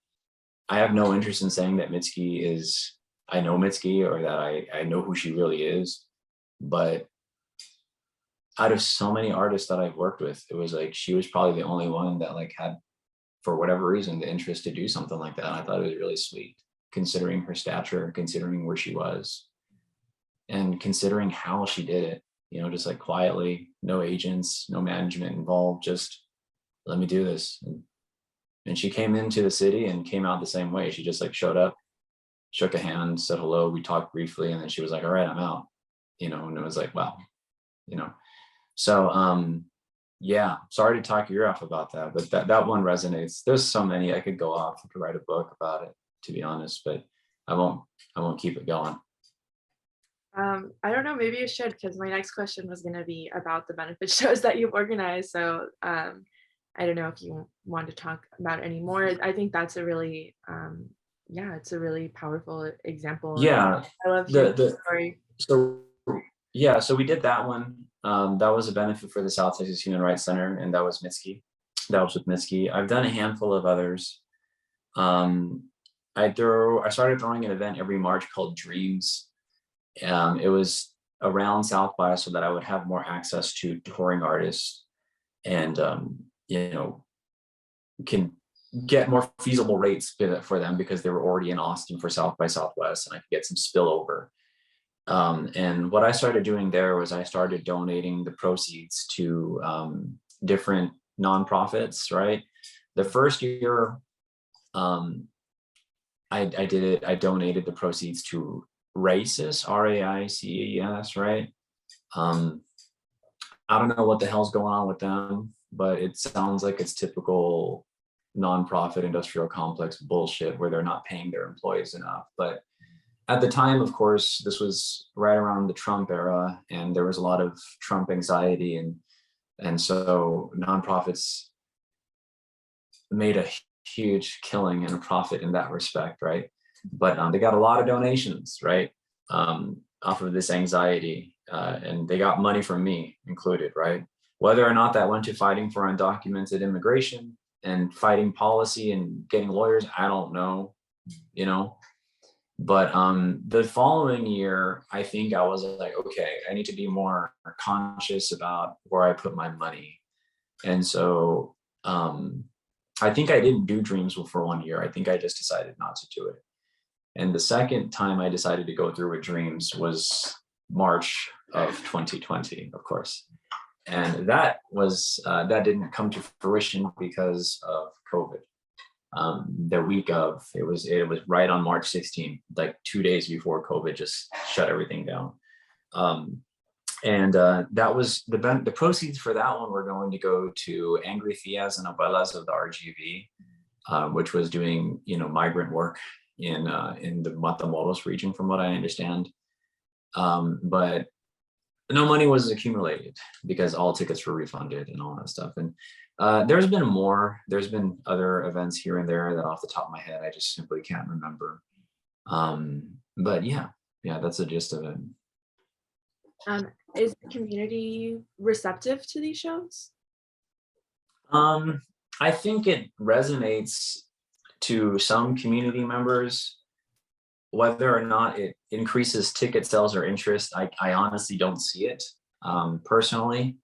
I have no interest in saying that Mitski is, I know Mitski or that I know who she really is. But out of so many artists that I've worked with, it was like she was probably the only one that like had, for whatever reason, the interest to do something like that. And I thought it was really sweet, considering her stature, considering where she was, and considering how she did it. You know, just like quietly, no agents, no management involved, just let me do this. And she came into the city and came out the same way. She just like showed up, shook a hand, said hello, we talked briefly, and then she was like, all right, I'm out. You know, and it was like, wow, you know. So yeah, sorry to talk your ear off about that, but that one resonates. There's so many. I could go off, I could write a book about it, to be honest, but I won't keep it going. I don't know, maybe you should, because my next question was going to be about the benefit shows that you've organized. So I don't know if you want to talk about it anymore. I think that's a really, yeah, it's a really powerful example. And Yeah, I love hearing the the story. so yeah, so we did that one. That was a benefit for the South Texas Human Rights Center, and that was Mitski. That was with Mitski. I've done a handful of others. Um, I started throwing an event every March called Dreams. It was around South by so that I would have more access to touring artists and you know, can get more feasible rates for them because they were already in Austin for South by Southwest, and I could get some spillover. And what I started doing there was I started donating the proceeds to different nonprofits, right? The first year I did it, I donated the proceeds to Races, RAICES, right? Um, I don't know what the hell's going on with them, but it sounds like it's typical nonprofit industrial complex bullshit where they're not paying their employees enough. But at the time, of course, this was right around the Trump era, and there was a lot of Trump anxiety, and so nonprofits made a huge killing and a profit in that respect, right? But they got a lot of donations, right, off of this anxiety, and they got money from me included, right? Whether or not that went to fighting for undocumented immigration and fighting policy and getting lawyers, I don't know, you know. But the following year, I think I was like, okay, I need to be more conscious about where I put my money. And so I think I didn't do Dreams for 1 year. I think I just decided not to do it. And the second time I decided to go through with Dreams was March of 2020, of course. And that didn't come to fruition because of COVID. The week of it was right on March 16th, like 2 days before COVID just shut everything down. And that was the proceeds for that one were going to go to Angry Tias and Abuelas of the RGV. which was doing, migrant work in the Matamoros region, from what I understand. But no money was accumulated because all tickets were refunded and all that stuff. And there's been other events here and there that off the top of my head, I just simply can't remember. But yeah, that's the gist of it. Is the community receptive to these shows? I think it resonates to some community members. Whether or not it increases ticket sales or interest, I honestly don't see it personally.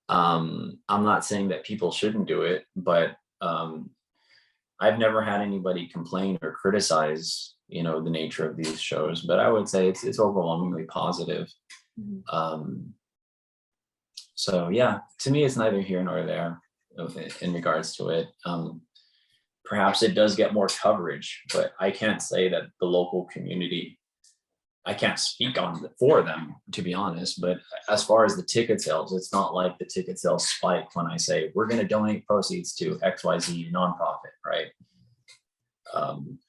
I'm not saying that people shouldn't do it, but I've never had anybody complain or criticize, the nature of these shows. But I would say it's overwhelmingly positive. Mhm. So yeah, to me, it's neither here nor there in regards to it. Perhaps it does get more coverage, but I can't say that the local community, I can't speak for them, to be honest. But as far as the ticket sales, it's not like the ticket sales spike when I say we're going to donate proceeds to XYZ nonprofit, right?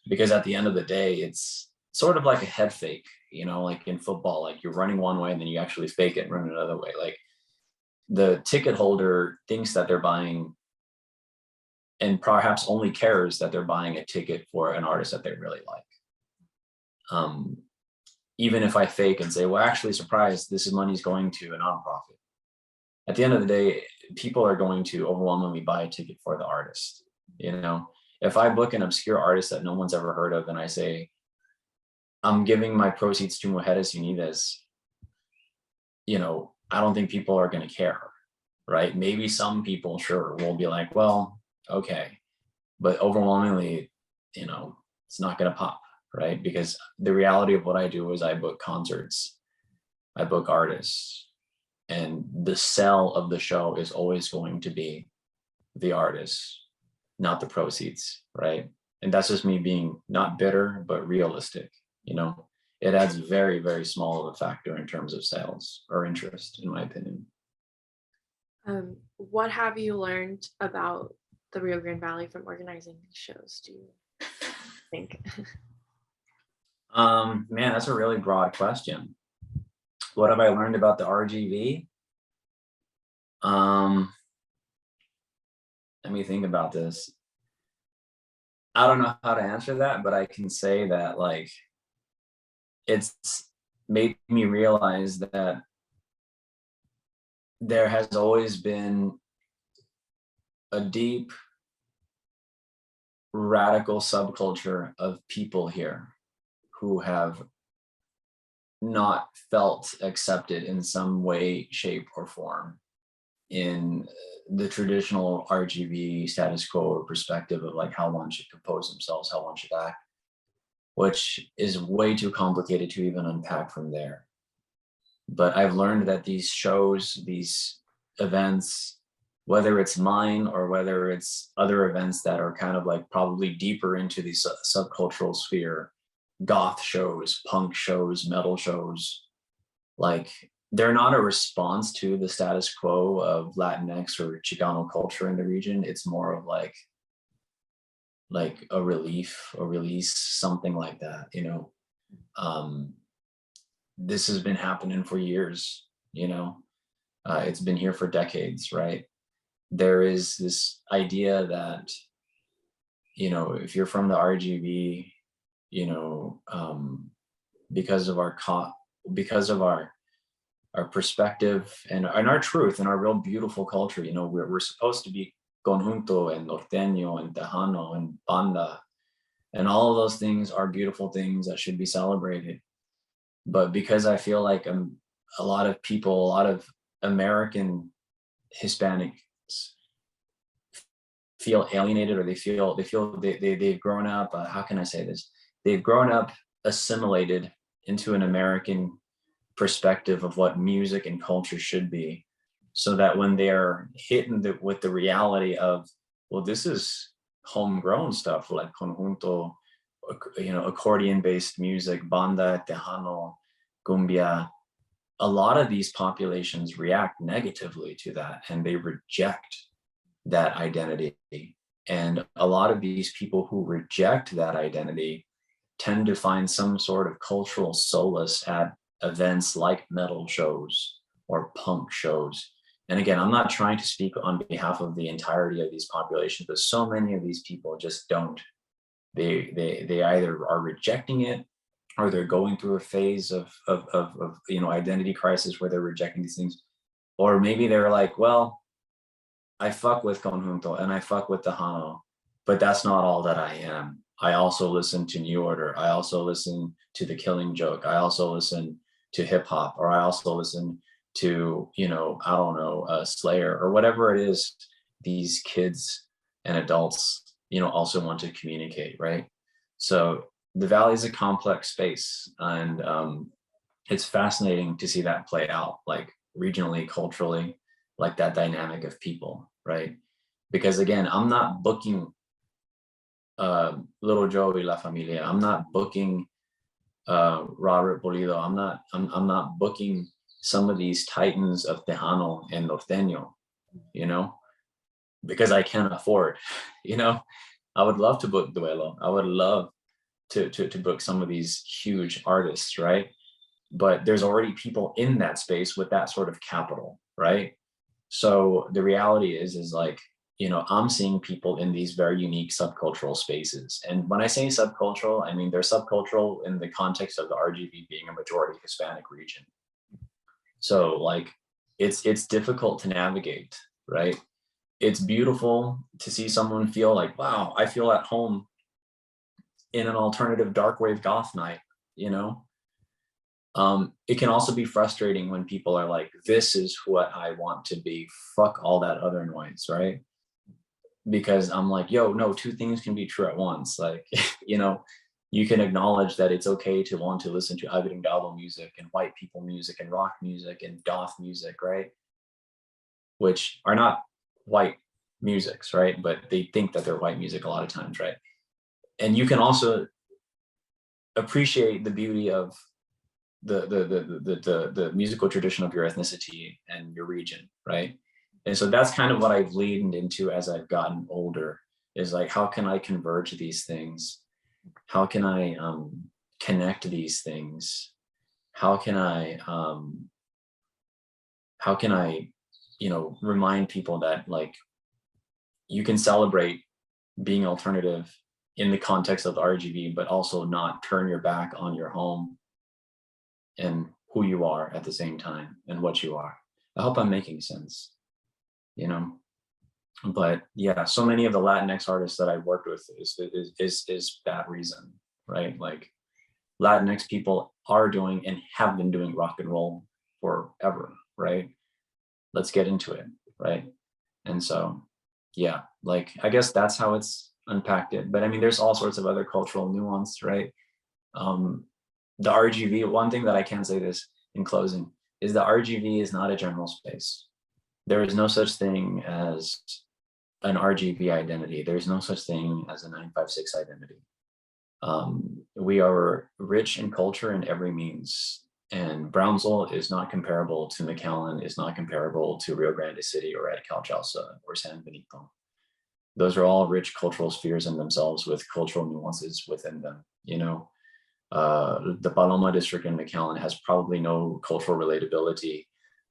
Because at the end of the day, it's sort of like a head fake, like in football, like you're running one way and then you actually fake it and run another way. Like the ticket holder thinks that they're buying, and perhaps only cares that they're buying a ticket for an artist that they really like. Even if I fake and say, well, actually, surprise, this money's going to a nonprofit. At the end of the day, people are going to overwhelmingly buy a ticket for the artist. If I book an obscure artist that no one's ever heard of and I say, I'm giving my proceeds to Mujeres Unidas, I don't think people are going to care, right? Maybe some people, sure, will be like, well, okay. But overwhelmingly, it's not going to pop, right? Because the reality of what I do is I book concerts, I book artists, and the sell of the show is always going to be the artist, not the proceeds, right? And that's just me being not bitter, but realistic. It adds very, very small of a factor in terms of sales or interest, in my opinion. What have you learned about the Rio Grande Valley from organizing these shows, do you think? Man, that's a really broad question. What have I learned about the RGV? Let me think about this. I don't know how to answer that, but I can say that like it's made me realize that there has always been a deep radical subculture of people here who have not felt accepted in some way, shape, or form in the traditional RGV status quo or perspective of like how one should compose themselves, how one should act, which is way too complicated to even unpack from there. But I've learned that these shows, these events, whether it's mine or whether it's other events that are kind of like probably deeper into the subcultural sphere, goth shows, punk shows, metal shows, like they're not a response to the status quo of Latinx or Chicano culture in the region. It's more of like a relief, a release, something like that, this has been happening for years, it's been here for decades, right? There is this idea that, if you're from the RGV, because of our perspective and our truth and our real beautiful culture, we're supposed to be conjunto and norteño and tejano and banda, and all of those things are beautiful things that should be celebrated. But because I feel like a lot of people, a lot of American Hispanics feel alienated, or they've grown up, how can I say this? They've grown up assimilated into an American perspective of what music and culture should be, so that when they're hit with the reality of, well, this is homegrown stuff like conjunto, accordion based music, banda, tejano, cumbia, a lot of these populations react negatively to that and they reject that identity. And a lot of these people who reject that identity tend to find some sort of cultural solace at events like metal shows or punk shows. And again, I'm not trying to speak on behalf of the entirety of these populations, but so many of these people just don't. They either are rejecting it, or they're going through a phase of identity crisis where they're rejecting these things. Or maybe they're like, well, I fuck with Conjunto and I fuck with Tejano, but that's not all that I am. I also listen to New Order. I also listen to The Killing Joke. I also listen to hip hop, or I also listen to, I don't know, Slayer, or whatever it is these kids and adults, also want to communicate, right? So the Valley is a complex space, and it's fascinating to see that play out, like regionally, culturally, like that dynamic of people, right? Because again, I'm not booking Little Joey La Familia. I'm not booking Robert Pulido. I'm not booking some of these titans of Tejano and Norteño, because I can't afford, I would love to book Duelo. I would love to book some of these huge artists, right? But there's already people in that space with that sort of capital, right? So the reality is like, I'm seeing people in these very unique subcultural spaces. And when I say subcultural, I mean they're subcultural in the context of the RGV being a majority Hispanic region. So like, it's difficult to navigate, right? It's beautiful to see someone feel like, wow, I feel at home in an alternative dark wave goth night, you know? It can also be frustrating when people are like, this is what I want to be, fuck all that other noise, right? Because I'm like, yo, no, two things can be true at once. Like, you can acknowledge that it's okay to want to listen to Agringado music and white people music and rock music and goth music, right? Which are not white musics, right? But they think that they're white music a lot of times, right? And you can also appreciate the beauty of the musical tradition of your ethnicity and your region, right? And so that's kind of what I've leaned into as I've gotten older, is like, how can I converge these things? How can I connect these things? How can I remind people that like, you can celebrate being alternative in the context of the RGB, but also not turn your back on your home and who you are at the same time and what you are. I hope I'm making sense, But yeah, so many of the Latinx artists that I've worked with is that reason, right? Like, Latinx people are doing and have been doing rock and roll forever, right? Let's get into it, right? And so, yeah, like, I guess that's how it's unpacked it. But I mean, there's all sorts of other cultural nuance, right? The RGV, one thing that I can say this in closing is the RGV is not a general space. There is no such thing as an RGV identity. There's no such thing as a 956 identity. We are rich in culture in every means, and Brownsville is not comparable to McAllen, is not comparable to Rio Grande City or Calchausa or San Benito. Those are all rich cultural spheres in themselves with cultural nuances within them, The Paloma district in McAllen has probably no cultural relatability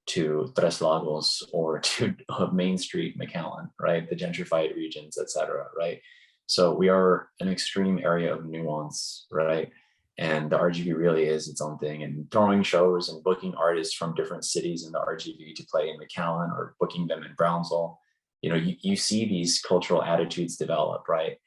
to Tres Lagos or to Main Street McAllen, right? The gentrified regions, etc., right? So we are an extreme area of nuance, right? And the RGV really is its own thing. And throwing shows and booking artists from different cities in the RGV to play in McAllen, or booking them in Brownsville, you see these cultural attitudes develop, right?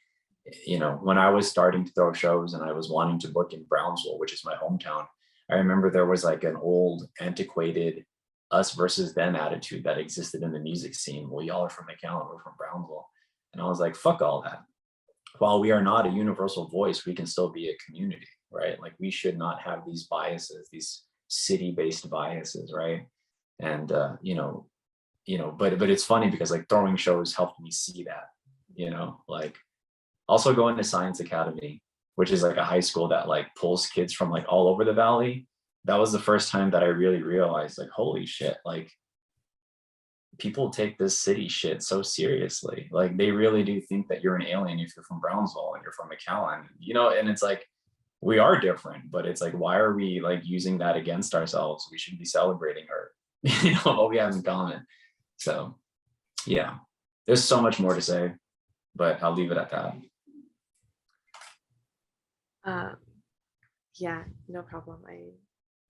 When I was starting to throw shows and I was wanting to book in Brownsville, which is my hometown, I remember there was like an old, antiquated us versus them attitude that existed in the music scene. Well, y'all are from McAllen, we're from Brownsville. And I was like, fuck all that. While we are not a universal voice, we can still be a community, right? Like, we should not have these biases, these city-based biases, right? And but it's funny because like throwing shows helped me see that, like, also going to Science Academy, which is like a high school that like pulls kids from like all over the valley. That was the first time that I really realized, like, holy shit, like, people take this city shit so seriously. Like they really do think that you're an alien if you're from Brownsville and you're from McAllen, and it's like, we are different, but it's like, why are we like using that against ourselves? We should be celebrating our, what we have in common. So yeah, there's so much more to say, but I'll leave it at that. Um, yeah, no problem.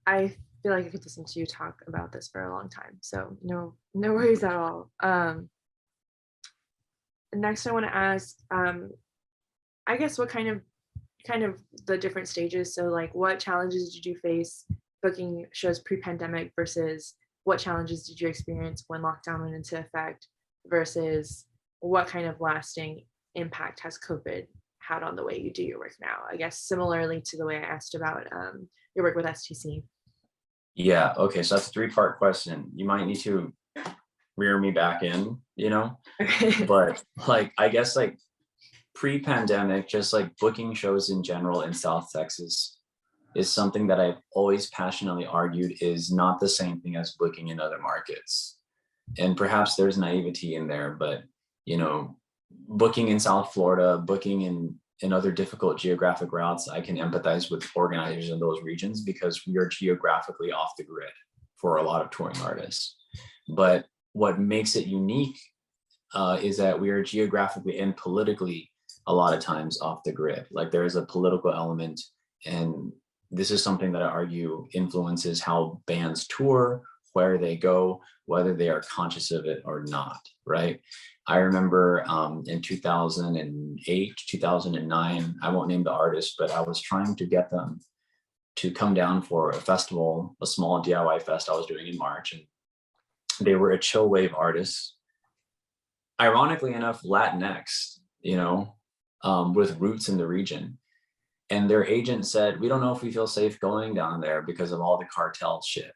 I feel like I could listen to you talk about this for a long time, so no worries at all. Next, I want to ask, I guess, what kind of the different stages. So, like, what challenges did you face booking shows pre-pandemic versus what challenges did you experience when lockdown went into effect versus what kind of lasting impact has COVID had on the way you do your work now? I guess similarly to the way I asked about your work with STC. Yeah. Okay. So that's a three-part question. You might need to rear me back in, Okay. but like, I guess like pre-pandemic, just like booking shows in general in South Texas is something that I've always passionately argued is not the same thing as booking in other markets. And perhaps there's naivety in there, but booking in South Florida, booking in other difficult geographic routes, I can empathize with organizers in those regions because we are geographically off the grid for a lot of touring artists. But what makes it unique is that we are geographically and politically a lot of times off the grid. Like there is a political element, and this is something that I argue influences how bands tour, where they go, whether they are conscious of it or not, right? I remember in 2008, 2009, I won't name the artist, but I was trying to get them to come down for a festival, a small DIY fest I was doing in March. And they were a chill wave artist, ironically enough, Latinx, with roots in the region. And their agent said, we don't know if we feel safe going down there because of all the cartel shit.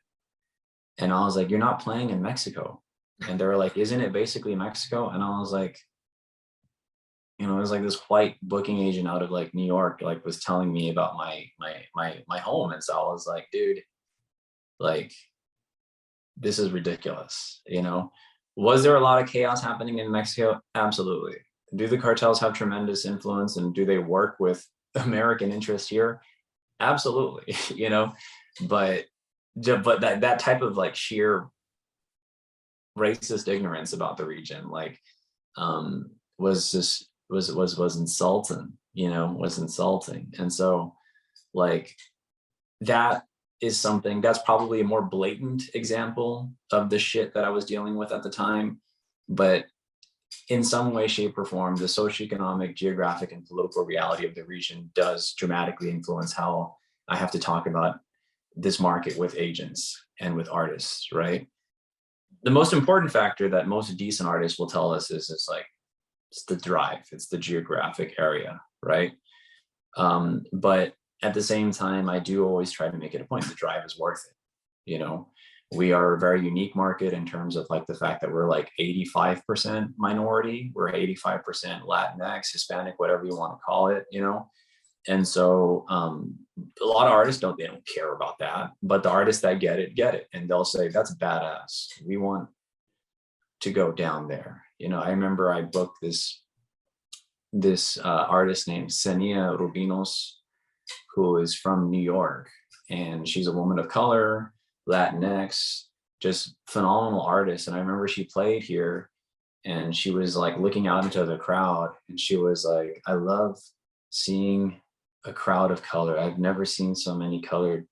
And I was like, you're not playing in Mexico. And they were like, isn't it basically Mexico? And I was like, it was like this white booking agent out of like New York, like was telling me about my home. And so I was like, dude, like, this is ridiculous. Was there a lot of chaos happening in Mexico? Absolutely. Do the cartels have tremendous influence and do they work with American interest here? Absolutely. But that type of like sheer racist ignorance about the region, like, was just was insulting, was insulting. And so like that is something that's probably a more blatant example of the shit that I was dealing with at the time. But in some way, shape, or form, the socioeconomic, geographic, and political reality of the region does dramatically influence how I have to talk about this market with agents and with artists, right? The most important factor that most decent artists will tell us is it's the drive, it's the geographic area, right? But at the same time, I do always try to make it a point. The drive is worth it. We are a very unique market in terms of like the fact that we're like 85% minority, we're 85% Latinx, Hispanic, whatever you want to call it, And so a lot of artists they don't care about that, but the artists that get it. And they'll say, that's badass. We want to go down there. I remember I booked this artist named Senia Rubinos, who is from New York, and she's a woman of color, Latinx, just phenomenal artist. And I remember she played here and she was like looking out into the crowd and she was like, I love seeing a crowd of color. I've never seen so many colored,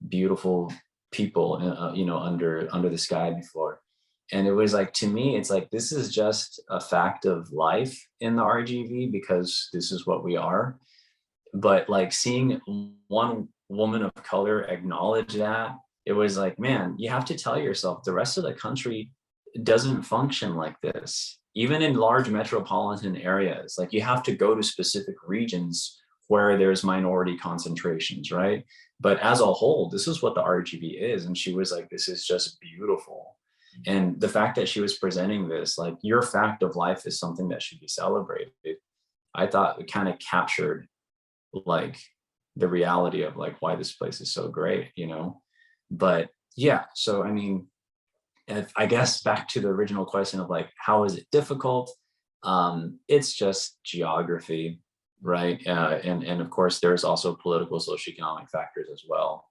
beautiful people, under the sky before. And it was like, to me, it's like, this is just a fact of life in the RGV because this is what we are. But like seeing one woman of color acknowledge that, it was like, man, you have to tell yourself the rest of the country doesn't function like this. Even in large metropolitan areas, like you have to go to specific regions where there's minority concentrations, right? But as a whole, this is what the RGB is. And she was like, this is just beautiful. And the fact that she was presenting this, like, your fact of life is something that should be celebrated, I thought it kind of captured like the reality of like why this place is so great, But yeah, so I mean, And I guess back to the original question of like, how is it difficult? It's just geography, right? And of course, there's also political, socioeconomic factors as well.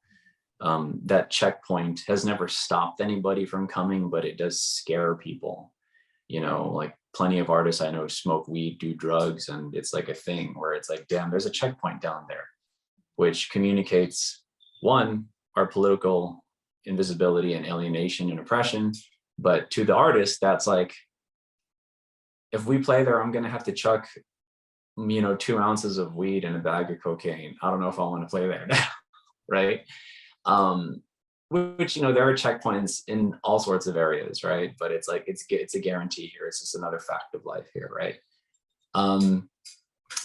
That checkpoint has never stopped anybody from coming, but it does scare people. You know, like plenty of artists I know smoke weed, do drugs, and it's like a thing where it's like, damn, there's a checkpoint down there, which communicates one, our political invisibility and alienation and oppression. But to the artist, that's like, if we play there, I'm going to have to chuck, 2 ounces of weed and a bag of cocaine. I don't know if I want to play there now, right? Which, there are checkpoints in all sorts of areas, right? But it's like, it's a guarantee here. It's just another fact of life here, right?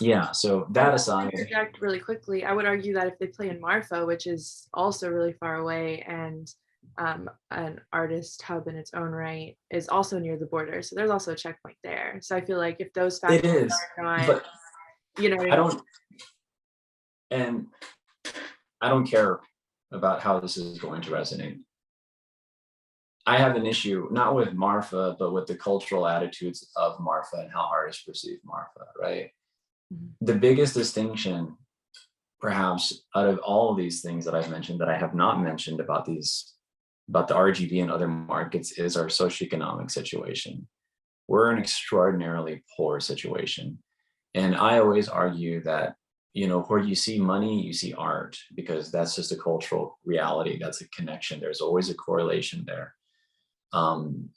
Yeah, so that aside. Interject really quickly, I would argue that if they play in Marfa, which is also really far away, and an artist hub in its own right, is also near the border, so there's also a checkpoint there. So I feel like if those factors It is, are not, but I don't, and I don't care about how this is going to resonate. I have an issue not with Marfa, but with the cultural attitudes of Marfa and how artists perceive Marfa, right? The biggest distinction, perhaps, out of all of these things that I've mentioned that I have not mentioned about the RGB and other markets, is our socioeconomic situation. We're in an extraordinarily poor situation. And I always argue that, where you see money, you see art, because that's just a cultural reality. That's a connection. There's always a correlation there.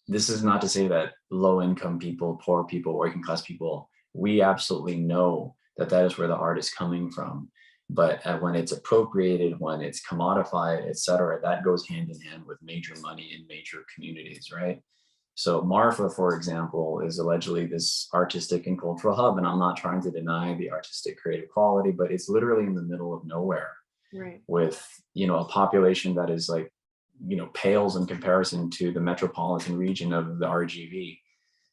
This is not to say that low income people, poor people, working class people, we absolutely know that that is where the art is coming from. But when it's appropriated, when it's commodified, et cetera, that goes hand in hand with major money in major communities, right? So Marfa, for example, is allegedly this artistic and cultural hub. And I'm not trying to deny the artistic creative quality, but it's literally in the middle of nowhere, right, with, a population that is like, pales in comparison to the metropolitan region of the RGV.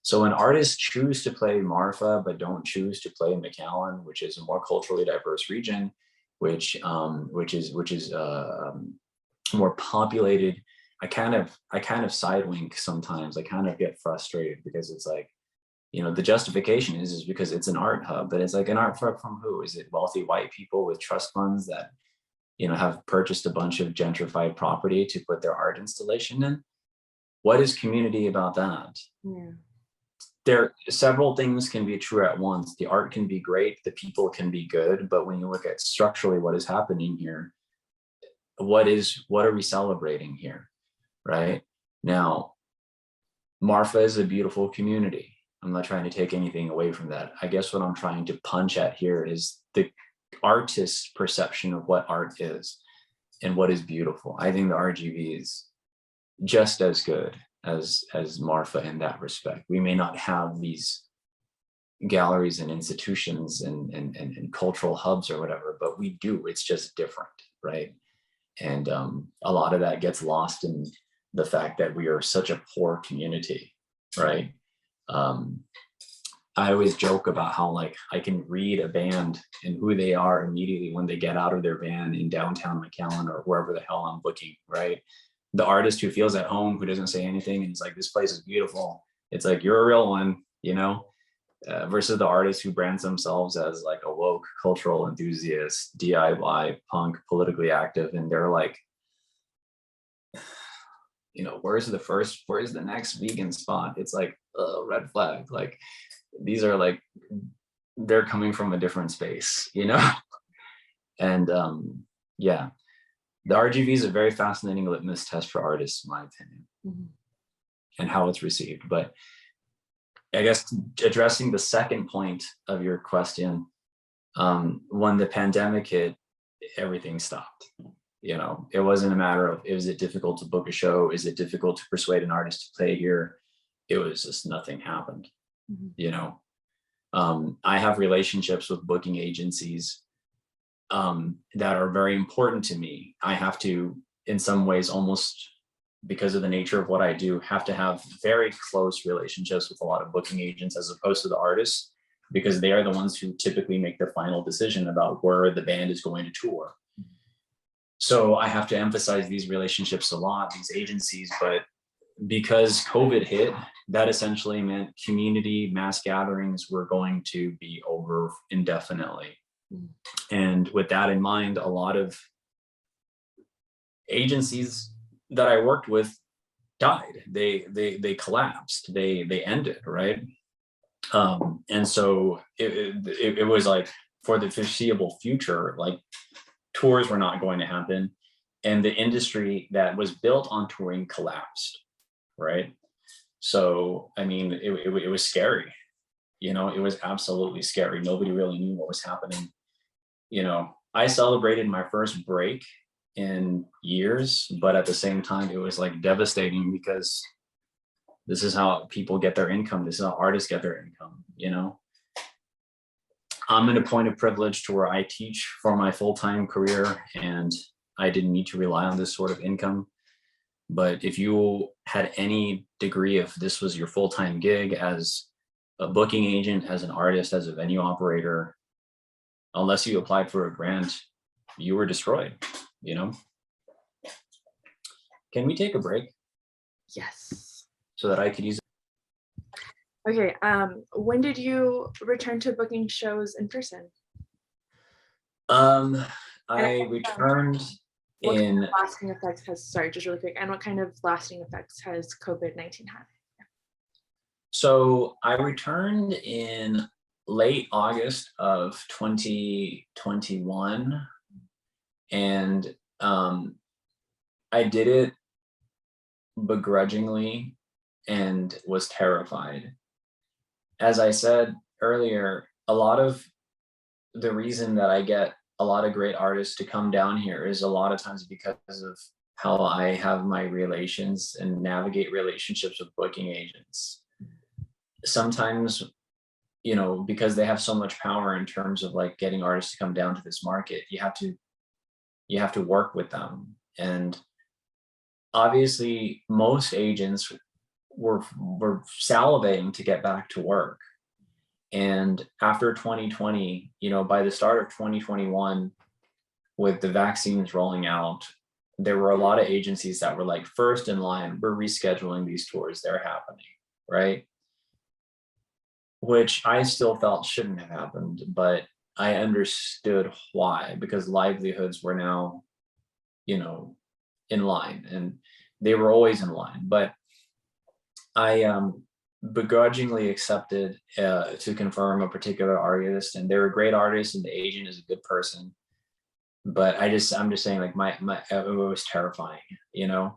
So when artists choose to play Marfa, but don't choose to play McAllen, which is a more culturally diverse region, which is more populated, I kind of sidewink sometimes. I kind of get frustrated because it's like, the justification is because it's an art hub, but it's like, an art hub from who? Is it wealthy white people with trust funds that, have purchased a bunch of gentrified property to put their art installation in? What is community about that? yeah, There, several things can be true at once. The art can be great, the people can be good, but when you look at structurally what is happening here, what are we celebrating here, right? Now, Marfa is a beautiful community. I'm not trying to take anything away from that. I guess what I'm trying to punch at here is the artist's perception of what art is and what is beautiful. I think the RGV is just as good as Marfa in that respect. We may not have these galleries and institutions and cultural hubs or whatever, but we do. It's just different, right? And a lot of that gets lost in the fact that we are such a poor community, right? I always joke about how, like, I can read a band and who they are immediately when they get out of their van in downtown McAllen or wherever the hell I'm booking, right? The artist who feels at home, who doesn't say anything, and it's like, this place is beautiful. It's like, you're a real one, versus the artists who brands themselves as like a woke cultural enthusiast, DIY punk, politically active, and they're like, where's the next vegan spot? It's like, red flag. Like, these are like, they're coming from a different space, and yeah, the RGV is a very fascinating litmus test for artists, in my opinion, and how it's received. But I guess addressing the second point of your question, when the pandemic hit, everything stopped. It wasn't a matter of, is it difficult to book a show? Is it difficult to persuade an artist to play here? It was just, nothing happened. I have relationships with booking agencies that are very important to me. I have to, in some ways, almost because of the nature of what I do, have to have very close relationships with a lot of booking agents as opposed to the artists, because they are the ones who typically make the final decision about where the band is going to tour. So I have to emphasize these relationships a lot, these agencies, but because COVID hit, that essentially meant community mass gatherings were going to be over indefinitely. Mm. And with that in mind, a lot of agencies that I worked with died. They collapsed. They ended, right? And so it was like for the foreseeable future, like tours were not going to happen, and the industry that was built on touring collapsed, right? So I mean, it was scary. You know, it was absolutely scary. Nobody really knew what was happening. You know, I celebrated my first break in years, but at the same time, it was like devastating because this is how people get their income. This is how artists get their income, you know? I'm in a point of privilege to where I teach for my full-time career and I didn't need to rely on this sort of income. But if you had any degree of this was your full-time gig as a booking agent, as an artist, as a venue operator, unless you applied for a grant, you were destroyed, you know? Can we take a break Yes. so that I could use Okay. When did you return to booking shows in person? Um, And I returned what kind in, of lasting effects has, sorry, just really quick, and what kind of lasting effects has COVID-19 had? so I returned in late August of 2021, and I did it begrudgingly and was terrified. As I said earlier, a lot of the reason that I get a lot of great artists to come down here is a lot of times because of how I have my relations and navigate relationships with booking agents. Sometimes, you know, because they have so much power in terms of like getting artists to come down to this market, you have to work with them. And obviously most agents were salivating to get back to work. And after 2020, you know, by the start of 2021, with the vaccines rolling out, there were a lot of agencies that were like first in line, we're rescheduling these tours, they're happening, right? Which I still felt shouldn't have happened, but I understood why, because livelihoods were now, you know, in line, and they were always in line. But I begrudgingly accepted to confirm a particular artist, and they're a great artist, and the agent is a good person. But I'm just saying, like my it was terrifying, you know.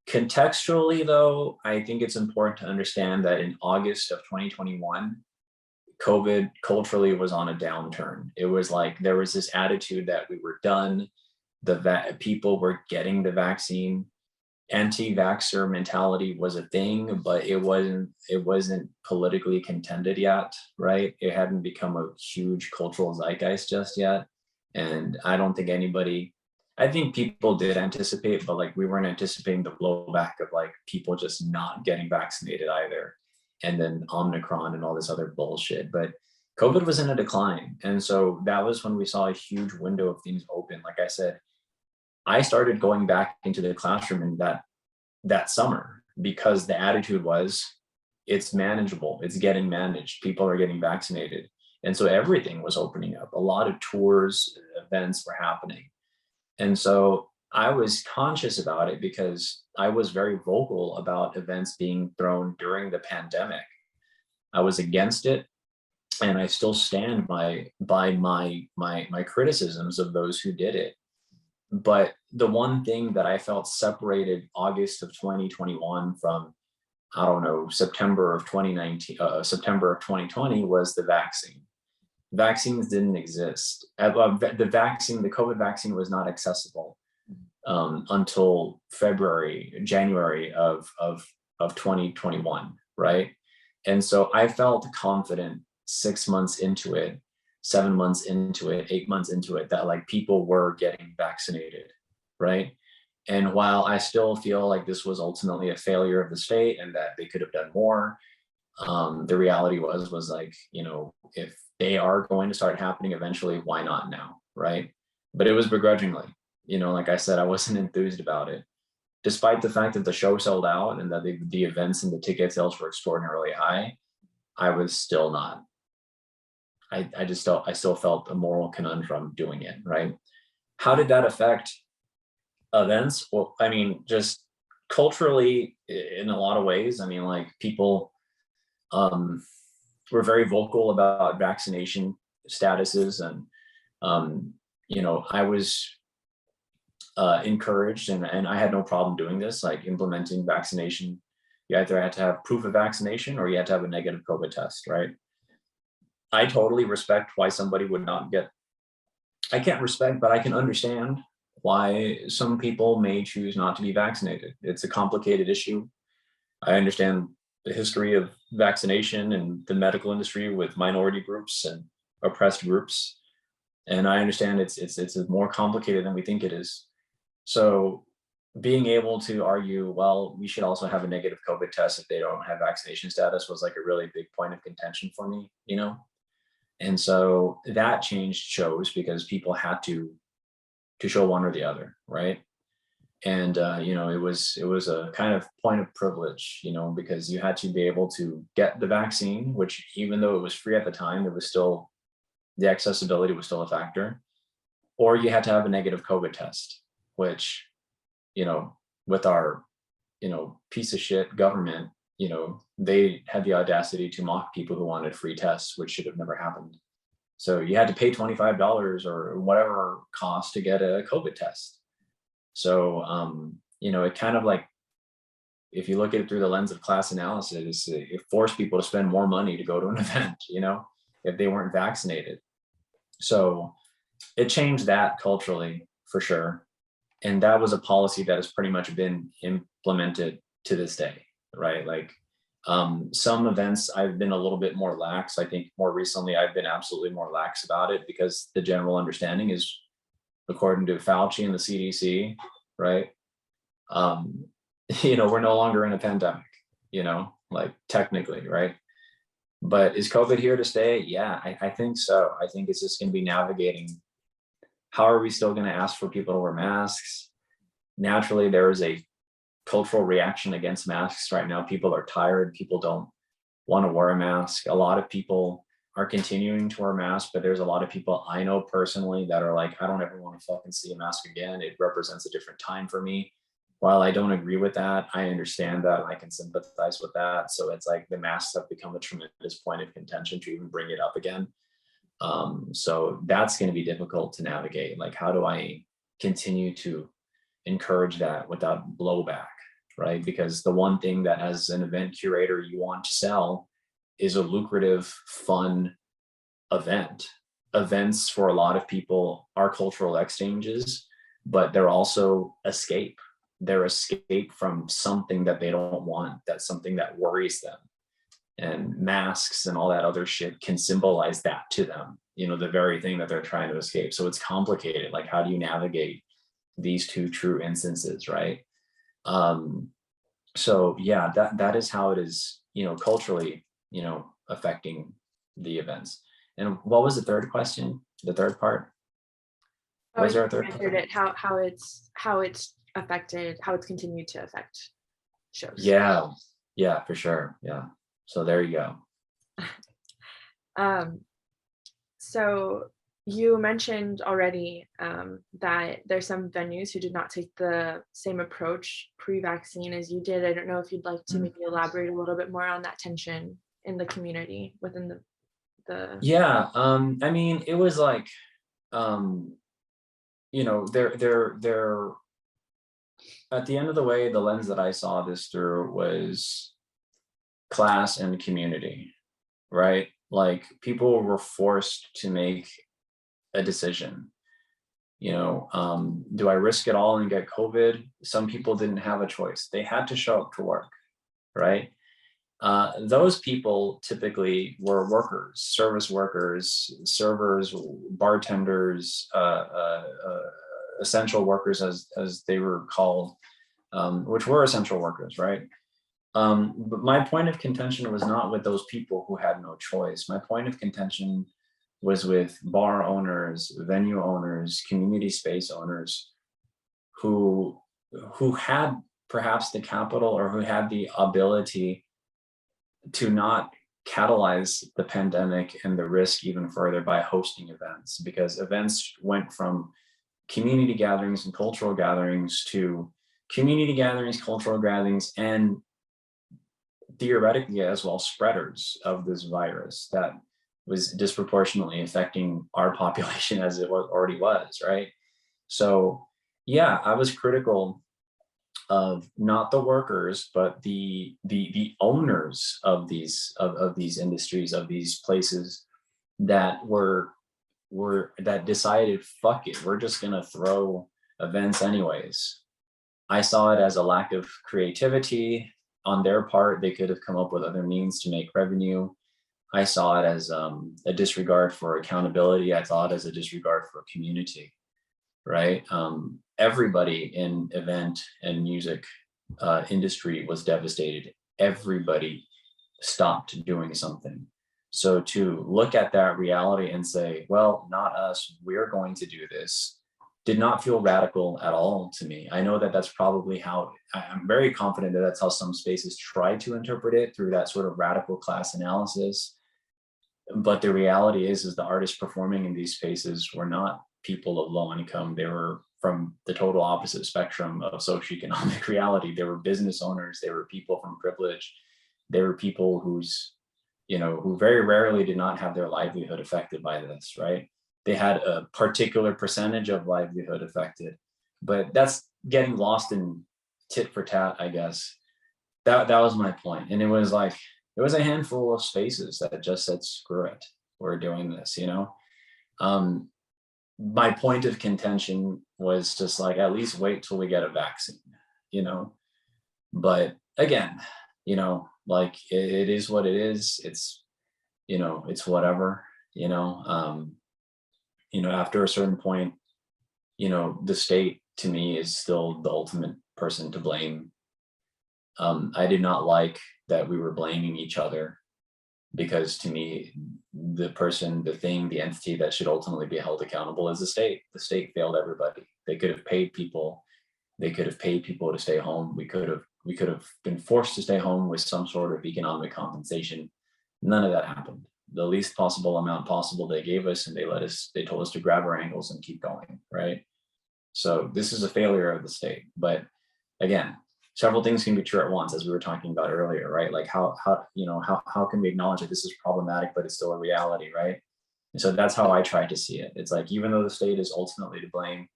Contextually, though, I think it's important to understand that in August of 2021, COVID culturally was on a downturn. It was like there was this attitude that we were done. People were getting the vaccine. Anti-vaxxer mentality was a thing, but it wasn't politically contended yet, right? It hadn't become a huge cultural zeitgeist just yet. And I don't think anybody, I think people did anticipate, but like we weren't anticipating the blowback of like people just not getting vaccinated either. And then Omicron and all this other bullshit. But COVID was in a decline. And so that was when we saw a huge window of things open. Like I said, I started going back into the classroom in that summer because the attitude was it's manageable, it's getting managed, people are getting vaccinated. And so everything was opening up. A lot of tours, events were happening. And so I was conscious about it because I was very vocal about events being thrown during the pandemic. I was against it, and I still stand by my criticisms of those who did it. But the one thing that I felt separated August of 2021 from, I don't know, September of 2019, September of 2020 was the vaccine. Vaccines didn't exist. The COVID vaccine was not accessible until January of 2021, right? And so I felt confident 6 months into it, 7 months into it, 8 months into it, that like people were getting vaccinated, right? And while I still feel like this was ultimately a failure of the state and that they could have done more, the reality was like, you know, if they are going to start happening eventually, why not now, right? But it was begrudgingly, you know, like I said, I wasn't enthused about it. despite the fact that the show sold out and that the events and the ticket sales were extraordinarily high, I was still not. I still felt a moral conundrum doing it, right? How did that affect events? Well, I mean, just culturally in a lot of ways. I mean, like people um, were very vocal about vaccination statuses, and I was encouraged, and I had no problem doing this, like implementing vaccination. You either had to have proof of vaccination or you had to have a negative COVID test, right? I totally respect why somebody would not get, I can't respect, but I can understand why some people may choose not to be vaccinated. It's a complicated issue. I understand the history of vaccination and the medical industry with minority groups and oppressed groups. And I understand it's more complicated than we think it is. So being able to argue, well, we should also have a negative COVID test if they don't have vaccination status was like a really big point of contention for me, you know? And so that changed shows because people had to show one or the other, right? And it was a kind of point of privilege, because you had to be able to get the vaccine, which even though it was free at the time, it was still, the accessibility was still a factor, or you had to have a negative COVID test, which, with our, piece of shit government, they had the audacity to mock people who wanted free tests, which should have never happened. So you had to pay $25 or whatever cost to get a COVID test. So, it kind of like, if you look at it through the lens of class analysis, it forced people to spend more money to go to an event, if they weren't vaccinated. So it changed that culturally for sure. And that was a policy that has pretty much been implemented to this day, right? Like some events I've been a little bit more lax. I think more recently I've been absolutely more lax about it because the general understanding is, according to Fauci and the CDC, right? We're no longer in a pandemic, like technically, right? But is COVID here to stay? Yeah, I think so. I think it's just going to be navigating. How are we still going to ask for people to wear masks? Naturally, there is a cultural reaction against masks right now. People are tired. People don't want to wear a mask. A lot of people are continuing to wear masks, but there's a lot of people I know personally that are like, I don't ever want to fucking see a mask again. It represents a different time for me. While I don't agree with that, I understand that and I can sympathize with that. So it's like the masks have become a tremendous point of contention to even bring it up again. So that's going to be difficult to navigate. Like, how do I continue to encourage that without blowback, right? Because the one thing that as an event curator you want to sell is a lucrative, fun event. Events for a lot of people are cultural exchanges, but they're also escape. They're escape from something that they don't want, that's something that worries them. And masks and all that other shit can symbolize that to them, the very thing that they're trying to escape. So it's complicated. Like, how do you navigate these two true instances, right? So yeah, that is how it is, culturally, affecting the events. And what was the third question? The third part? Was there a third part? It, how it's affected, how it's continued to affect shows. Yeah, for sure. Yeah. So there you go. So you mentioned already that there's some venues who did not take the same approach pre-vaccine as you did. I don't know if you'd like to maybe elaborate a little bit more on that tension in the community within the. Yeah. I mean, it was like, there at the end of the way, the lens that I saw this through was class and community, right? Like, people were forced to make a decision. Do I risk it all and get COVID? Some people didn't have a choice. They had to show up to work, right? Those people typically were workers, service workers, servers, bartenders, essential workers as they were called, which were essential workers, right? But my point of contention was not with those people who had no choice. My point of contention was with bar owners, venue owners, community space owners who had perhaps the capital or who had the ability to not catalyze the pandemic and the risk even further by hosting events, because events went from community gatherings and cultural gatherings to community gatherings, cultural gatherings, and theoretically as well spreaders of this virus that was disproportionately affecting our population as it already was, right? So yeah, I was critical of not the workers, but the owners of these industries, of these places that that decided, fuck it, we're just gonna throw events anyways. I saw it as a lack of creativity on their part. They could have come up with other means to make revenue. I saw it as a disregard for accountability. I saw it as a disregard for community, right? Everybody in event and music industry was devastated. Everybody stopped doing something. So to look at that reality and say, well, not us, we're going to do this, did not feel radical at all to me. I know that that's probably how, I'm very confident that that's how some spaces try to interpret it, through that sort of radical class analysis. But the reality is the artists performing in these spaces were not people of low income. They were from the total opposite spectrum of socioeconomic reality. They were business owners. They were people from privilege. They were people who very rarely did not have their livelihood affected by this, right? They had a particular percentage of livelihood affected, but that's getting lost in tit for tat, I guess. That was my point. And it was like, it was a handful of spaces that just said, screw it, we're doing this, Um, my point of contention was just like, at least wait till we get a vaccine, you know? But again, like it is what it is. It's whatever, after a certain point, the state to me is still the ultimate person to blame. I did not like that we were blaming each other, because to me, the person, the thing, the entity that should ultimately be held accountable is the state. The state failed everybody. They could have paid people. They could have paid people to stay home. We could have been forced to stay home with some sort of economic compensation. None of that happened. The least possible amount possible they gave us, and they told us to grab our ankles and keep going, right? So this is a failure of the state. But again, several things can be true at once, as we were talking about earlier, right? Like how can we acknowledge that this is problematic, but it's still a reality, right? And so that's how I try to see it. It's like, even though the state is ultimately to blame,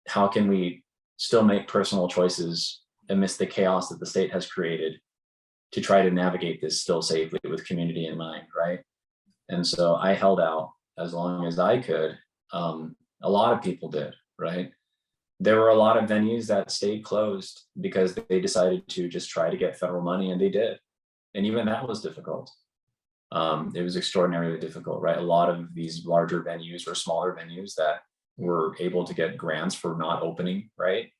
how can we still make personal choices amidst the chaos that the state has created to try to navigate this still safely with community in mind, right? And so I held out as long as I could. A lot of people did, right? There were a lot of venues that stayed closed because they decided to just try to get federal money, and they did. And even that was difficult. It was extraordinarily difficult, right? A lot of these larger venues or smaller venues that were able to get grants for not opening, right?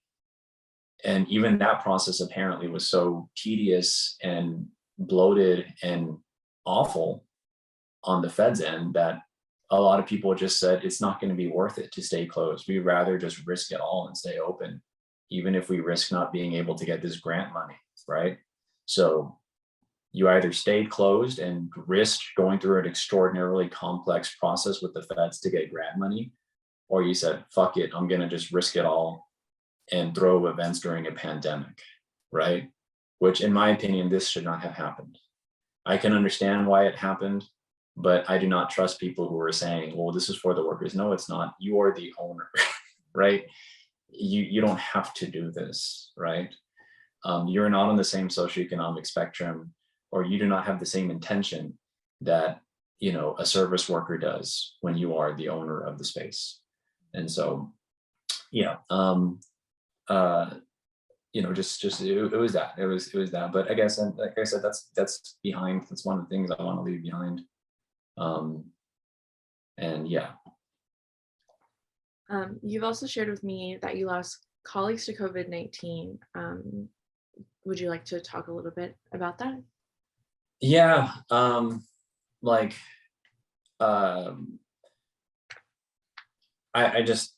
And even that process apparently was so tedious and bloated and awful on the Fed's end that a lot of people just said it's not going to be worth it to stay closed. We'd rather just risk it all and stay open, even if we risk not being able to get this grant money, right? So you either stayed closed and risked going through an extraordinarily complex process with the Feds to get grant money, or you said, fuck it, I'm going to just risk it all and throw events during a pandemic, right? Which, in my opinion, this should not have happened. I can understand why it happened, but I do not trust people who are saying, well, this is for the workers. No, it's not. You are the owner, right? You don't have to do this, right? You're not on the same socioeconomic spectrum, or you do not have the same intention that a service worker does when you are the owner of the space. And so, yeah, just it was that. It was that. But I guess, and like I said, that's behind. That's one of the things I want to leave behind. And yeah. You've also shared with me that you lost colleagues to COVID-19. Would you like to talk a little bit about that? Yeah. Like, I just,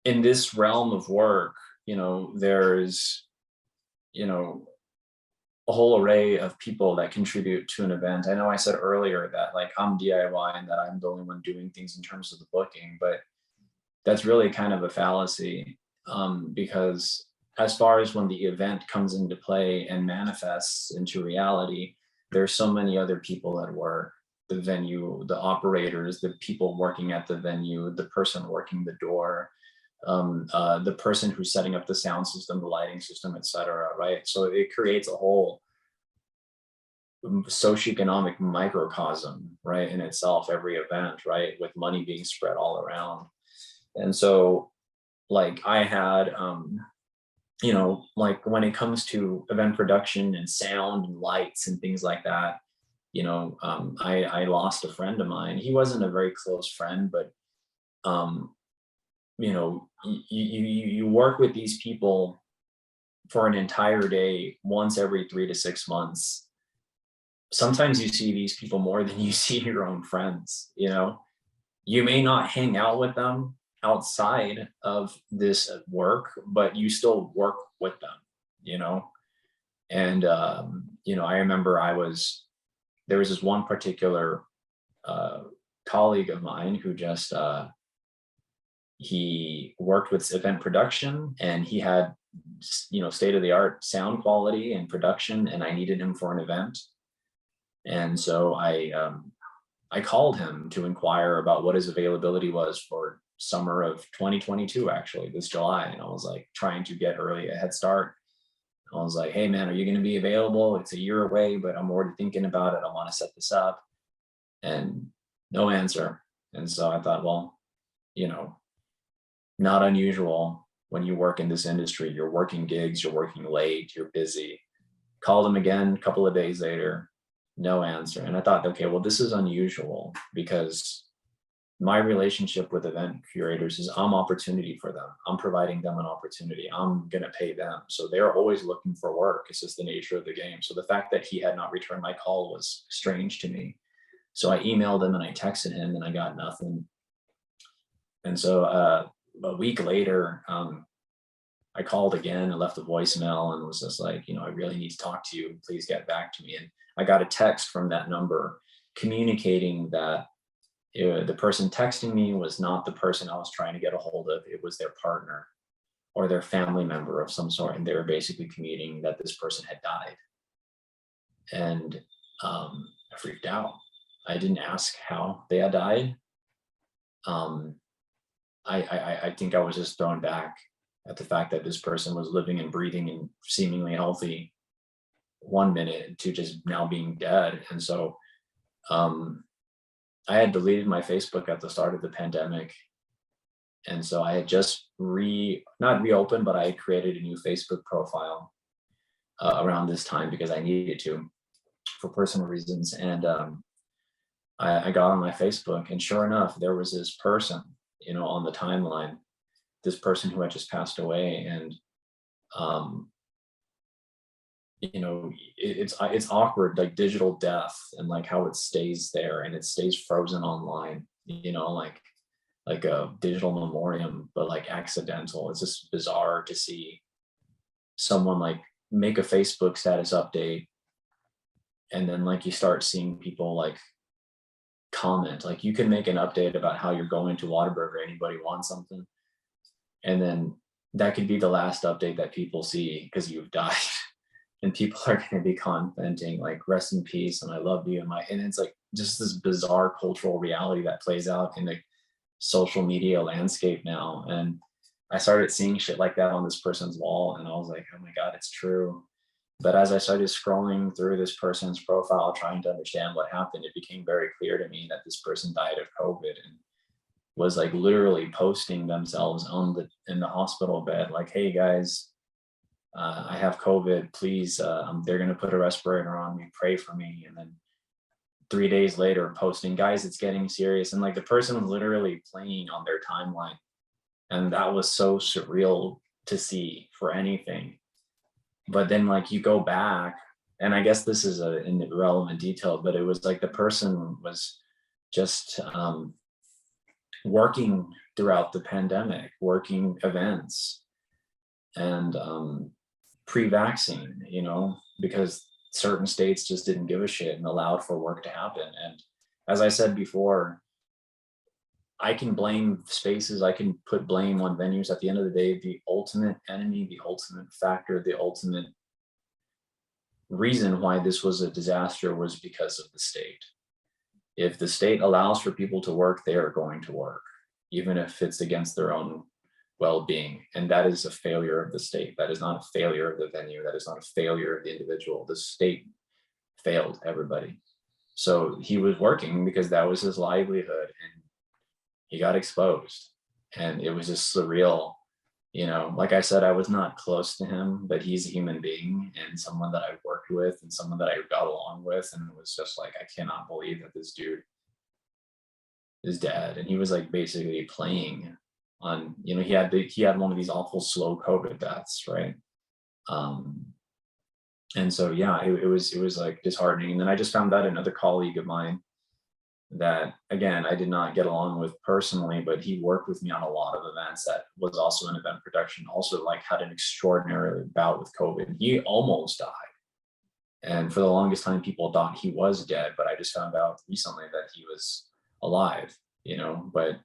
in this realm of work, there's, you know, a whole array of people that contribute to an event. I know I said earlier that like I'm DIY and that I'm the only one doing things in terms of the booking, but that's really kind of a fallacy, because as far as when the event comes into play and manifests into reality, there's so many other people at work: the venue, the operators, the people working at the venue, the person working the door, the person who's setting up the sound system, the lighting system, etc. Right? So it creates a whole socioeconomic microcosm, right, in itself, every event, right, with money being spread all around. And so, like, I had, like when it comes to event production and sound and lights and things like that, I lost a friend of mine. He wasn't a very close friend, but um, you work with these people for an entire day once every 3 to 6 months. Sometimes you see these people more than you see your own friends. You may not hang out with them outside of this work, but you still work with them, you know? And, I remember there was this one particular uh, colleague of mine who just, he worked with event production, and he had, state of the art sound quality and production, and I needed him for an event. And so I called him to inquire about what his availability was for summer of 2022, actually, this July. And I was like trying to get a head start. I was like, hey, man, are you going to be available? It's a year away, but I'm already thinking about it. I want to set this up. And no answer. And so I thought, well, you know, not unusual when you work in this industry. You're working gigs, you're working late, you're busy. Called him again a couple of days later, no answer. And I thought, okay, well, this is unusual because my relationship with event curators is I'm opportunity for them. I'm providing them an opportunity. I'm going to pay them. So they're always looking for work. It's just the nature of the game. So the fact that he had not returned my call was strange to me. So I emailed him and I texted him and I got nothing. And so a week later, I called again and left a voicemail and was just like, I really need to talk to you. Please get back to me. And I got a text from that number communicating that the person texting me was not the person I was trying to get a hold of. It was their partner or their family member of some sort. And they were basically communicating that this person had died. And I freaked out. I didn't ask how they had died. I think I was just thrown back at the fact that this person was living and breathing and seemingly healthy one minute to just now being dead. And so I had deleted my Facebook at the start of the pandemic. And so I had just not reopened, but I had created a new Facebook profile around this time because I needed to for personal reasons. And I got on my Facebook, and sure enough, there was this person, on the timeline, this person who had just passed away. And it's awkward, like digital death, and like how it stays there and it stays frozen online, like a digital memoriam, but like accidental. It's just bizarre to see someone like make a Facebook status update, and then like you start seeing people like comment. Like you can make an update about how you're going to Whataburger, anybody wants something, and then that could be the last update that people see because you've died. And people are going to be commenting like rest in peace and I love you, and it's like just this bizarre cultural reality that plays out in the social media landscape now. And I started seeing shit like that on this person's wall, and I was like, oh my god, it's true. But as I started scrolling through this person's profile trying to understand what happened, it became very clear to me that this person died of COVID and was like literally posting themselves in the hospital bed like, hey guys, I have COVID, please. They're going to put a respirator on me, pray for me. And then 3 days later posting, guys, it's getting serious. And like the person was literally playing on their timeline. And that was so surreal to see for anything. But then like you go back, and I guess this is an irrelevant detail, but it was like the person was just working throughout the pandemic, working events, and pre-vaccine, because certain states just didn't give a shit and allowed for work to happen. And as I said before, I can blame spaces, I can put blame on venues. At the end of the day, the ultimate enemy, the ultimate factor, the ultimate reason why this was a disaster was because of the state. If the state allows for people to work, they are going to work, even if it's against their own well-being. And that is a failure of the state. That is not a failure of the venue. That is not a failure of the individual. The state failed everybody. So he was working because that was his livelihood, and he got exposed. And it was just surreal. Like I said, I was not close to him, but he's a human being and someone that I worked with and someone that I got along with. And it was just like, I cannot believe that this dude is dead. And he was like basically playing on, he had one of these awful slow COVID deaths, right? And so yeah, it was like disheartening. And then I just found out another colleague of mine that, again, I did not get along with personally, but he worked with me on a lot of events. That was also in event production, also like had an extraordinary bout with COVID. He almost died. And for the longest time, people thought he was dead, but I just found out recently that he was alive, but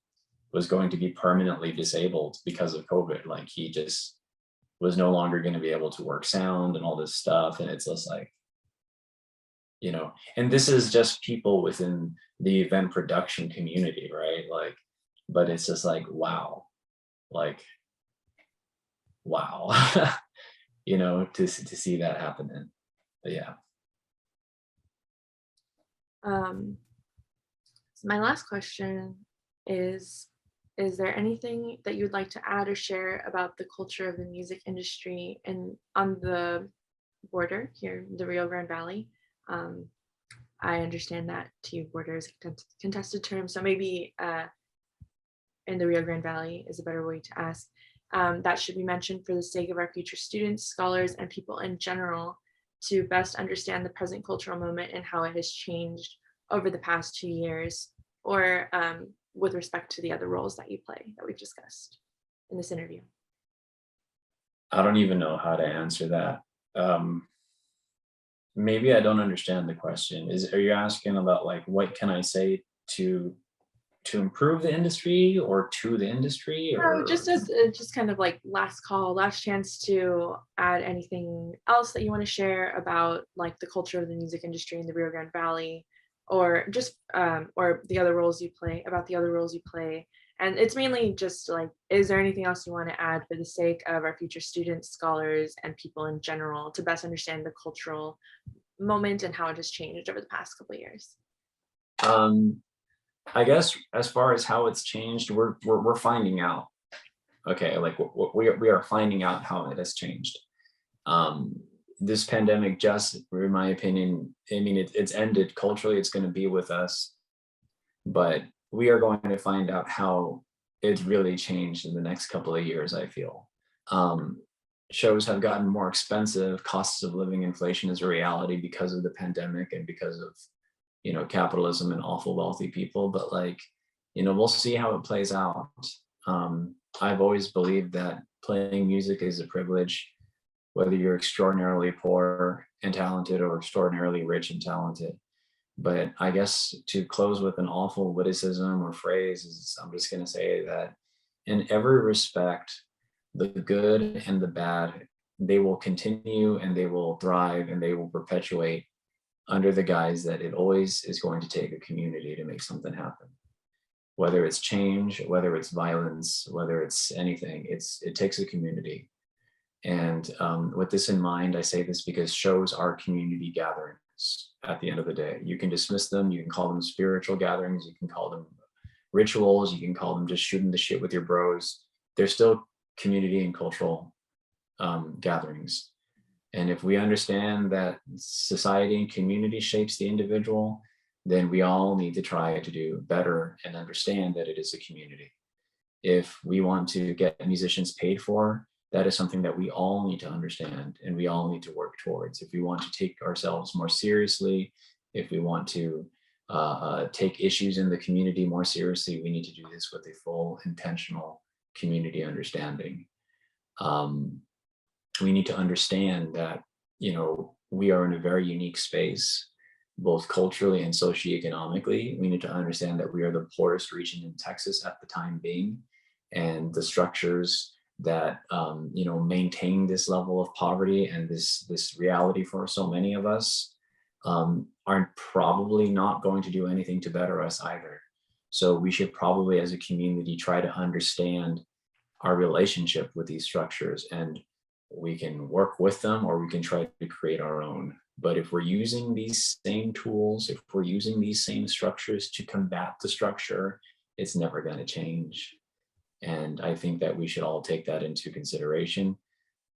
was going to be permanently disabled because of COVID. Like he just was no longer going to be able to work sound and all this stuff. And it's just like, and this is just people within the event production community, right? Like, but it's just like, wow, to see that happening. But yeah. So my last question is there anything that you'd like to add or share about the culture of the music industry and on the border here, the Rio Grande Valley? I understand that to you, border is a contested term, so maybe in the Rio Grande Valley is a better way to ask. That should be mentioned for the sake of our future students, scholars, and people in general to best understand the present cultural moment and how it has changed over the past 2 years, or with respect to the other roles that you play that we've discussed in this interview. I don't even know how to answer that. Maybe I don't understand the question. Are you asking about like, what can I say to improve the industry or to the industry? Or just kind of like last call, last chance to add anything else that you want to share about like the culture of the music industry in the Rio Grande Valley, or just or the other roles you play, about the other roles you play. And it's mainly just like, is there anything else you want to add for the sake of our future students, scholars, and people in general to best understand the cultural moment and how it has changed over the past couple of years? I guess as far as how it's changed, we're finding out. Okay, like we are finding out how it has changed. This pandemic just, in my opinion, I mean, it's ended culturally. It's going to be with us, but we are going to find out how it's really changed in the next couple of years, I feel. Shows have gotten more expensive. Costs of living inflation is a reality because of the pandemic and because of, capitalism and awful wealthy people. But like, we'll see how it plays out. I've always believed that playing music is a privilege, whether you're extraordinarily poor and talented or extraordinarily rich and talented. But I guess to close with an awful witticism or phrase is, I'm just going to say that in every respect, the good and the bad, they will continue and they will thrive and they will perpetuate under the guise that it always is going to take a community to make something happen. Whether it's change, whether it's violence, whether it's anything, it takes a community. And with this in mind, I say this because shows are community gatherings at the end of the day. You can dismiss them, you can call them spiritual gatherings, you can call them rituals, you can call them just shooting the shit with your bros. They're still community and cultural gatherings. And if we understand that society and community shapes the individual, then we all need to try to do better and understand that it is a community. If we want to get musicians paid for, that is something that we all need to understand and we all need to work towards. If we want to take ourselves more seriously, if we want to take issues in the community more seriously, we need to do this with a full intentional community understanding. Um, we need to understand that, we are in a very unique space, both culturally and socioeconomically. We need to understand that we are the poorest region in Texas at the time being, and the structures that maintain this level of poverty and this reality for so many of us are probably not going to do anything to better us either. So we should probably, as a community, try to understand our relationship with these structures, and we can work with them or we can try to create our own. But if we're using these same tools, if we're using these same structures to combat the structure, it's never going to change. And I think that we should all take that into consideration.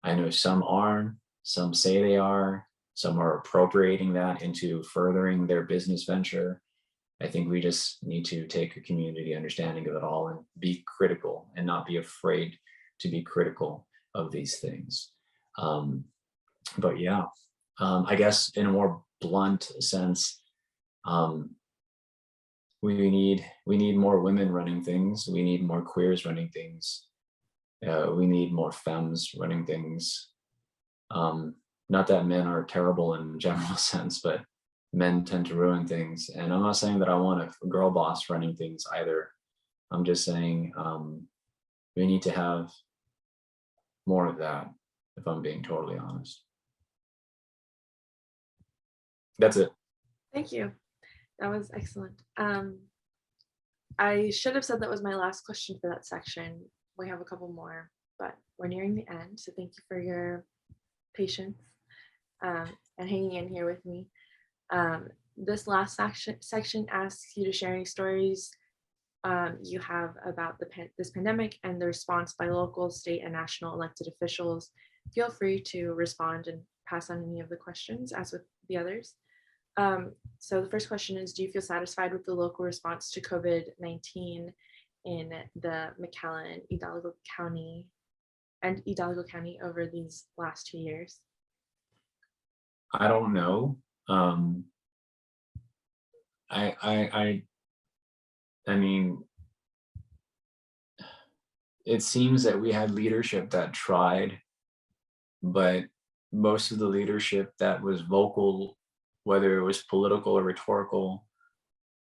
I know some are, some say they are, some are appropriating that into furthering their business venture. I think we just need to take a community understanding of it all and be critical and not be afraid to be critical of these things. But yeah, I guess in a more blunt sense, we need more women running things. We need more queers running things. We need more femmes running things. Not that men are terrible in general sense, but men tend to ruin things. And I'm not saying that I want a girl boss running things either. I'm just saying we need to have more of that, if I'm being totally honest. That's it. Thank you. That was excellent. I should have said that was my last question for that section. We have a couple more, but we're nearing the end. So thank you for your patience and hanging in here with me. This last section asks you to share any stories you have about this pandemic and the response by local, state, and national elected officials. Feel free to respond and pass on any of the questions, as with the others. So the first question is, do you feel satisfied with the local response to COVID-19 in the McAllen, Hidalgo County over these last 2 years? I don't know. I mean, it seems that we had leadership that tried, but most of the leadership that was vocal, whether it was political or rhetorical,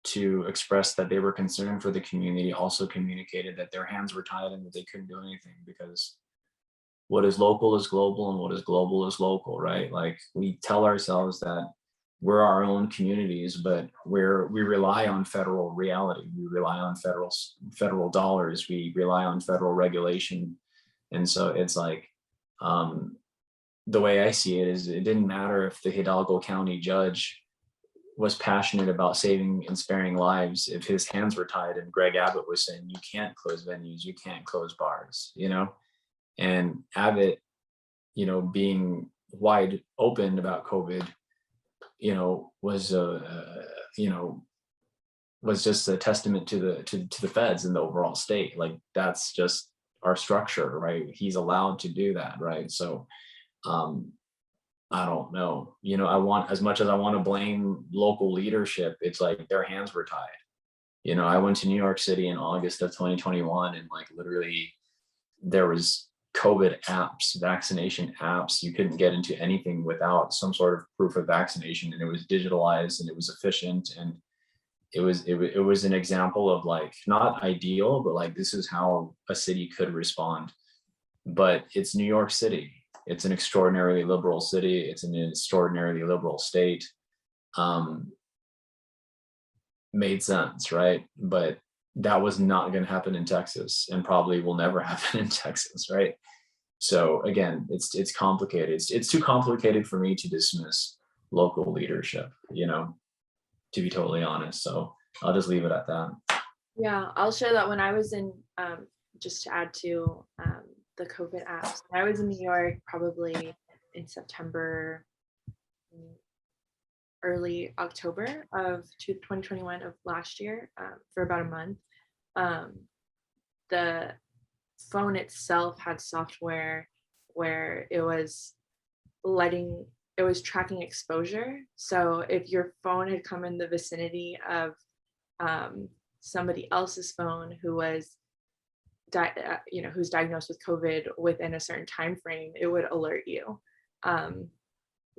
to express that they were concerned for the community, also communicated that their hands were tied and that they couldn't do anything, because what is local is global and what is global is local, right? Like, we tell ourselves that we're our own communities, but we rely on federal reality. We rely on federal dollars. We rely on federal regulation. And so it's like, the way I see it is, it didn't matter if the Hidalgo County judge was passionate about saving and sparing lives if his hands were tied and Greg Abbott was saying, you can't close venues, you can't close bars, and Abbott, being wide open about COVID, was just a testament to the feds and the overall state. Like, that's just our structure, right? He's allowed to do that, right? So I don't know, I want, as much as I want to blame local leadership, it's like their hands were tied. I went to New York City in August of 2021, and like, literally there was COVID apps, vaccination apps. You couldn't get into anything without some sort of proof of vaccination, and it was digitalized and it was efficient, and it was an example of, like, not ideal, but like, this is how a city could respond. But it's New York City. It's an extraordinarily liberal city. It's an extraordinarily liberal state. Made sense, right? But that was not going to happen in Texas, and probably will never happen in Texas, right? So again, it's complicated. It's too complicated for me to dismiss local leadership, to be totally honest. So I'll just leave it at that. Yeah, I'll share that when I was in, just to add to the COVID apps, when I was in New York, probably in September, early October of 2021 of last year, for about a month. The phone itself had software where it was letting it was tracking exposure. So if your phone had come in the vicinity of somebody else's phone who was who's diagnosed with COVID within a certain time frame, it would alert you,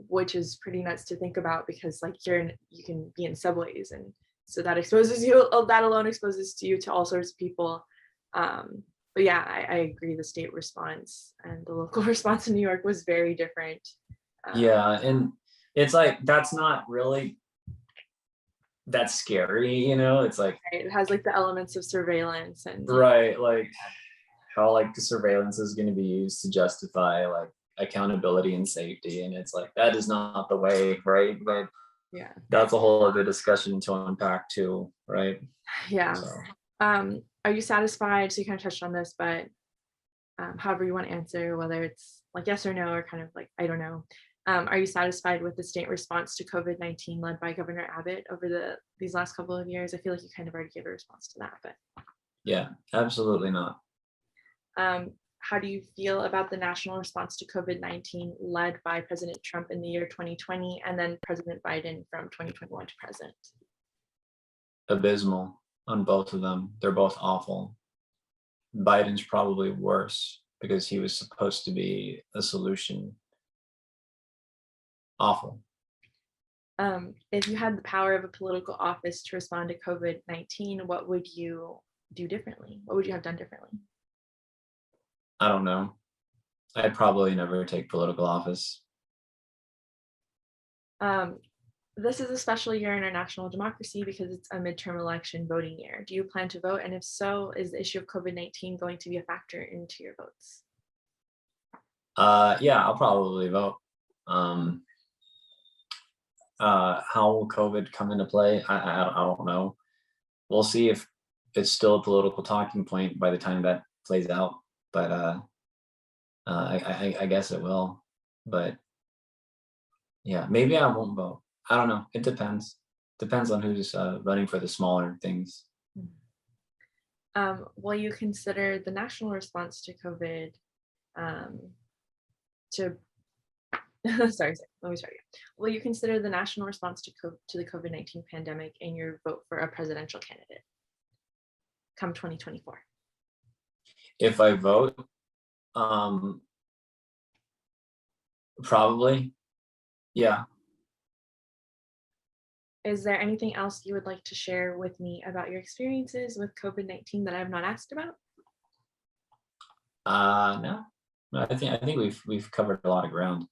which is pretty nuts to think about because like you can be in subways, and so that exposes you. That alone exposes you to all sorts of people. But yeah, I agree. The state response and the local response in New York was very different. Yeah, and it's like that's not really that scary, it's like It has like the elements of surveillance and right, like how like the surveillance is going to be used to justify like accountability and safety, and it's like that is not the way, right? But yeah, that's a whole other discussion to unpack too, right? yeah. So Are you satisfied? So you kind of touched on this, but however you want to answer, whether it's like yes or no, or kind of like I don't know. Are you satisfied with the state response to COVID-19 led by Governor Abbott over these last couple of years? I feel like you kind of already gave a response to that, but yeah, absolutely not. how do you feel about the national response to COVID-19 led by President Trump in the year 2020 and then President Biden from 2021 to present? Abysmal on both of them. They're both awful. Biden's probably worse because he was supposed to be a solution. Awful. If you had the power of a political office to respond to COVID-19, what would you do differently? What would you have done differently? I don't know. I'd probably never take political office. This is a special year in our national democracy because it's a midterm election voting year. Do you plan to vote? And if so, is the issue of COVID-19 going to be a factor into your votes? Yeah, I'll probably vote. How will COVID come into play? I don't know. We'll see if it's still a political talking point by the time that plays out. But I guess it will. But yeah, maybe I won't vote. I don't know. It depends. Depends on who's running for the smaller things. Will you consider the national response to COVID to sorry, let me start again. Will you consider the national response to the COVID-19 pandemic in your vote for a presidential candidate come 2024? If I vote, probably, yeah. Is there anything else you would like to share with me about your experiences with COVID-19 that I have not asked about? No. I think we've covered a lot of ground.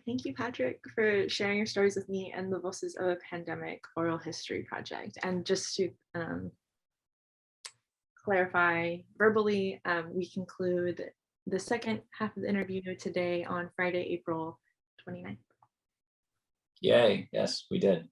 Thank you, Patrick, for sharing your stories with me and the Voces of a Pandemic Oral History Project. And just to clarify verbally, we conclude the second half of the interview today on Friday, April 29th. Yay, yes, we did.